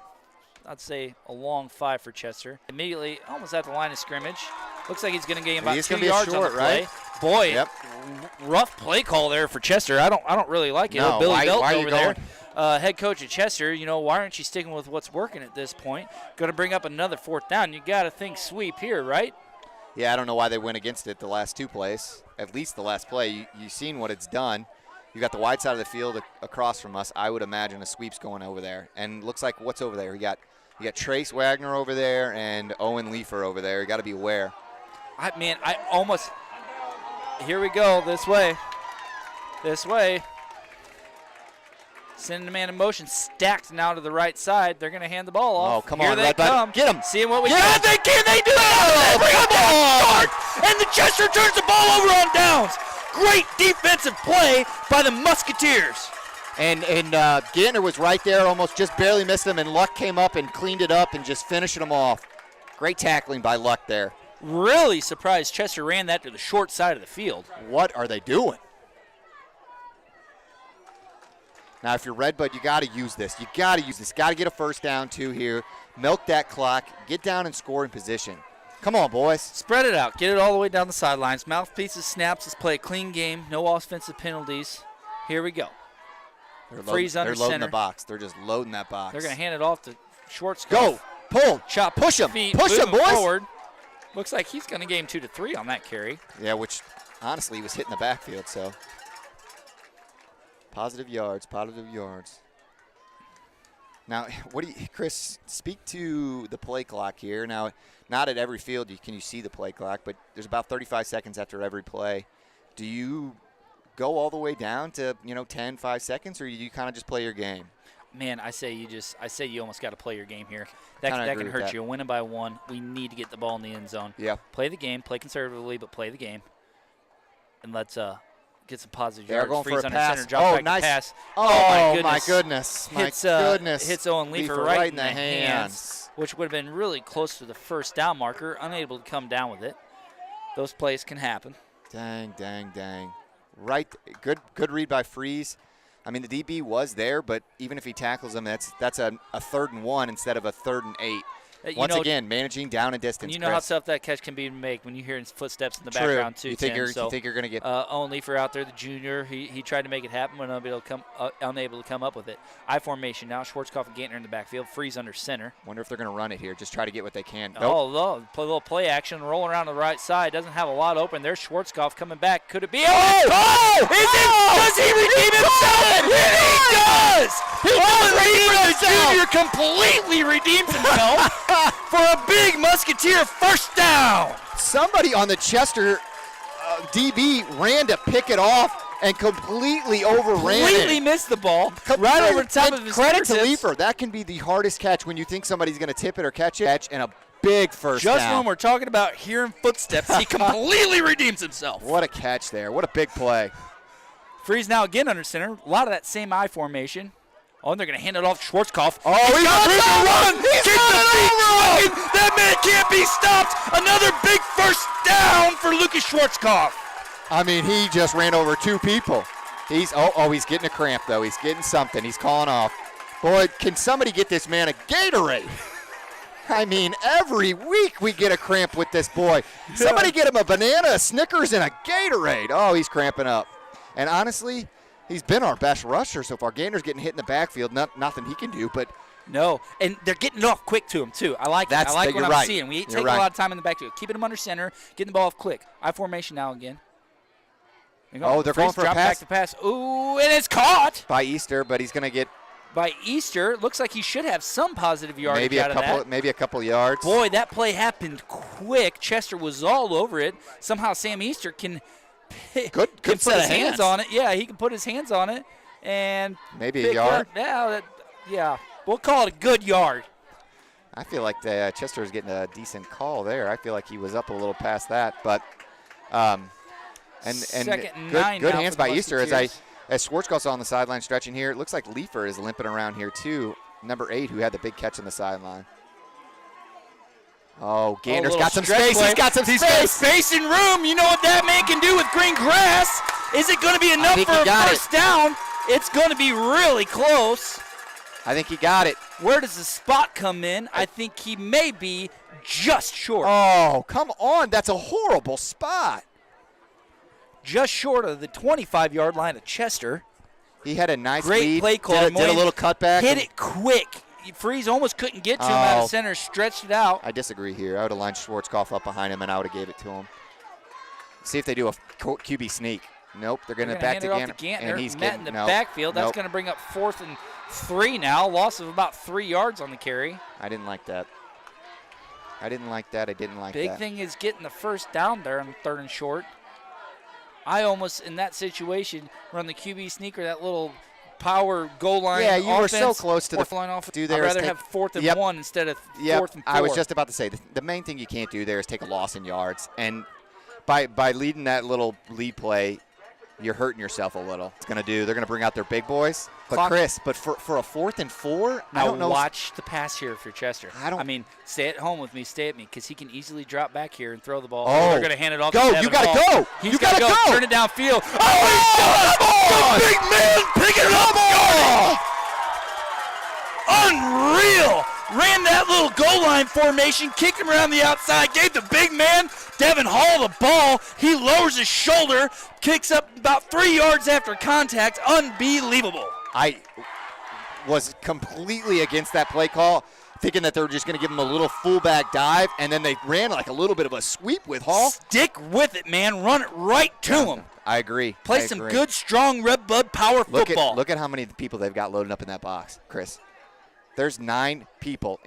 I'd say, a long 5 for Chester. Immediately, almost at the line of scrimmage. Looks like he's going to gain about 2 yards on the play. Right? Boy, Yep. rough play call there for Chester. I don't really like it. No, Billy Belton why are you over there. Head coach at Chester, why aren't you sticking with what's working at this point? Going to bring up another 4th down. You got to think sweep here, right? Yeah, I don't know why they went against it the last 2 plays. At least the last play. You've seen what it's done. You got the wide side of the field across from us. I would imagine a sweep's going over there. And looks like what's over there? You got Trace Wagner over there and Owen Leifer over there. You got to be aware. Here we go. This way. Sending the man in motion, stacked now to the right side. They're going to hand the ball off. Oh, come Here on, they Red Bud. come. Get him. Seeing what we got. They can. They do it. And the Chester turns the ball over on downs. Great defensive play by the Musketeers. And Gantner was right there, almost just barely missed him, and Luck came up and cleaned it up and just finished him off. Great tackling by Luck there. Really surprised Chester ran that to the short side of the field. What are they doing? Now, if you're Red Bud, you got to use this. Got to get a first down, 2 here. Milk that clock. Get down and score in position. Come on, boys. Spread it out. Get it all the way down the sidelines. Mouthpieces, snaps. Let's play a clean game. No offensive penalties. Here we go. Freeze under They're loading center. the box. They're just loading that box. They're going to hand it off to Schwartz. Go. Pull. Chop. Push him. Push him, boys. Forward. Looks like he's going to gain 2 to 3 on that carry. Yeah, which, honestly, he was hitting the backfield, so. Positive yards. Now, Chris, speak to the play clock here. Now, not at every field can you see the play clock, but there's about 35 seconds after every play. Do you go all the way down to, 10, 5 seconds, or do you kind of just play your game? Man, I say you almost got to play your game here. That can hurt you. Winning by 1. We need to get the ball in the end zone. Yeah. Play the game. Play conservatively, but play the game. And let's get some positive yards. Going Freeze for a under pass. center. Drop back nice. pass. Oh, my goodness. Hits Owen Leifer right in the hands, which would have been really close to the first down marker. Unable to come down with it. Those plays can happen. Dang. Right. Good read by Freeze. I mean, the DB was there, but even if he tackles him, that's a 3rd and 1 instead of a 3rd and 8. Once again, managing down and distance. You know how tough that catch can be to make when you hear footsteps in the background too. You think you're going to get Owen Leifer out there, the junior. He tried to make it happen, but unable to come up with it. I formation now. Schwarzkopf and Gantner in the backfield. Freeze under center. Wonder if they're going to run it here. Just try to get what they can. Nope. Oh, a little play action, rolling around to the right side. Doesn't have a lot open. There's Schwarzkopf coming back. Could it be? Does he redeem himself? He does. Owen Leifer, the junior, completely redeems himself. For a big Musketeer first down. Somebody on the Chester DB ran to pick it off and completely overran Completely it. missed the ball right over top of his Credit to fingertips. Leifer. That can be the hardest catch when you think somebody's going to tip it or catch it. And a big first Just down. when we're talking about hearing footsteps, he completely redeems himself. What a catch there. What a big play. Freeze now again under center. A lot of that same I formation. Oh, and they're going to hand it off to Schwarzkopf. Oh, he's got room to run. He's running over. That man can't be stopped. Another big first down for Lucas Schwarzkopf. I mean, he just ran over 2 people. He's getting a cramp, though. He's getting something. He's calling off. Boy, can somebody get this man a Gatorade? I mean, every week we get a cramp with this boy. Somebody get him a banana, a Snickers, and a Gatorade. Oh, he's cramping up. And honestly, he's been our best rusher so far. Gainer's getting hit in the backfield. Nothing he can do, but no, and they're getting it off quick to him too. I like that. I like what I'm seeing. We take a lot of time in the backfield, keeping him under center, getting the ball off quick. I formation now again. They're going for a drop pass. Back to pass. Ooh, and it's caught by Easter, but he's going to get. By Easter, looks like he should have some positive yardage out of that. Maybe a couple yards. Boy, that play happened quick. Chester was all over it. Somehow Sam Easter can good put set his of hands on it. Yeah, he can put his hands on it and maybe a yard. Yeah, we'll call it a good yard. I feel like Chester is getting a decent call there. I feel like he was up a little past that, but and good hands by Easter as Schwarzkopf's on the sideline stretching here. It looks like Leifer is limping around here too. Number 8, who had the big catch on the sideline. Oh, Gainer's got some space. He's got some space. He's got space and room. You know what that man can do with green grass. Is it going to be enough for a first down? It's going to be really close. I think he got it. Where does the spot come in? I think he may be just short. Oh, come on. That's a horrible spot. Just short of the 25-yard line of Chester. He had a nice Great lead. Play call. Did a little cutback. Hit it quick. Freeze almost couldn't get to him out of center, stretched it out. I disagree here. I would have lined Schwarzkopf up behind him, and I would have gave it to him. See if they do a QB sneak. Nope, they're going to back to Gantner. And he's met in the backfield. That's going to bring up 4th and 3 now. Loss of about 3 yards on the carry. I didn't like that. I didn't like that. Big thing is getting the first down there on 3rd and short. I almost, in that situation, run the QB sneak or that little power goal line. Yeah, you were so close to the line off. do there. I'd rather have 4th and 1 instead of 4th and 4. I was just about to say the main thing you can't do there is take a loss in yards, and by leading that little lead play, you're hurting yourself a little. They're going to bring out their big boys. But Chris, for a 4th and 4, now I don't know. Watch the pass here for Chester. I mean, stay at home with me, stay at me, because he can easily drop back here and throw the ball. Oh, they're going to hand it off. Go! To Devin You got Hall. to go! He's You got to go! Turn it downfield. Oh, he does! The big man picking it up. Unreal! Ran that little goal line formation, kicked him around the outside, gave the big man, Devin Hall, the ball. He lowers his shoulder, kicks up about 3 yards after contact. Unbelievable. I was completely against that play call, thinking that they were just going to give him a little fullback dive, and then they ran like a little bit of a sweep with Hall. Stick with it, man. Run it right to him. I agree. Play some good, strong Red Bud power football. Look at how many people they've got loaded up in that box, Chris. There's 9 people.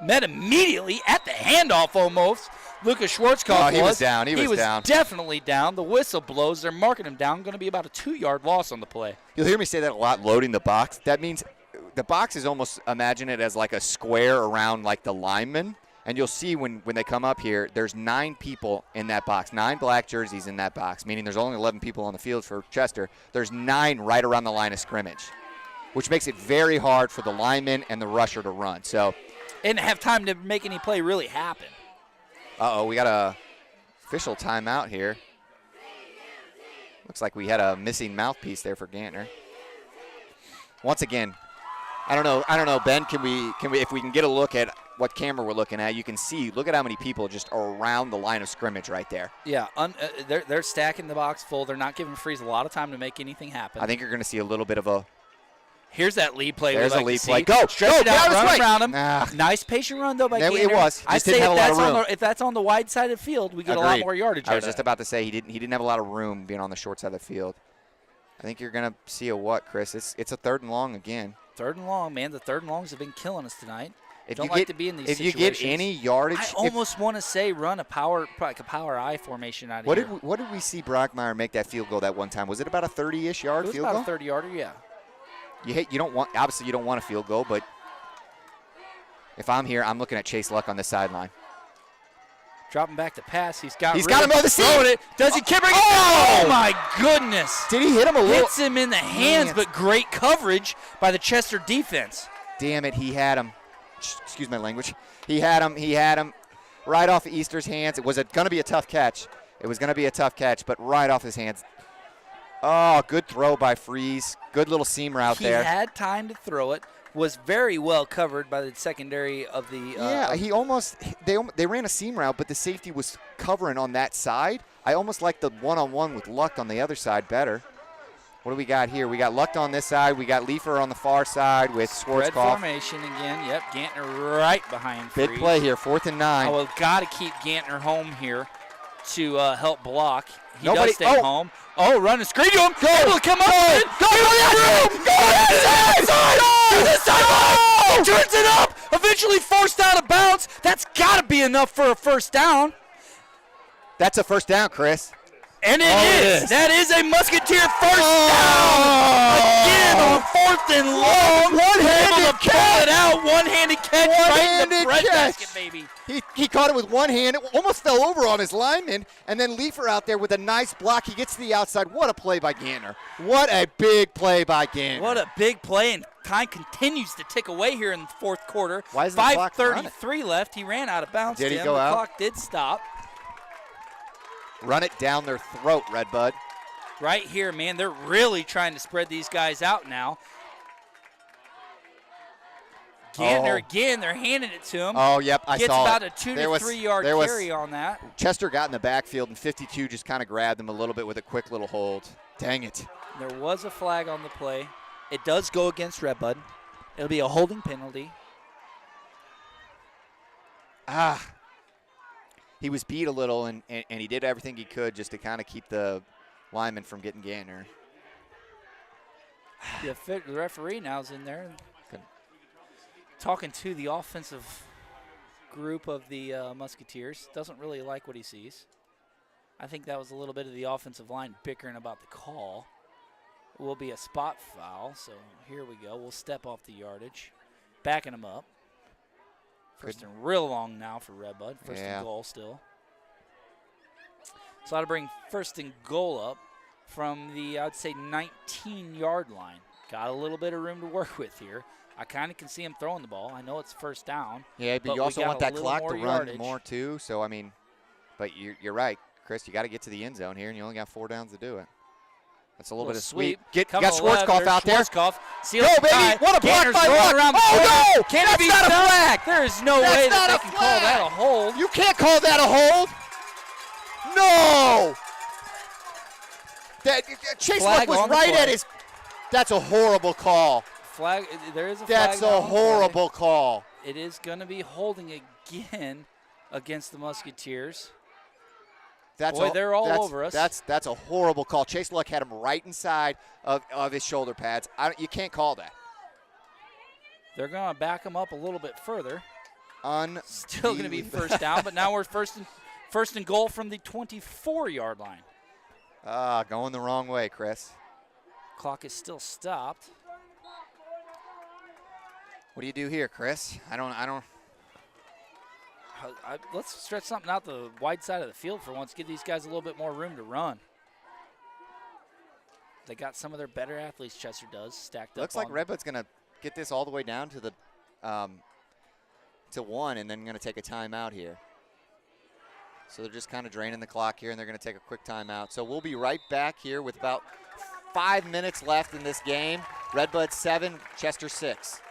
Met immediately at the handoff almost. Lucas Schwarzkopf was down. He was down. Definitely down. The whistle blows. They're marking him down. Going to be about a 2-yard loss on the play. You'll hear me say that a lot, loading the box. That means the box is almost, imagine it as like a square around like the lineman. And you'll see when they come up here, there's 9 people in that box, 9 black jerseys in that box, meaning there's only 11 people on the field for Chester. There's 9 right around the line of scrimmage, which makes it very hard for the lineman and the rusher to run. So, and have time to make any play really happen. Uh-oh, we got a official timeout here. Looks like we had a missing mouthpiece there for Gantner. Once again, I don't know, Ben, can we if we can get a look at what camera we're looking at, you can see, look at how many people just are around the line of scrimmage right there. Yeah, they're stacking the box full. They're not giving Freeze a lot of time to make anything happen. I think you're going to see a little bit of a. Here's that lead play. There's a lead play. Go! Stretch it out, run way. around him. Nice patient run, though, by Gantner. It was. I'd say if that's on the wide side of the field, we get a lot more yardage. I was just about to say he didn't have a lot of room being on the short side of the field. I think you're going to see a what, Chris? It's a 3rd and long again. 3rd and long, man. The 3rd and longs have been killing us tonight. If Don't you like get, to be in these if situations. you get any yardage, I almost want to say run like a power I formation out of here. What did we see Brockmeyer make that field goal that one time? Was it about a 30-ish yard field goal? It was about a 30-yarder, yeah. You don't want, obviously you don't want a field goal, but if I'm here, I'm looking at Chase Luck on the sideline. Dropping back to pass. He's got him over the seam. Throwing it. Does he keep bringing it? Oh, my goodness. Did he hit him a little? Hits him in the hands, but great coverage by the Chester defense. Damn it, he had him. Excuse my language. He had him right off of Easter's hands. Was it going to be a tough catch? It was going to be a tough catch, but right off his hands. Oh, good throw by Freeze. Good little seam route there. He had time to throw it. Was very well covered by the secondary of the. He almost they ran a seam route, but the safety was covering on that side. I almost like the one-on-one with Luck on the other side better. What do we got here? We got Luck on this side. We got Leifer on the far side with Schwarzkopf. Red formation again. Yep, Gantner right behind Freeze. Big play here, 4th and 9. Oh, we've got to keep Gantner home here to help block. He does stay home. Oh, run and screen to him. Go. Able to come up. Go to the sideline. He turns it up. Eventually forced out of bounds. That's got to be enough for a first down. That's a first down, Chris. And it is. That is a Musketeer first down. Again on 4th and long. One-handed catch. Pull it out. One-handed catch right in the breadbasket, baby. He caught it with one hand. It almost fell over on his lineman. And then Leifer out there with a nice block. He gets to the outside. What a play by Gantner. What a big play by Gantner. What a big play. And time continues to tick away here in the fourth quarter. Why isn't the clock 5:33 left. He ran out of bounds. Did he go out? The clock did stop. Run it down their throat, Red Bud. Right here, man. They're really trying to spread these guys out now. Gantner again. They're handing it to him. Oh, yep, I Gets saw about it. a 2 to 3 yard carry on that. Chester got in the backfield, and 52 just kind of grabbed him a little bit with a quick little hold. Dang it. There was a flag on the play. It does go against Red Bud. It'll be a holding penalty. He was beat a little, and he did everything he could just to kind of keep the lineman from getting Gantner. The referee now is in there talking to the offensive group of the Musketeers. Doesn't really like what he sees. I think that was a little bit of the offensive line bickering about the call. It will be a spot foul, so here we go. We'll step off the yardage. Backing him up. First and real long now for Red Bud. First and goal still. So I'll bring first and goal up from the, I'd say, 19-yard line. Got a little bit of room to work with here. I kind of can see him throwing the ball. I know it's first down. Yeah, but you also want that clock to run more too. So, I mean, but you're right, Chris. You got to get to the end zone here, and you only got 4 downs to do it. That's a little bit of sweep. Got Schwarzkopf out there. Go, baby. What a block by Luck. Oh, no. That's not a flag. There is no way that they can call that a hold. You can't call that a hold. No. Chase Luck was right at his. That's a horrible call. Flag. There is a flag. That's a horrible call. It is going to be holding again against the Musketeers. They're all over us. That's a horrible call. Chase Luck had him right inside of his shoulder pads. You can't call that. They're going to back him up a little bit further. Still going to be first down, but now we're first and goal from the 24-yard line. Going the wrong way, Chris. Clock is still stopped. What do you do here, Chris? I don't. Let's stretch something out the wide side of the field for once. Give these guys a little bit more room to run. They got some of their better athletes, Chester does, stacked up. Looks like Red Bud's going to get this all the way down to the to 1 and then going to take a timeout here. So they're just kind of draining the clock here, and they're going to take a quick timeout. So we'll be right back here with about 5 minutes left in this game. Red Bud 7, Chester 6.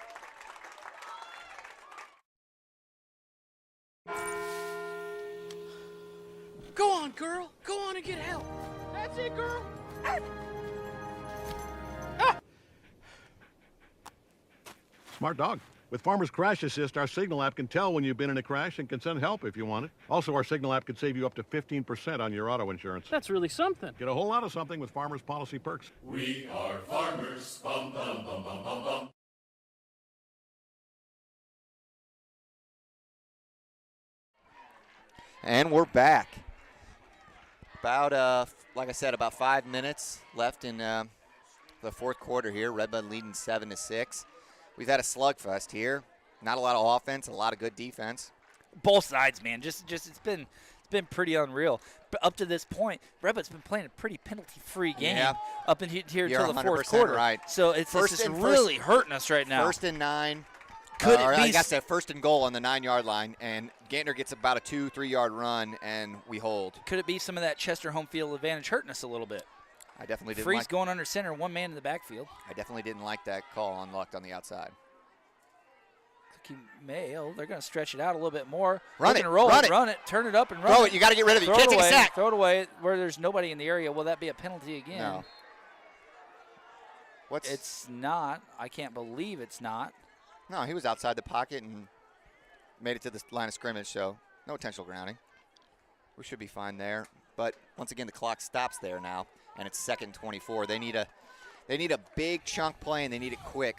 Go on, girl. Go on and get help. That's it, girl. Smart dog. With Farmer's Crash Assist, our Signal app can tell when you've been in a crash and can send help if you want it. Also, our Signal app can save you up to 15% on your auto insurance. That's really something. Get a whole lot of something with Farmer's Policy Perks. We are farmers. Bum, bum, bum, bum, bum, bum. And we're back. About, like I said, about 5 minutes left in the fourth quarter here. Red Bud leading 7-6. We've had a slugfest here. Not a lot of offense, a lot of good defense. Both sides, man. Just it's been pretty unreal. But up to this point, Red Bud's been playing a pretty penalty-free game up in here You're until the fourth quarter. Right. So it's just really hurting us right now. 1st and 9. Could it be? I guess that 1st and goal on the 9-yard line, and Gantner gets about a 2-3 yard run, and we hold. Could it be some of that Chester home field advantage hurting us a little bit? I definitely didn't. Freeze going under center, one man in the backfield. I definitely didn't like that call unlocked on the outside. They're going to stretch it out a little bit more. Run it, run it, turn it up and run it. Throw it. You got to get rid of it. You can't take a sack. Throw it away where there's nobody in the area. Will that be a penalty again? No. It's not. I can't believe it's not. No, he was outside the pocket and made it to the line of scrimmage, so no intentional grounding. We should be fine there. But once again, the clock stops there now, and it's 2nd and 24. They need a big chunk play, and they need it quick.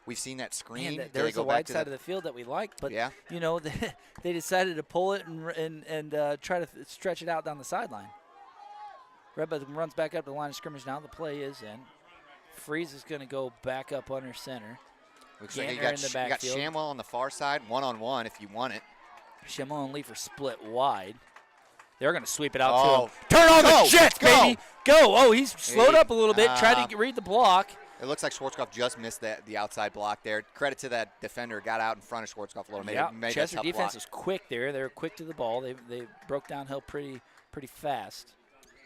We've seen that screen. Man, there's a wide side of the field that we like, but you know they decided to pull it and try to stretch it out down the sideline. Red Bud runs back up to the line of scrimmage now. The play is in. Freeze is going to go back up under center. Looks like you got Shamwell on the far side, one-on-one if you want it. Shamwell and Leaf are split wide. They're going to sweep it out to him. Turn on the Jets, baby! Go! Oh, he's slowed up a little bit, tried to read the block. It looks like Schwarzkopf just missed the outside block there. Credit to that defender, got out in front of Schwarzkopf a little bit. Yeah, Chester defense was quick there. They were quick to the ball. They broke downhill pretty fast.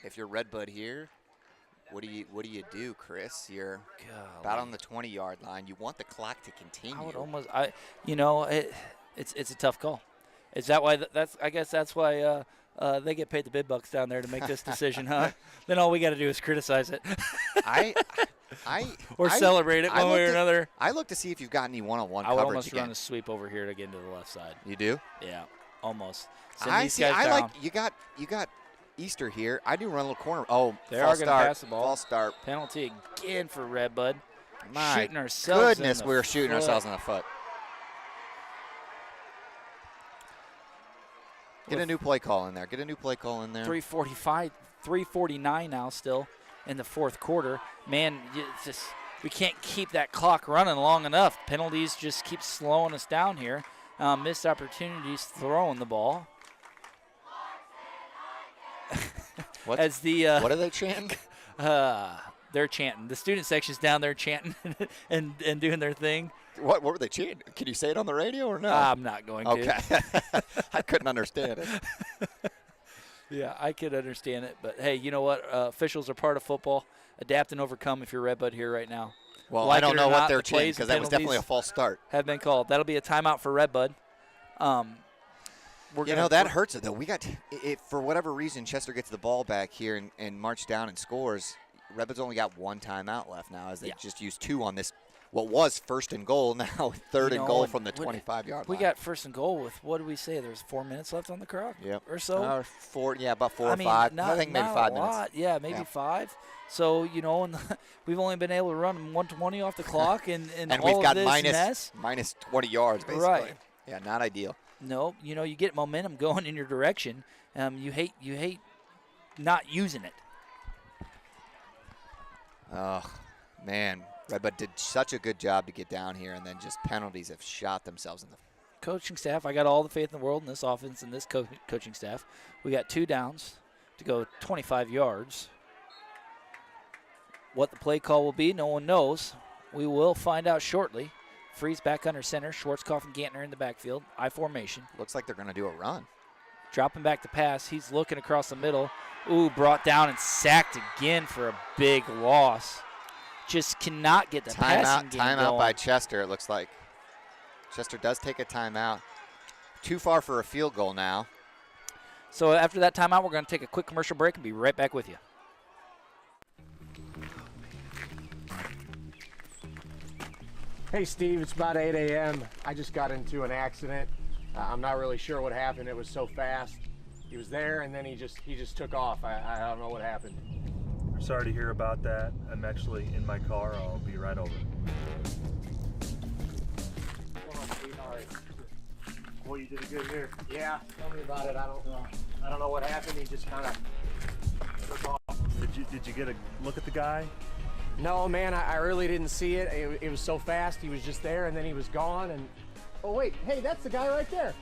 If you're Red Bud here, what do you do, Chris? You're about on the 20-yard line. You want the clock to continue. I would almost, it's a tough call. Is that why? I guess that's why they get paid the big bucks down there to make this decision, huh? Then all we got to do is criticize it. Or celebrate it one way or another. I look to see if you've got any one-on-one coverage. I would almost run a sweep over here to get into the left side. You do? Yeah, almost. I like you got Easter here. I do run a little corner. Oh, they are going to pass the ball. False start. Penalty again for Red Bud. My shooting ourselves goodness, we're shooting ourselves in the foot. Get a new play call in there. 3:49 now still in the fourth quarter. Man, we can't keep that clock running long enough. Penalties just keep slowing us down here. Missed opportunities throwing the ball. What are they chanting? They're chanting. The student section's down there chanting and doing their thing. What were they chanting? Can you say it on the radio or no? I'm not going to. Okay. I couldn't understand it. Yeah, I could understand it. But, hey, you know what? Officials are part of football. Adapt and overcome if you're Red Bud here right now. Well, I don't know what they're chanting because that was definitely a false start. Have been called. That'll be a timeout for Red Bud. That hurts it, though. We got for whatever reason, Chester gets the ball back here and march down and scores. Red Bud's only got one timeout left now as they just used 2 on this. What was 1st and goal, now 3rd and goal from the 25-yard line. We got 1st and goal with, what did we say? There's 4 minutes left on the clock or so? About 4 or 5. I think maybe 5 minutes. Lot. Yeah, maybe 5. So, we've only been able to run 120 off the clock and all we've got of this minus 20 yards, basically. Right. Yeah, not ideal. No, you get momentum going in your direction. You hate not using it. Oh, man. Red Bud did such a good job to get down here, and then just penalties have shot themselves in the coaching staff. I got all the faith in the world in this offense and this coaching staff. We got 2 downs to go 25 yards. What the play call will be, no one knows. We will find out shortly. Freeze back under center. Schwarzkopf and Gantner in the backfield. I formation. Looks like they're going to do a run. Dropping back to pass. He's looking across the middle. Ooh, brought down and sacked again for a big loss. Just cannot get the passing game Timeout going. by Chester, it looks like. Chester does take a timeout. Too far for a field goal now. So after that timeout, we're going to take a quick commercial break and be right back with you. Hey, Steve, it's about 8 a.m. I just got into an accident. I'm not really sure what happened. It was so fast. He was there, and then he just took off. I don't know what happened. Sorry to hear about that. I'm actually in my car. I'll be right over. Boy, you did a good here. Yeah, tell me about it. I don't know what happened. He just kind of took off. Did you get a look at the guy? No, man, I really didn't see it. It was so fast. He was just there, and then he was gone. And oh wait, hey, that's the guy right there.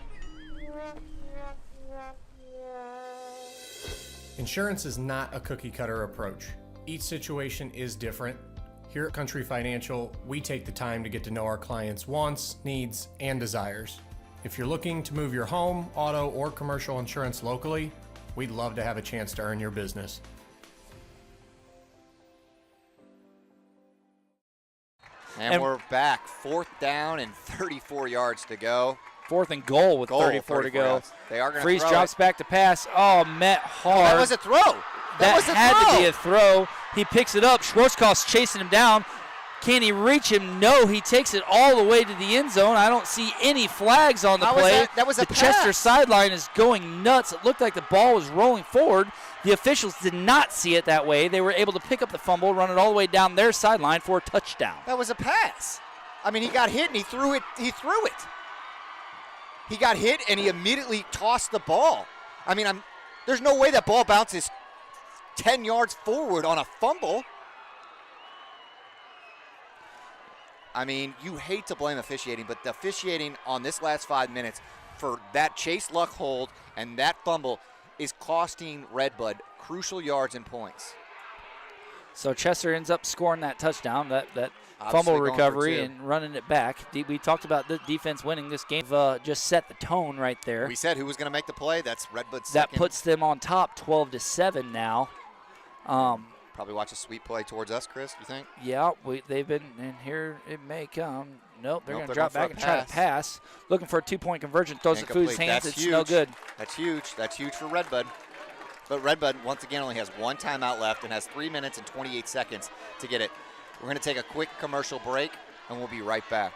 Insurance is not a cookie cutter approach. Each situation is different. Here at Country Financial, we take the time to get to know our clients' wants, needs, and desires. If you're looking to move your home, auto, or commercial insurance locally, we'd love to have a chance to earn your business. And we're back. 4th down and 34 yards to go. 4th and goal with 34 to go. Yards. They are going to Freeze throw drops it. back to pass. Oh, met hard. That was a throw. That was a had throw. to be a throw. He picks it up. Schwarzkopf's chasing him down. Can he reach him? No, he takes it all the way to the end zone. I don't see any flags on the play. That was a the pass. Chester sideline is going nuts. It looked like the ball was rolling forward. The officials did not see it that way. They were able to pick up the fumble, run it all the way down their sideline for a touchdown. That was a pass. I mean, he got hit and he threw it. He got hit and he immediately tossed the ball. I mean, there's no way that ball bounces 10 yards forward on a fumble. I mean, you hate to blame officiating, but the officiating on this last 5 minutes for that Chase Luck hold and that fumble is costing Red Bud crucial yards and points. So Chester ends up scoring that touchdown, that Obviously fumble going recovery for 2. and running it back. We talked about the defense winning this game. Just set the tone right there. We said who was going to make the play. That's Red Bud's That second. puts them on top 12-7 now. Probably watch a sweet play towards us, Chris, you think? Yeah, they've been, and here it may come. Nope, they're going to drop going back for and a try to pass. pass. Looking for a 2-point conversion. Throws it through his hands. That's It's huge. no good. That's huge. That's huge for Red Bud. But Red Bud, once again, only has 1 timeout left and has 3 minutes and 28 seconds to get it. We're going to take a quick commercial break, and we'll be right back.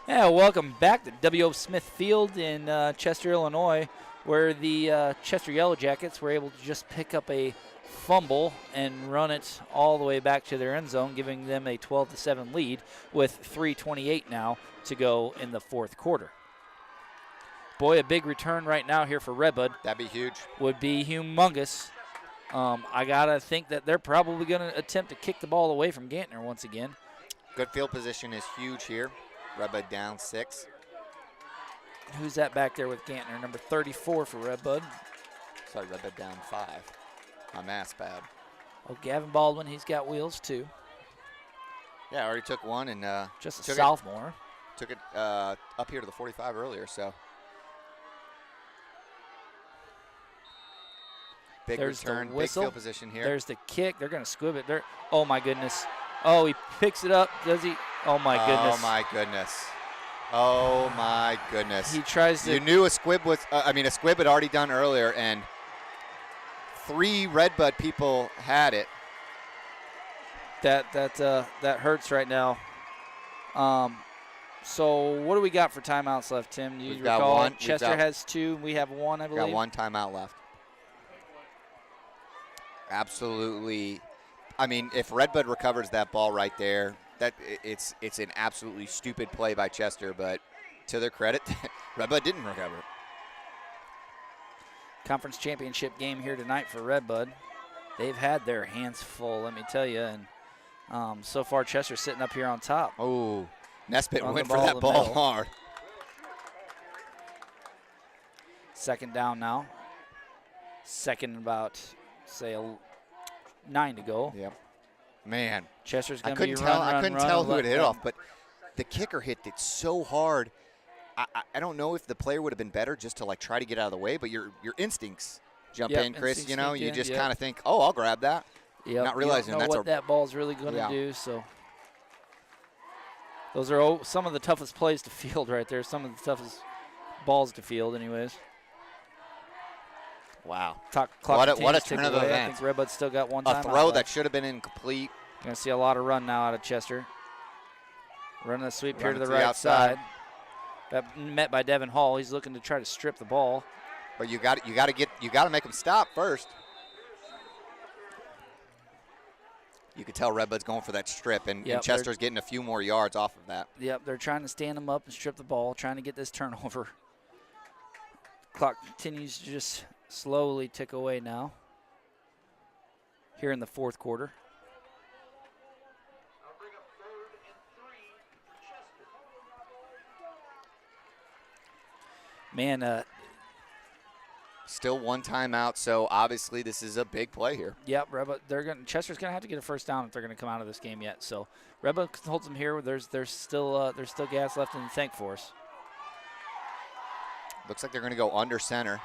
Yeah, welcome back to W.O. Smith Field in Chester, Illinois, where the Chester Yellow Jackets were able to just pick up a fumble and run it all the way back to their end zone, giving them a 12-7 lead with 3:28 now to go in the 4th quarter. Boy, a big return right now here for Red Bud. That'd be huge. Would be humongous. I got to think that they're probably going to attempt to kick the ball away from Gantner once again. Good field position is huge here. Red Bud down 6. Who's that back there with Gantner? Number 34 for Red Bud. Sorry, Red Bud down 5. My math's bad. Oh, Gavin Baldwin, he's got wheels too. Yeah, I already took one and just a took sophomore. Took it up here to the 45 earlier, so. Big There's return, the big whistle. field position here. There's the kick. They're going to squib it. Oh, my goodness. Oh, he picks it up. Does he? Oh, my goodness. Oh, my goodness. Oh, my goodness. He tries to. You knew a squib was, a squib had already done earlier, and 3 Red Bud people had it. That hurts right now. So what do we got for timeouts left, Tim? Do you We've got recall? one. Chester has 2. We have 1, I believe. Got 1 timeout left. Absolutely. I mean, if Red Bud recovers that ball right there, it's an absolutely stupid play by Chester, but to their credit, Red Bud didn't recover. Conference championship game here tonight for Red Bud. They've had their hands full, let me tell you, and so far Chester's sitting up here on top. Oh, Nesbitt On went the for ball that in the ball middle. hard. 2nd down now. 2nd about, say, 9 to go. Yep. Man. Chester's going to be I couldn't tell who it hit run. off, but the kicker hit it so hard. I don't know if the player would have been better just to try to get out of the way, but your instincts jump in, Chris. instincts You kick in, just yep. kind of think, oh, I'll grab that. Yep. Not realizing you don't know that's what that ball's really going to Yeah. do. So Those are some of the toughest plays to field right there. Some of the toughest balls to field, anyways. Wow. Clock what a continues to turn tick of away. I events. think Red Bud's still got one A time throw out that left. should have been incomplete. Going to see a lot of run now out of Chester. Running a sweep here to the to right the outside. side. Got met by Devin Hall. He's looking to try to strip the ball. But you got to make him stop first. You could tell Red Bud's going for that strip, and Chester's getting a few more yards off of that. Yep, they're trying to stand him up and strip the ball, trying to get this turnover. Clock continues to just slowly tick away now. Here in the fourth quarter. Man, still one timeout, so obviously this is a big play here. Yep, Chester's going to have to get a first down if they're going to come out of this game yet. So Red Bud holds them here. There's still gas left in the tank for us. Looks like they're going to go under center.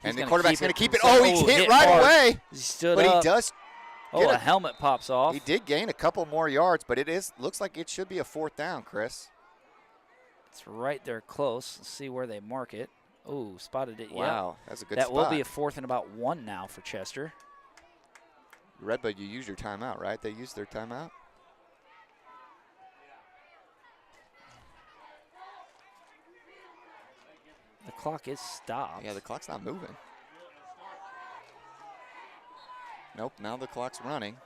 He's and the quarterback's going to keep it. Oh, he's hit hard. right away. He stood but up. He does. A helmet pops off. He did gain a couple more yards, but looks like it should be a fourth down, Chris. It's right there close. Let's see where they mark it. Oh, spotted it. Wow, that's a good spot. That will be a 4th and about 1 now for Chester. Red Bud, you used your timeout, right? They used their timeout? The clock is stopped. Yeah, the clock's not moving. Nope, now the clock's running.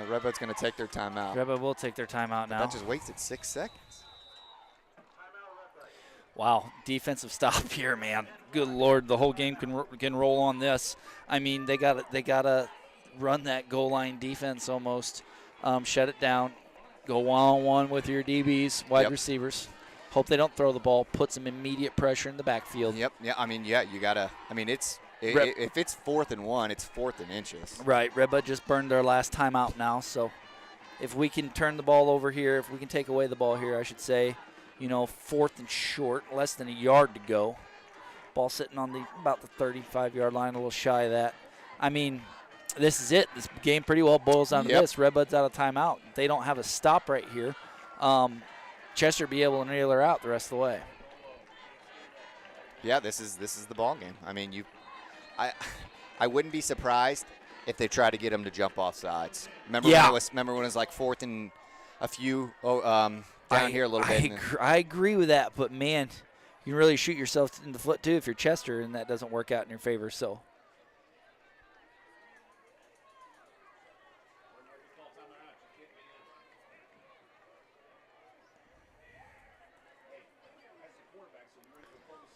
Red Bud's going to take their timeout. Red Bud will take their timeout now. That just wasted 6 seconds. Wow, defensive stop here, man. Good Lord, the whole game can roll on this. I mean, they gotta run that goal line defense almost. Shut it down. Go one-on-one with your DBs, wide receivers. Hope they don't throw the ball. Put some immediate pressure in the backfield. Yep. Yeah. I mean, you gotta. I mean, if it's 4th and 1, it's 4th and inches. Right. Red Bud just burned their last timeout now. So, if we can turn the ball over here, if we can take away the ball here, I should say, 4th and short, less than a yard to go. Ball sitting on about the 35-yard line, a little shy of that. I mean, this is it. This game pretty well boils down to this. Red Bud's out of timeout. If they don't have a stop right here, Chester be able to nail her out the rest of the way. Yeah, this is the ball game. I mean, I wouldn't be surprised if they try to get him to jump off sides. Remember when it was like 4th and a few down here a little bit. I agree with that, but man, you can really shoot yourself in the foot too if you're Chester, and that doesn't work out in your favor. So.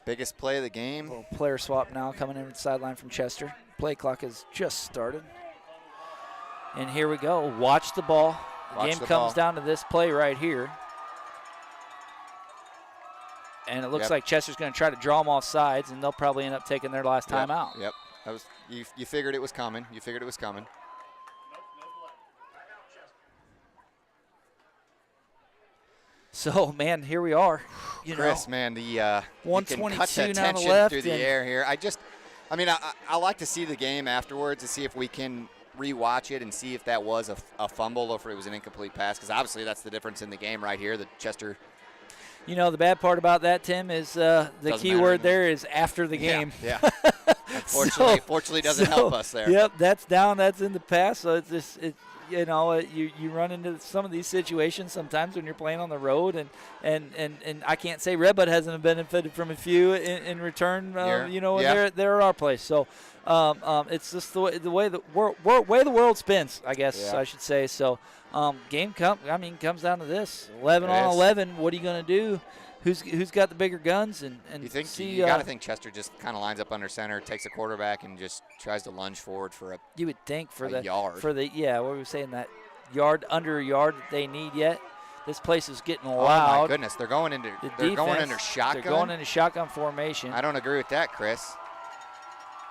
Biggest play of the game. Little player swap now coming in the sideline from Chester. Play clock has just started. And here we go. Watch the ball. The game comes down to this play right here. And it looks like Chester's going to try to draw them off sides, and they'll probably end up taking their last time out. Yep. That was you figured it was coming. So, man, here we are. Chris, man, the 122 now to left through the air here. I like to see the game afterwards to see if we can rewatch it and see if that was a fumble or if it was an incomplete pass, because obviously that's the difference in the game right here. The Chester. The bad part about that, Tim, is the key word there is after the game. Yeah. Unfortunately, doesn't help us there. Yep, that's down. That's in the past. So it's just you run into some of these situations sometimes when you're playing on the road, and I can't say Red Bud hasn't benefited from a few in return. They're our place. So it's just the way the world spins, I guess I should say. So game comes down to this 11 on 11. What are you going to do? Who's got the bigger guns? And you got to think Chester just kind of lines up under center, takes a quarterback, and just tries to lunge forward for a. You would think for the yard. What were we saying, that under a yard that they need yet? This place is getting loud. Oh my goodness, they're going into shotgun. They're going into shotgun formation. I don't agree with that, Chris.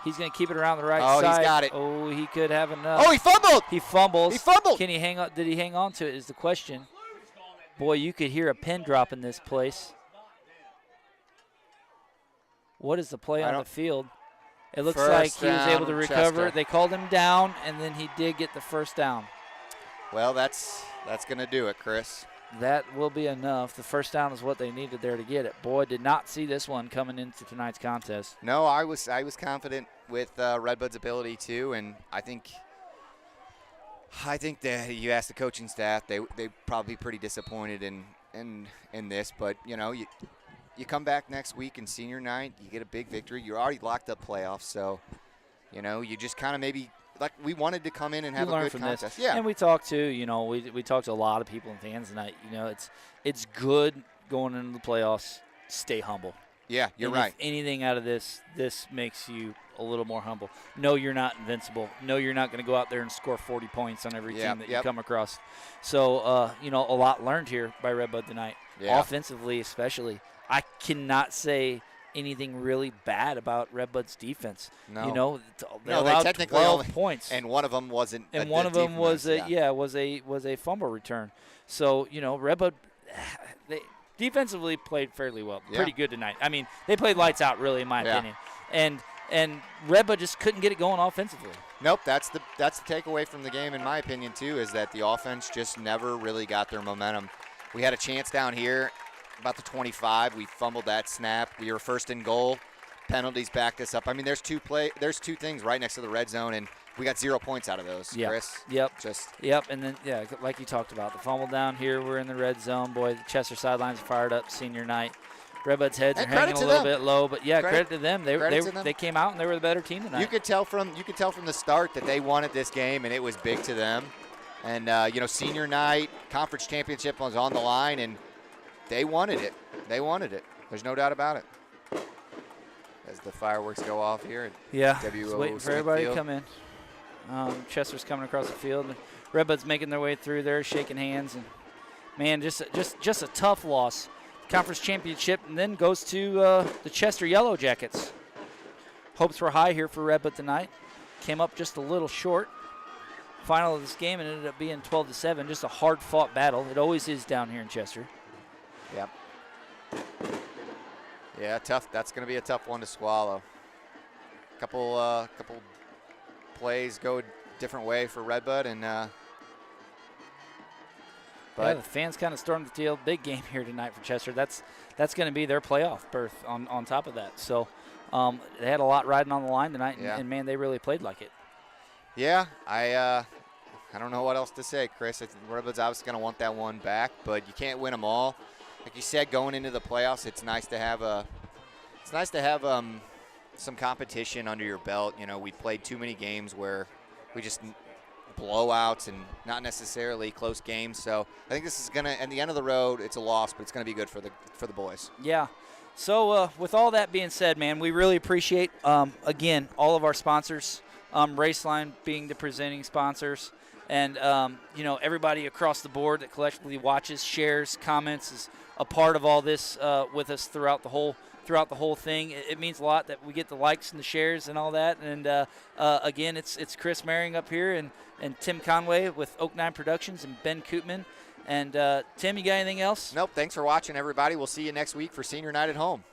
He's going to keep it around the right side. Oh, he's got it. Oh, he could have enough. Oh, he fumbled. He fumbles. He fumbled. Can he hang on? Did he hang on to it is the question. Boy, you could hear a pin drop in this place. What is the play on the field? It looks First like he was able to down, recover. Chester. They called him down, and then he did get the first down. Well, that's going to do it, Chris. That will be enough. The first down is what they needed there to get it. Boy, did not see this one coming into tonight's contest. No, I was confident with Red Bud's ability too, and I think that you ask the coaching staff, they probably pretty disappointed in this, but you come back next week in senior night, you get a big victory. You're already locked up playoffs, so you just kind of maybe. Like we wanted to come in and have a good contest. This. Yeah. And we talked to, we talked to a lot of people and fans tonight. It's good going into the playoffs. Stay humble. Yeah, you're and right. If anything out of this makes you a little more humble. No, you're not invincible. No, you're not going to go out there and score 40 points on every team that you come across. So, a lot learned here by Red Bud tonight. Yeah. Offensively especially. I cannot say anything really bad about Red Bud's defense. No. They allowed technically 12 only, points. and one of them wasn't. And one of them was a fumble return. So, Red Bud they defensively played fairly well. Yeah. Pretty good tonight. I mean, they played lights out really in my opinion. And Red Bud just couldn't get it going offensively. Nope, that's the takeaway from the game in my opinion too, is that the offense just never really got their momentum. We had a chance down here about the 25. We fumbled that snap. We were first and goal. Penalties backed us up. I mean, there's two things right next to the red zone, and we got 0 points out of those, Chris. Yep. And then, like you talked about, the fumble down here, we're in the red zone. Boy, the Chester sidelines fired up senior night. Red Bud's heads are hanging a little bit low, but credit to them. They came out and they were the better team tonight. You could tell from the start that they wanted this game, and it was big to them. And senior night, conference championship was on the line, and they wanted it. There's no doubt about it. As the fireworks go off here at just waiting for everybody to come in. Chester's coming across the field. Red Bud's making their way through there, shaking hands, and man, just a tough loss. Conference championship, and then goes to the Chester Yellow Jackets. Hopes were high here for Red Bud tonight. Came up just a little short. Final of this game, and ended up being 12-7. Just a hard-fought battle. It always is down here in Chester. Yep. Yeah, tough. That's going to be a tough one to swallow. Couple plays go a different way for Red Bud, and the fans kind of stormed the field. Big game here tonight for Chester. That's going to be their playoff berth on top of that. So they had a lot riding on the line tonight, and man, they really played like it. Yeah, I don't know what else to say, Chris. I think Red Bud's obviously going to want that one back, but you can't win them all. Like you said, going into the playoffs, it's nice to have some competition under your belt. We played too many games where we just blowouts and not necessarily close games. So I think this is going to, at the end of the road, it's a loss, but it's going to be good for the boys. Yeah. So with all that being said, man, we really appreciate, again, all of our sponsors, Raceline being the presenting sponsors, and, everybody across the board that collectively watches, shares, comments, is a part of all this with us throughout the whole thing. It means a lot that we get the likes and the shares and all that. And again, it's Chris Maring up here and Tim Conway with Oak 9 Productions and Ben Koopman. And Tim, you got anything else? Nope. Thanks for watching, everybody. We'll see you next week for Senior Night at Home.